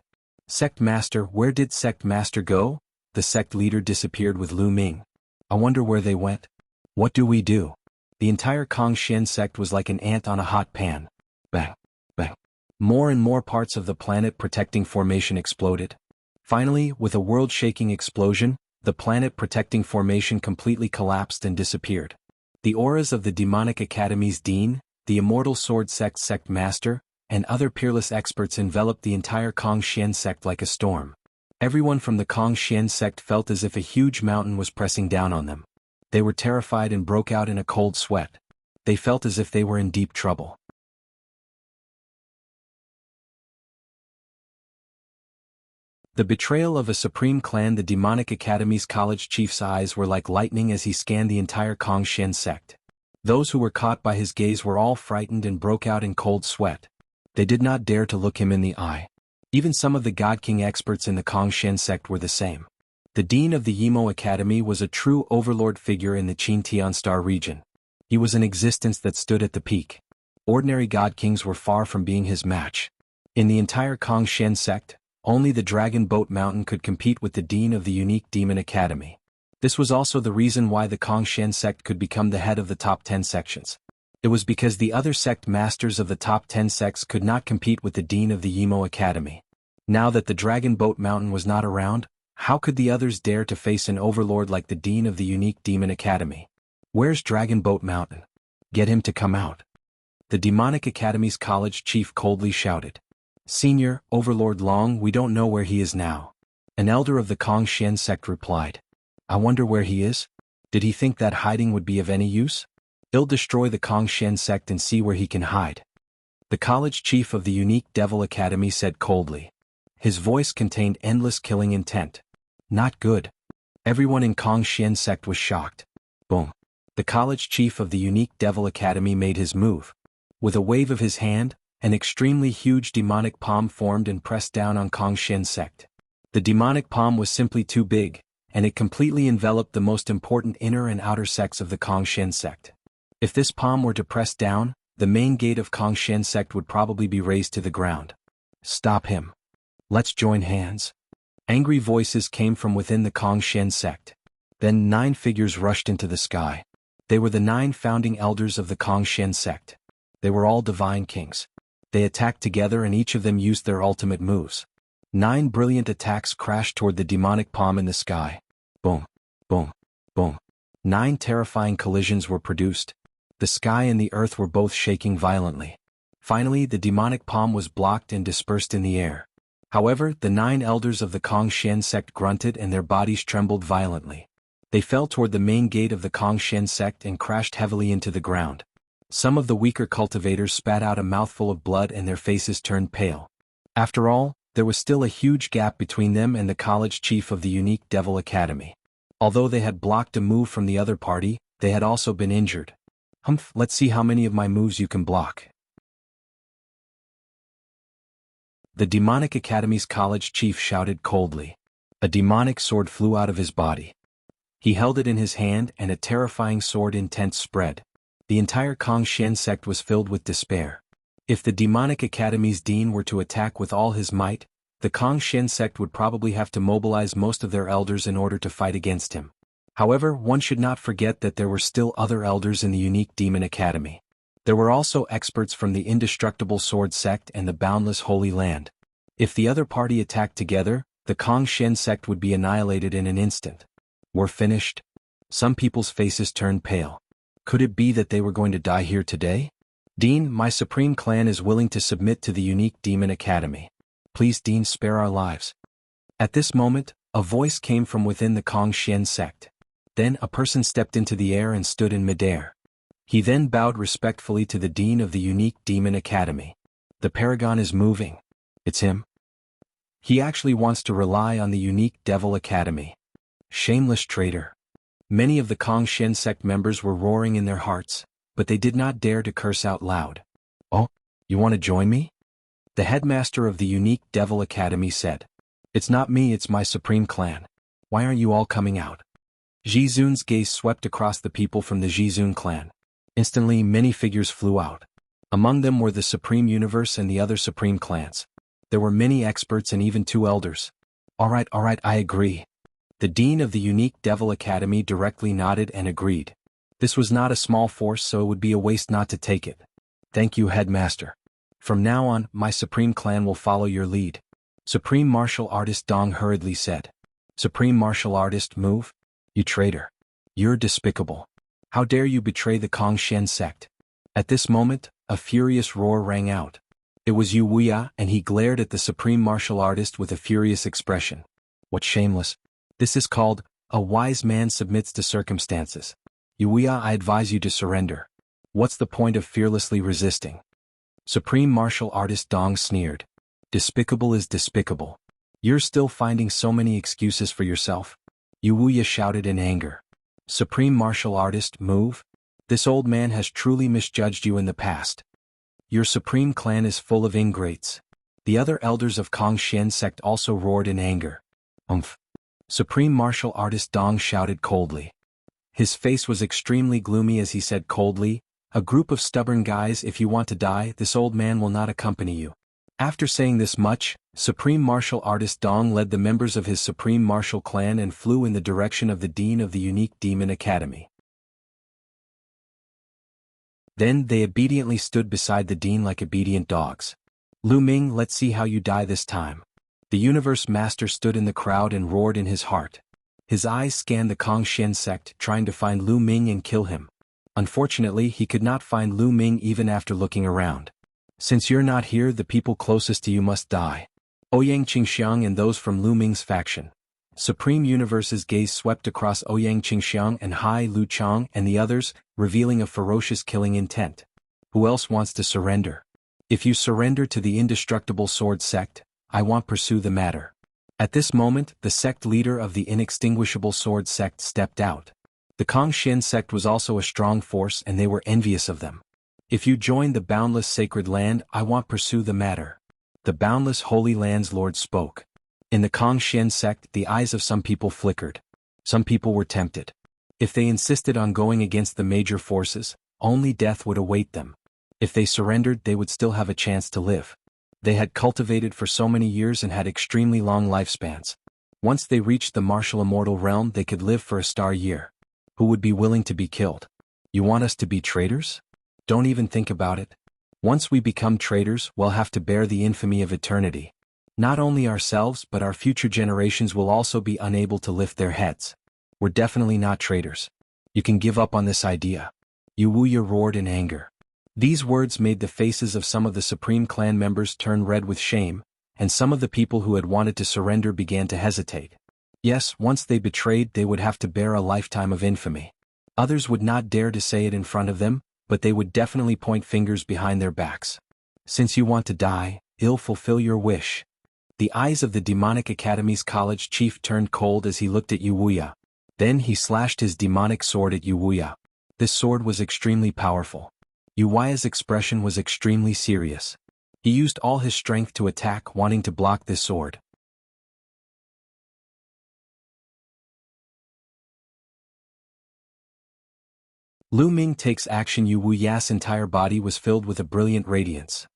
Sect Master, where did Sect Master go? The sect leader disappeared with Lu Ming. I wonder where they went. What do we do? The entire Kongshen sect was like an ant on a hot pan. Bang, bang. More and more parts of the planet-protecting formation exploded. Finally, with a world-shaking explosion, the planet-protecting formation completely collapsed and disappeared. The auras of the Demonic Academy's Dean, the Immortal Sword Sect Sect Master, and other peerless experts enveloped the entire Kongshen sect like a storm. Everyone from the Kongshen sect felt as if a huge mountain was pressing down on them. They were terrified and broke out in a cold sweat. They felt as if they were in deep trouble. The betrayal of a supreme clan. The Demonic Academy's college chief's eyes were like lightning as he scanned the entire Kongshen sect. Those who were caught by his gaze were all frightened and broke out in cold sweat. They did not dare to look him in the eye. Even some of the God King experts in the Kongshen sect were the same. The dean of the Yimo Academy was a true overlord figure in the Qintian Star region. He was an existence that stood at the peak. Ordinary God Kings were far from being his match. In the entire Kongshen sect, only the Dragon Boat Mountain could compete with the dean of the unique Demon Academy. This was also the reason why the Kongshen sect could become the head of the top 10 sections. It was because the other sect masters of the top 10 sects could not compete with the dean of the Yimo Academy. Now that the Dragon Boat Mountain was not around, how could the others dare to face an overlord like the dean of the unique Demon Academy? Where's Dragon Boat Mountain? Get him to come out. The Demonic Academy's college chief coldly shouted. Senior, Overlord Long, we don't know where he is now. An elder of the Kongshen sect replied. I wonder where he is? Did he think that hiding would be of any use? He'll destroy the Kongshen sect and see where he can hide. The college chief of the unique Devil Academy said coldly. His voice contained endless killing intent. Not good. Everyone in Kongshen sect was shocked. Boom. The college chief of the unique Devil Academy made his move. With a wave of his hand, an extremely huge demonic palm formed and pressed down on Kongshen sect. The demonic palm was simply too big, and it completely enveloped the most important inner and outer sects of the Kongshen sect. If this palm were to press down, the main gate of Kongshen sect would probably be razed to the ground. Stop him. Let's join hands. Angry voices came from within the Kongshen sect. Then 9 figures rushed into the sky. They were the 9 founding elders of the Kongshen sect. They were all divine kings. They attacked together and each of them used their ultimate moves. 9 brilliant attacks crashed toward the demonic palm in the sky. Boom, boom, boom. 9 terrifying collisions were produced. The sky and the earth were both shaking violently. Finally, the demonic palm was blocked and dispersed in the air. However, the 9 elders of the Kongshen sect grunted and their bodies trembled violently. They fell toward the main gate of the Kongshen sect and crashed heavily into the ground. Some of the weaker cultivators spat out a mouthful of blood and their faces turned pale. After all, there was still a huge gap between them and the college chief of the unique Devil Academy. Although they had blocked a move from the other party, they had also been injured. Humph, let's see how many of my moves you can block. The Demonic Academy's college chief shouted coldly. A demonic sword flew out of his body. He held it in his hand and a terrifying sword intent spread. The entire Kongshen sect was filled with despair. If the Demonic Academy's dean were to attack with all his might, the Kongshen sect would probably have to mobilize most of their elders in order to fight against him. However, one should not forget that there were still other elders in the unique Demon Academy. There were also experts from the Indestructible Sword sect and the Boundless Holy Land. If the other party attacked together, the Kongshen sect would be annihilated in an instant. We're finished. Some people's faces turned pale. Could it be that they were going to die here today? Dean, my supreme clan is willing to submit to the unique demon academy. Please, Dean, spare our lives. At this moment, a voice came from within the Kongxian sect. Then a person stepped into the air and stood in midair. He then bowed respectfully to the dean of the unique demon academy. The paragon is moving. It's him. He actually wants to rely on the unique devil academy. Shameless traitor. Many of the Kongxian sect members were roaring in their hearts, but they did not dare to curse out loud. Oh, you want to join me? The headmaster of the unique devil academy said. It's not me, it's my supreme clan. Why aren't you all coming out? Jizun's gaze swept across the people from the Jizun clan. Instantly, many figures flew out. Among them were the Supreme Universe and the other Supreme clans. There were many experts and even 2 elders. All right, I agree. The dean of the unique devil academy directly nodded and agreed. This was not a small force, so it would be a waste not to take it. Thank you, headmaster. From now on, my supreme clan will follow your lead. Supreme martial artist Dong hurriedly said. Supreme martial artist, move. You traitor. You're despicable. How dare you betray the Kongxian sect? At this moment, a furious roar rang out. It was Wuxia, and he glared at the supreme martial artist with a furious expression. What shameless. This is called, a wise man submits to circumstances. Wuxia, I advise you to surrender. What's the point of fearlessly resisting? Supreme martial artist Dong sneered. Despicable is despicable. You're still finding so many excuses for yourself. Wuxia shouted in anger. Supreme martial artist, move. This old man has truly misjudged you in the past. Your supreme clan is full of ingrates. The other elders of Kongxian sect also roared in anger. Supreme martial artist Dong shouted coldly. His face was extremely gloomy as he said coldly, a group of stubborn guys, if you want to die, this old man will not accompany you. After saying this much, Supreme Martial Artist Dong led the members of his Supreme Martial Clan and flew in the direction of the Dean of the Unique Demon Academy. Then they obediently stood beside the Dean like obedient dogs. Lu Ming, let's see how you die this time. The Universe Master stood in the crowd and roared in his heart. His eyes scanned the Kongxian sect, trying to find Lu Ming and kill him. Unfortunately, he could not find Lu Ming even after looking around. Since you're not here, the people closest to you must die. Ouyang Qingxiang and those from Lu Ming's faction. Supreme Universe's gaze swept across Ouyang Qingxiang and Hai Lu Chang and the others, revealing a ferocious killing intent. Who else wants to surrender? If you surrender to the indestructible sword sect, I won't pursue the matter. At this moment, the sect leader of the inextinguishable sword sect stepped out. The Kongxian sect was also a strong force and they were envious of them. If you join the boundless sacred land, I won't pursue the matter. The boundless holy land's lord spoke. In the Kongxian sect, the eyes of some people flickered. Some people were tempted. If they insisted on going against the major forces, only death would await them. If they surrendered, they would still have a chance to live. They had cultivated for so many years and had extremely long lifespans. Once they reached the martial immortal realm, they could live for a star year. Who would be willing to be killed? You want us to be traitors? Don't even think about it. Once we become traitors, we'll have to bear the infamy of eternity. Not only ourselves, but our future generations will also be unable to lift their heads. We're definitely not traitors. You can give up on this idea. Wuxia roared in anger. These words made the faces of some of the Supreme Clan members turn red with shame, and some of the people who had wanted to surrender began to hesitate. Yes, once they betrayed, they would have to bear a lifetime of infamy. Others would not dare to say it in front of them, but they would definitely point fingers behind their backs. Since you want to die, I'll fulfill your wish. The eyes of the Demonic Academy's college chief turned cold as he looked at Wuxia. Then he slashed his demonic sword at Wuxia. This sword was extremely powerful. Wuxia's expression was extremely serious. He used all his strength to attack, wanting to block this sword. Lu Ming takes action. Wuxia's entire body was filled with a brilliant radiance.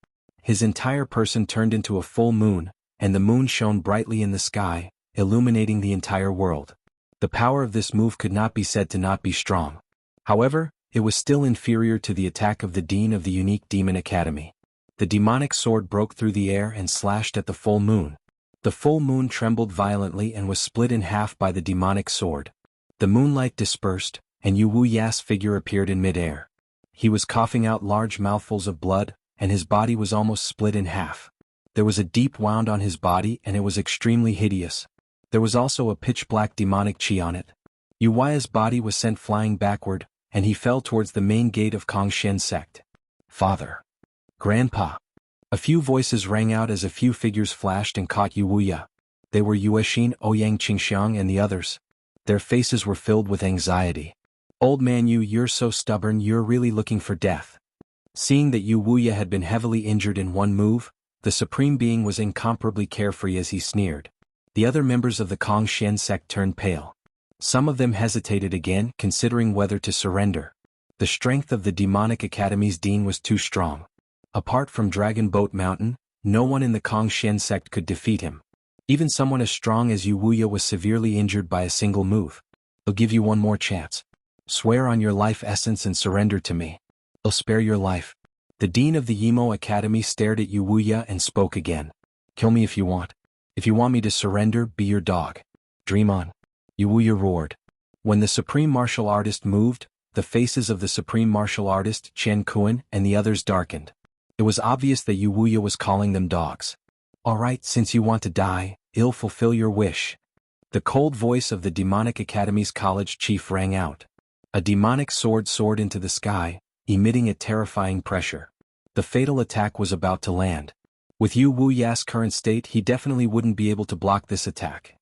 His entire person turned into a full moon, and the moon shone brightly in the sky, illuminating the entire world. The power of this move could not be said to not be strong. However, it was still inferior to the attack of the Dean of the Unique Demon Academy. The demonic sword broke through the air and slashed at the full moon. The full moon trembled violently and was split in half by the demonic sword. The moonlight dispersed, and Yu Wuya's figure appeared in midair. He was coughing out large mouthfuls of blood, and his body was almost split in half. There was a deep wound on his body and it was extremely hideous. There was also a pitch-black demonic chi on it. Yu Wuya's body was sent flying backward, and he fell towards the main gate of Kongshen sect. Father. Grandpa. A few voices rang out as a few figures flashed and caught Yu Wuya. They were Yuexin, Ouyang Qingxiang and the others. Their faces were filled with anxiety. Old man Yu, you're so stubborn, you're really looking for death. Seeing that Yu Wuya had been heavily injured in one move, the Supreme Being was incomparably carefree as he sneered. The other members of the Kongshen sect turned pale. Some of them hesitated again, considering whether to surrender. The strength of the Demonic Academy's dean was too strong. Apart from Dragon Boat Mountain, no one in the Kongshen sect could defeat him. Even someone as strong as Yu Wuya was severely injured by a single move. I'll give you one more chance. Swear on your life essence and surrender to me. I'll spare your life. The dean of the Yimo Academy stared at Yu Wuya and spoke again. Kill me if you want. If you want me to surrender, be your dog. Dream on. Yu Wuya roared. When the Supreme Martial Artist moved, the faces of the Supreme Martial Artist, Chen Kuan, and the others darkened. It was obvious that Yu Wuya was calling them dogs. All right, since you want to die, I'll fulfill your wish. The cold voice of the Demonic Academy's college chief rang out. A demonic sword soared into the sky, emitting a terrifying pressure. The fatal attack was about to land. With Yu Wuya's current state, he definitely wouldn't be able to block this attack.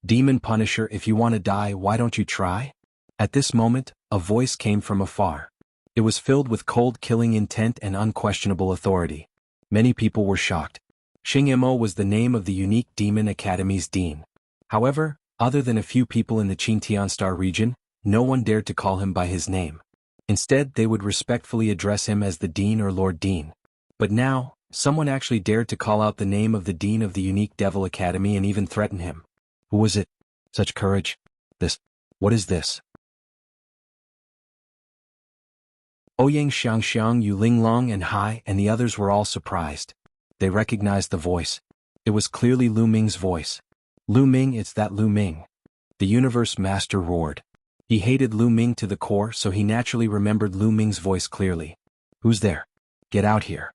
Demon Punisher, if you want to die, why don't you try? At this moment, a voice came from afar. It was filled with cold killing intent and unquestionable authority. Many people were shocked. Xing Mo was the name of the unique Demon Academy's dean. However, other than a few people in the Qingtian Star region, no one dared to call him by his name. Instead, they would respectfully address him as the Dean or Lord Dean. But now, someone actually dared to call out the name of the Dean of the unique Devil Academy and even threaten him. Who was it? Such courage. What is this? Ouyang Xiangxiang, Yu Linglong and Hai and the others were all surprised. They recognized the voice. It was clearly Lu Ming's voice. Lu Ming, it's that Lu Ming. The Universe Master roared. He hated Lu Ming to the core, so he naturally remembered Lu Ming's voice clearly. Who's there? Get out here.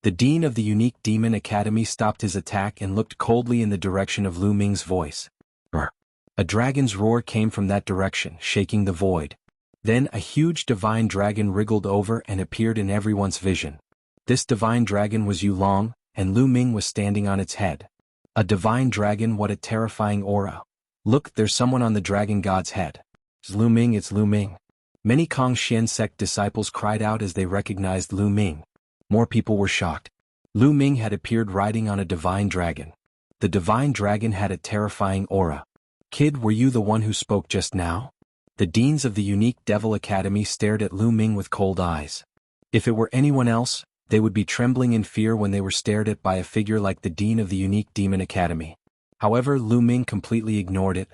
The Dean of the Unique Demon Academy stopped his attack and looked coldly in the direction of Lu Ming's voice. Roar. A dragon's roar came from that direction, shaking the void. Then a huge divine dragon wriggled over and appeared in everyone's vision. This divine dragon was Yu Long, and Lu Ming was standing on its head. A divine dragon, what a terrifying aura. Look, there's someone on the dragon god's head. It's Lu Ming, it's Lu Ming. Many Kongshen sect disciples cried out as they recognized Lu Ming. More people were shocked. Lu Ming had appeared riding on a divine dragon. The divine dragon had a terrifying aura. Kid, were you the one who spoke just now? The deans of the unique Devil Academy stared at Lu Ming with cold eyes. If it were anyone else, they would be trembling in fear when they were stared at by a figure like the dean of the unique Demon Academy. However, Lu Ming completely ignored it.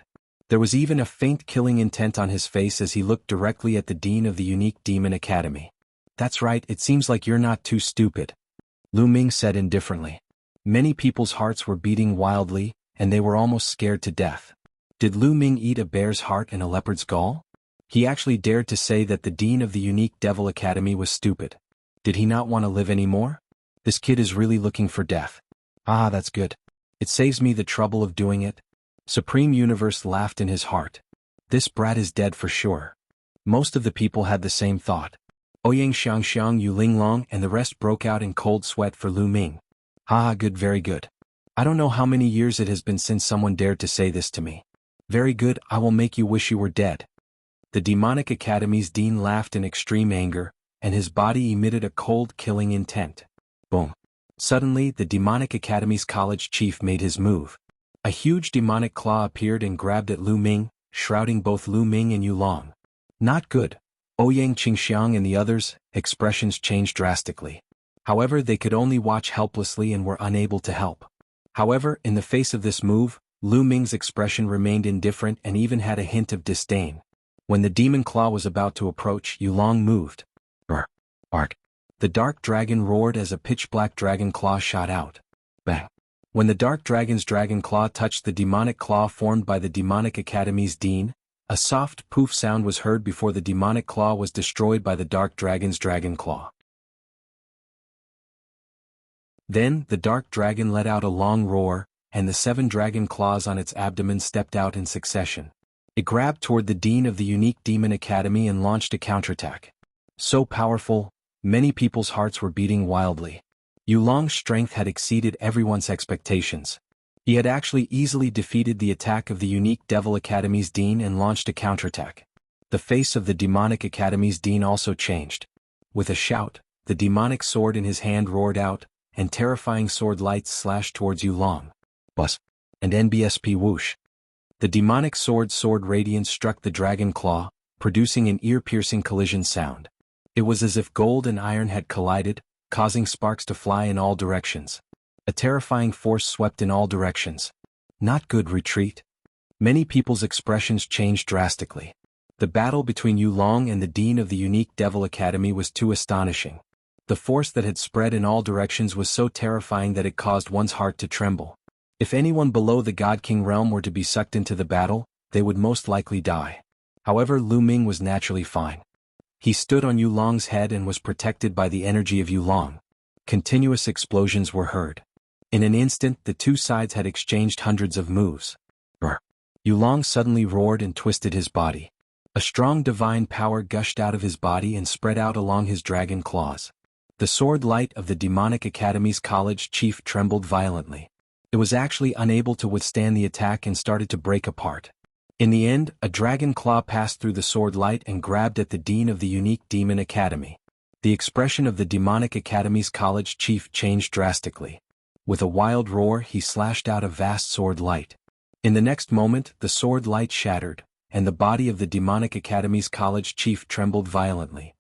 There was even a faint killing intent on his face as he looked directly at the dean of the unique Demon Academy. That's right, it seems like you're not too stupid. Lu Ming said indifferently. Many people's hearts were beating wildly, and they were almost scared to death. Did Lu Ming eat a bear's heart and a leopard's gall? He actually dared to say that the dean of the unique Devil Academy was stupid. Did he not want to live anymore? This kid is really looking for death. Ah, that's good. It saves me the trouble of doing it. Supreme Universe laughed in his heart. This brat is dead for sure. Most of the people had the same thought. Ouyang Xiangxiang, Yu Linglong and the rest broke out in cold sweat for Lu Ming. Ah, good, very good. I don't know how many years it has been since someone dared to say this to me. Very good, I will make you wish you were dead. The Demonic Academy's dean laughed in extreme anger, and his body emitted a cold killing intent. Boom. Suddenly, the Demonic Academy's college chief made his move. A huge demonic claw appeared and grabbed at Lu Ming, shrouding both Lu Ming and Yu Long. Not good. Ouyang Qingxiang and the others' expressions changed drastically. However, they could only watch helplessly and were unable to help. However, in the face of this move, Lu Ming's expression remained indifferent and even had a hint of disdain. When the demon claw was about to approach, Yu Long moved. Ark. The dark dragon roared as a pitch-black dragon claw shot out. Bang. When the dark dragon's dragon claw touched the demonic claw formed by the Demonic Academy's dean, A soft poof sound was heard before the demonic claw was destroyed by the dark dragon's dragon claw. Then, the dark dragon let out a long roar, and the 7 dragon claws on its abdomen stepped out in succession. It grabbed toward the dean of the unique demon academy and launched a counterattack. So powerful, many people's hearts were beating wildly. Yulong's strength had exceeded everyone's expectations. He had actually easily defeated the attack of the unique Devil Academy's dean and launched a counterattack. The face of the demonic academy's dean also changed. With a shout, the demonic sword in his hand roared out, and terrifying sword lights slashed towards Yulong. Bus. And NBSP whoosh. The demonic sword radiance struck the dragon claw, producing an ear-piercing collision sound. It was as if gold and iron had collided, causing sparks to fly in all directions. A terrifying force swept in all directions. Not good. Retreat. Many people's expressions changed drastically. The battle between Yulong and the dean of the unique Devil Academy was too astonishing. The force that had spread in all directions was so terrifying that it caused one's heart to tremble. If anyone below the God King realm were to be sucked into the battle, they would most likely die. However, Lu Ming was naturally fine. He stood on Yulong's head and was protected by the energy of Yulong. Continuous explosions were heard. In an instant, the two sides had exchanged hundreds of moves. Yulong suddenly roared and twisted his body. A strong divine power gushed out of his body and spread out along his dragon claws. The sword light of the Demonic Academy's college chief trembled violently. It was actually unable to withstand the attack and started to break apart. In the end, a dragon claw passed through the sword light and grabbed at the dean of the unique Demon Academy. The expression of the Demonic Academy's college chief changed drastically. With a wild roar, he slashed out a vast sword light. In the next moment, the sword light shattered, and the body of the Demonic Academy's college chief trembled violently.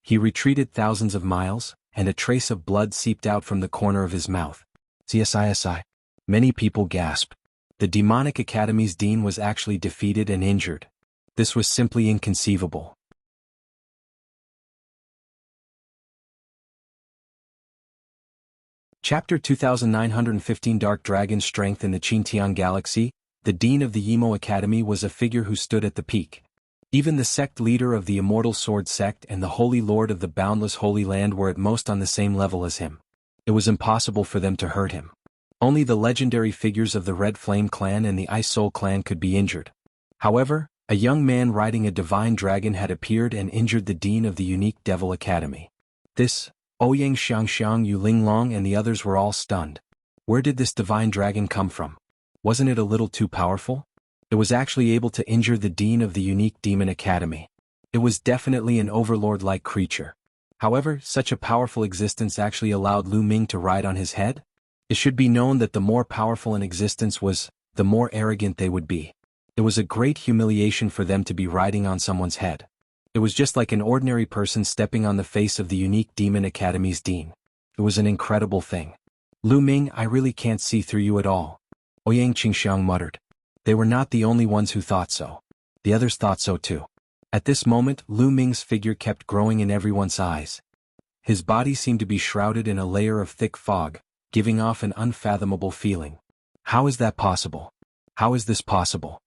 He retreated thousands of miles, and a trace of blood seeped out from the corner of his mouth. CSISI. Many people gasped. The Demonic Academy's dean was actually defeated and injured. This was simply inconceivable. Chapter 2915 Dark Dragon's Strength in the Qintian Galaxy. The dean of the Yimo Academy was a figure who stood at the peak. Even the sect leader of the Immortal Sword Sect and the Holy Lord of the Boundless Holy Land were at most on the same level as him. It was impossible for them to hurt him. Only the legendary figures of the Red Flame Clan and the Ice Soul Clan could be injured. However, a young man riding a divine dragon had appeared and injured the dean of the unique Devil Academy. This, Ouyang Xiangxiang, Yu Linglong and the others were all stunned. Where did this divine dragon come from? Wasn't it a little too powerful? It was actually able to injure the dean of the unique Demon Academy. It was definitely an overlord-like creature. However, such a powerful existence actually allowed Lu Ming to ride on his head? It should be known that the more powerful an existence was, the more arrogant they would be. It was a great humiliation for them to be riding on someone's head. It was just like an ordinary person stepping on the face of the unique Demon Academy's dean. It was an incredible thing. Lu Ming, I really can't see through you at all. Ouyang Qingxiang muttered. They were not the only ones who thought so. The others thought so too. At this moment, Lu Ming's figure kept growing in everyone's eyes. His body seemed to be shrouded in a layer of thick fog, giving off an unfathomable feeling. How is that possible? How is this possible?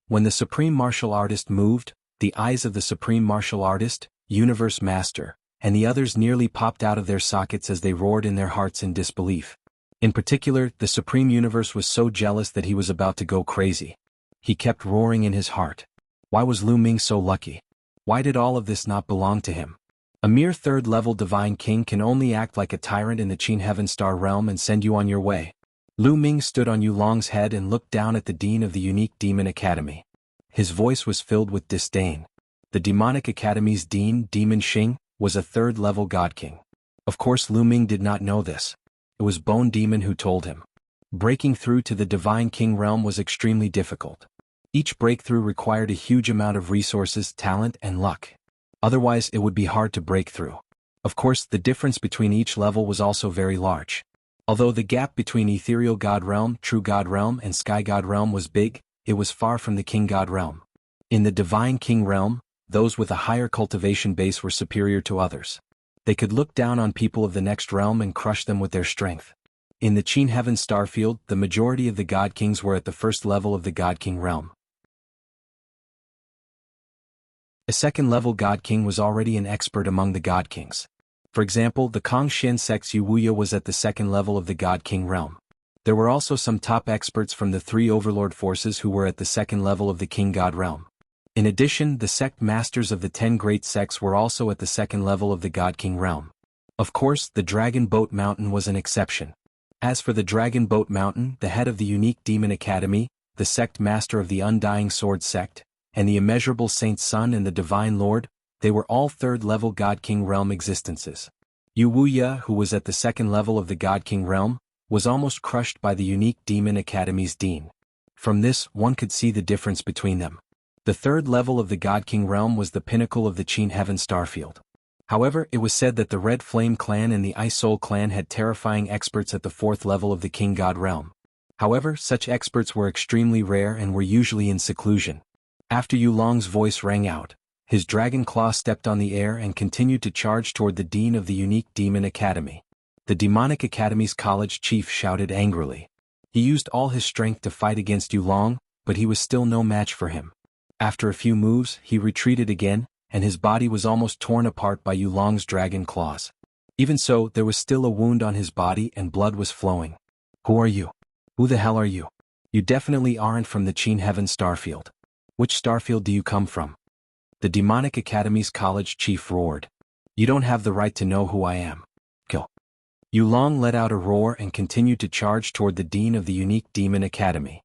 When the Supreme Martial Artist moved, the eyes of the Supreme Martial Artist, Universe Master, and the others nearly popped out of their sockets as they roared in their hearts in disbelief. In particular, the Supreme Universe was so jealous that he was about to go crazy. He kept roaring in his heart. Why was Lu Ming so lucky? Why did all of this not belong to him? A mere third-level divine king can only act like a tyrant in the Qin Heaven Star realm and send you on your way. Lu Ming stood on Yulong's head and looked down at the dean of the unique Demon Academy. His voice was filled with disdain. The Demonic Academy's dean, Demon Xing, was a third-level god king. Of course, Lu Ming did not know this. It was Bone Demon who told him. Breaking through to the Divine King realm was extremely difficult. Each breakthrough required a huge amount of resources, talent, and luck. Otherwise, it would be hard to break through. Of course, the difference between each level was also very large. Although the gap between Ethereal God Realm, True God Realm, and Sky God Realm was big, it was far from the King God Realm. In the Divine King realm, those with a higher cultivation base were superior to others. They could look down on people of the next realm and crush them with their strength. In the Qin Heaven Starfield, the majority of the God Kings were at the first level of the God King realm. A second-level God King was already an expert among the God Kings. For example, the Kongshin sect's Wuxia was at the second level of the God King realm. There were also some top experts from the three overlord forces who were at the second level of the King God realm. In addition, the sect masters of the 10 great sects were also at the second level of the God King realm. Of course, the Dragon Boat Mountain was an exception. As for the Dragon Boat Mountain, the head of the unique Demon Academy, the sect master of the Undying Sword sect, and the immeasurable Saint Sun and the Divine Lord, they were all third-level God King realm existences. Wuxia, who was at the second level of the God King realm, was almost crushed by the unique Demon Academy's dean. From this, one could see the difference between them. The third level of the God King realm was the pinnacle of the Qin Heaven Starfield. However, it was said that the Red Flame clan and the Ice Soul clan had terrifying experts at the fourth level of the King God realm. However, such experts were extremely rare and were usually in seclusion. After Yulong's voice rang out, his dragon claw stepped on the air and continued to charge toward the dean of the unique Demon Academy. The Demonic Academy's college chief shouted angrily. He used all his strength to fight against Yulong, but he was still no match for him. After a few moves, he retreated again, and his body was almost torn apart by Yulong's dragon claws. Even so, there was still a wound on his body and blood was flowing. Who are you? Who the hell are you? You definitely aren't from the Qin Heaven Starfield. Which starfield do you come from? The Demonic Academy's college chief roared. You don't have the right to know who I am. Kill. Yulong let out a roar and continued to charge toward the dean of the unique Demon Academy.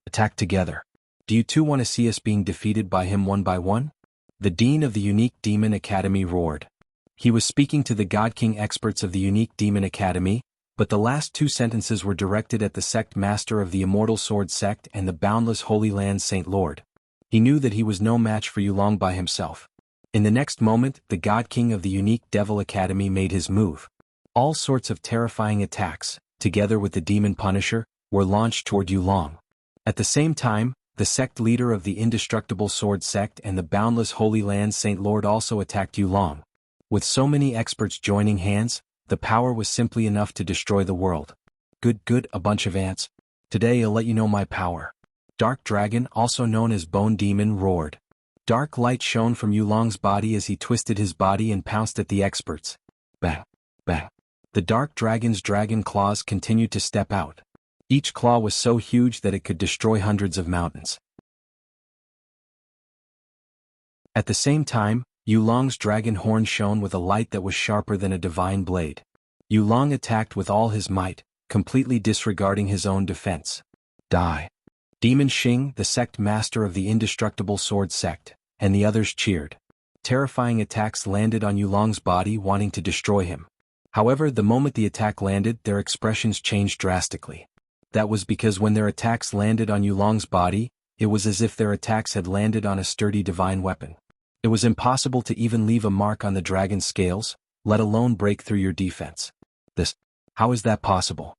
Attack together. Do you two want to see us being defeated by him one by one? The dean of the unique Demon Academy roared. He was speaking to the God King experts of the unique Demon Academy, but the last two sentences were directed at the sect master of the Immortal Sword sect and the boundless Holy Land Saint Lord. He knew that he was no match for Yulong by himself. In the next moment, the God King of the unique Devil Academy made his move. All sorts of terrifying attacks, together with the Demon Punisher, were launched toward Yulong. At the same time, the sect leader of the Indestructible Sword sect and the boundless Holy Land Saint Lord also attacked Yulong. With so many experts joining hands, the power was simply enough to destroy the world. Good, a bunch of ants. Today I'll let you know my power. Dark Dragon, also known as Bone Demon, roared. Dark light shone from Yulong's body as he twisted his body and pounced at the experts. Bang, bang. The Dark Dragon's dragon claws continued to step out. Each claw was so huge that it could destroy hundreds of mountains. At the same time, Yulong's dragon horn shone with a light that was sharper than a divine blade. Yulong attacked with all his might, completely disregarding his own defense. Die. Demon Xing, the sect master of the Indestructible Sword sect, and the others cheered. Terrifying attacks landed on Yulong's body, wanting to destroy him. However, the moment the attack landed, their expressions changed drastically. That was because when their attacks landed on Yulong's body, it was as if their attacks had landed on a sturdy divine weapon. It was impossible to even leave a mark on the dragon's scales, let alone break through your defense. How is that possible?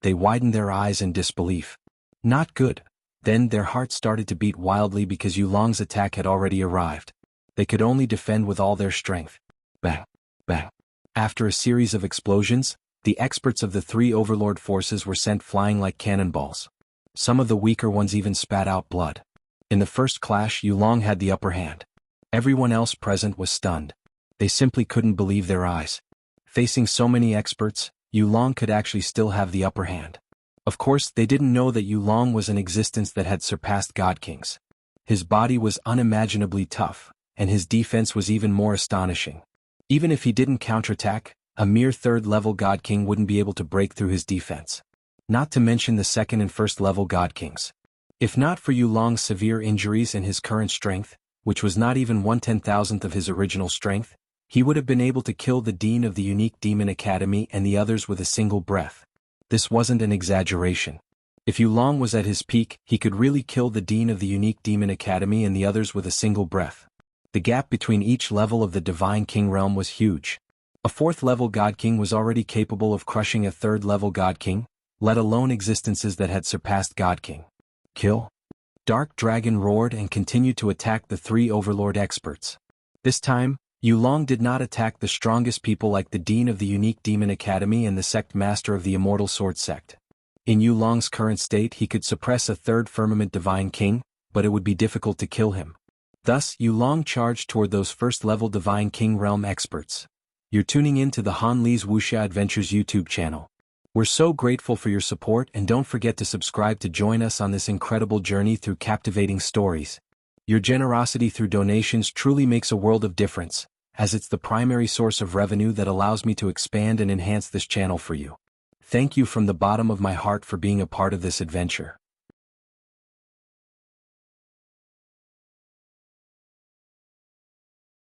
They widened their eyes in disbelief. Not good. Then their hearts started to beat wildly because Yulong's attack had already arrived. They could only defend with all their strength. Bang, bang. After a series of explosions, the experts of the three overlord forces were sent flying like cannonballs. Some of the weaker ones even spat out blood. In the first clash, Yulong had the upper hand. Everyone else present was stunned. They simply couldn't believe their eyes. Facing so many experts, Yulong could actually still have the upper hand. Of course, they didn't know that Yulong was an existence that had surpassed God Kings. His body was unimaginably tough, and his defense was even more astonishing. Even if he didn't counterattack, a mere third-level God King wouldn't be able to break through his defense. Not to mention the second and first-level God Kings. If not for Yulong's severe injuries and his current strength, which was not even 1/10,000th of his original strength, he would have been able to kill the dean of the unique Demon Academy and the others with a single breath. This wasn't an exaggeration. If Yulong was at his peak, he could really kill the dean of the unique Demon Academy and the others with a single breath. The gap between each level of the Divine King realm was huge. A fourth-level God King was already capable of crushing a third-level God King, let alone existences that had surpassed God King. Kill. Dark Dragon roared and continued to attack the three overlord experts. This time, Yulong did not attack the strongest people like the dean of the unique Demon Academy and the sect master of the Immortal Sword sect. In Yulong's current state, he could suppress a third firmament Divine King, but it would be difficult to kill him. Thus, you long charged toward those first-level Divine King Realm experts. You're tuning in to the Han Li's Wuxia Adventures YouTube channel. We're so grateful for your support, and don't forget to subscribe to join us on this incredible journey through captivating stories. Your generosity through donations truly makes a world of difference, as it's the primary source of revenue that allows me to expand and enhance this channel for you. Thank you from the bottom of my heart for being a part of this adventure.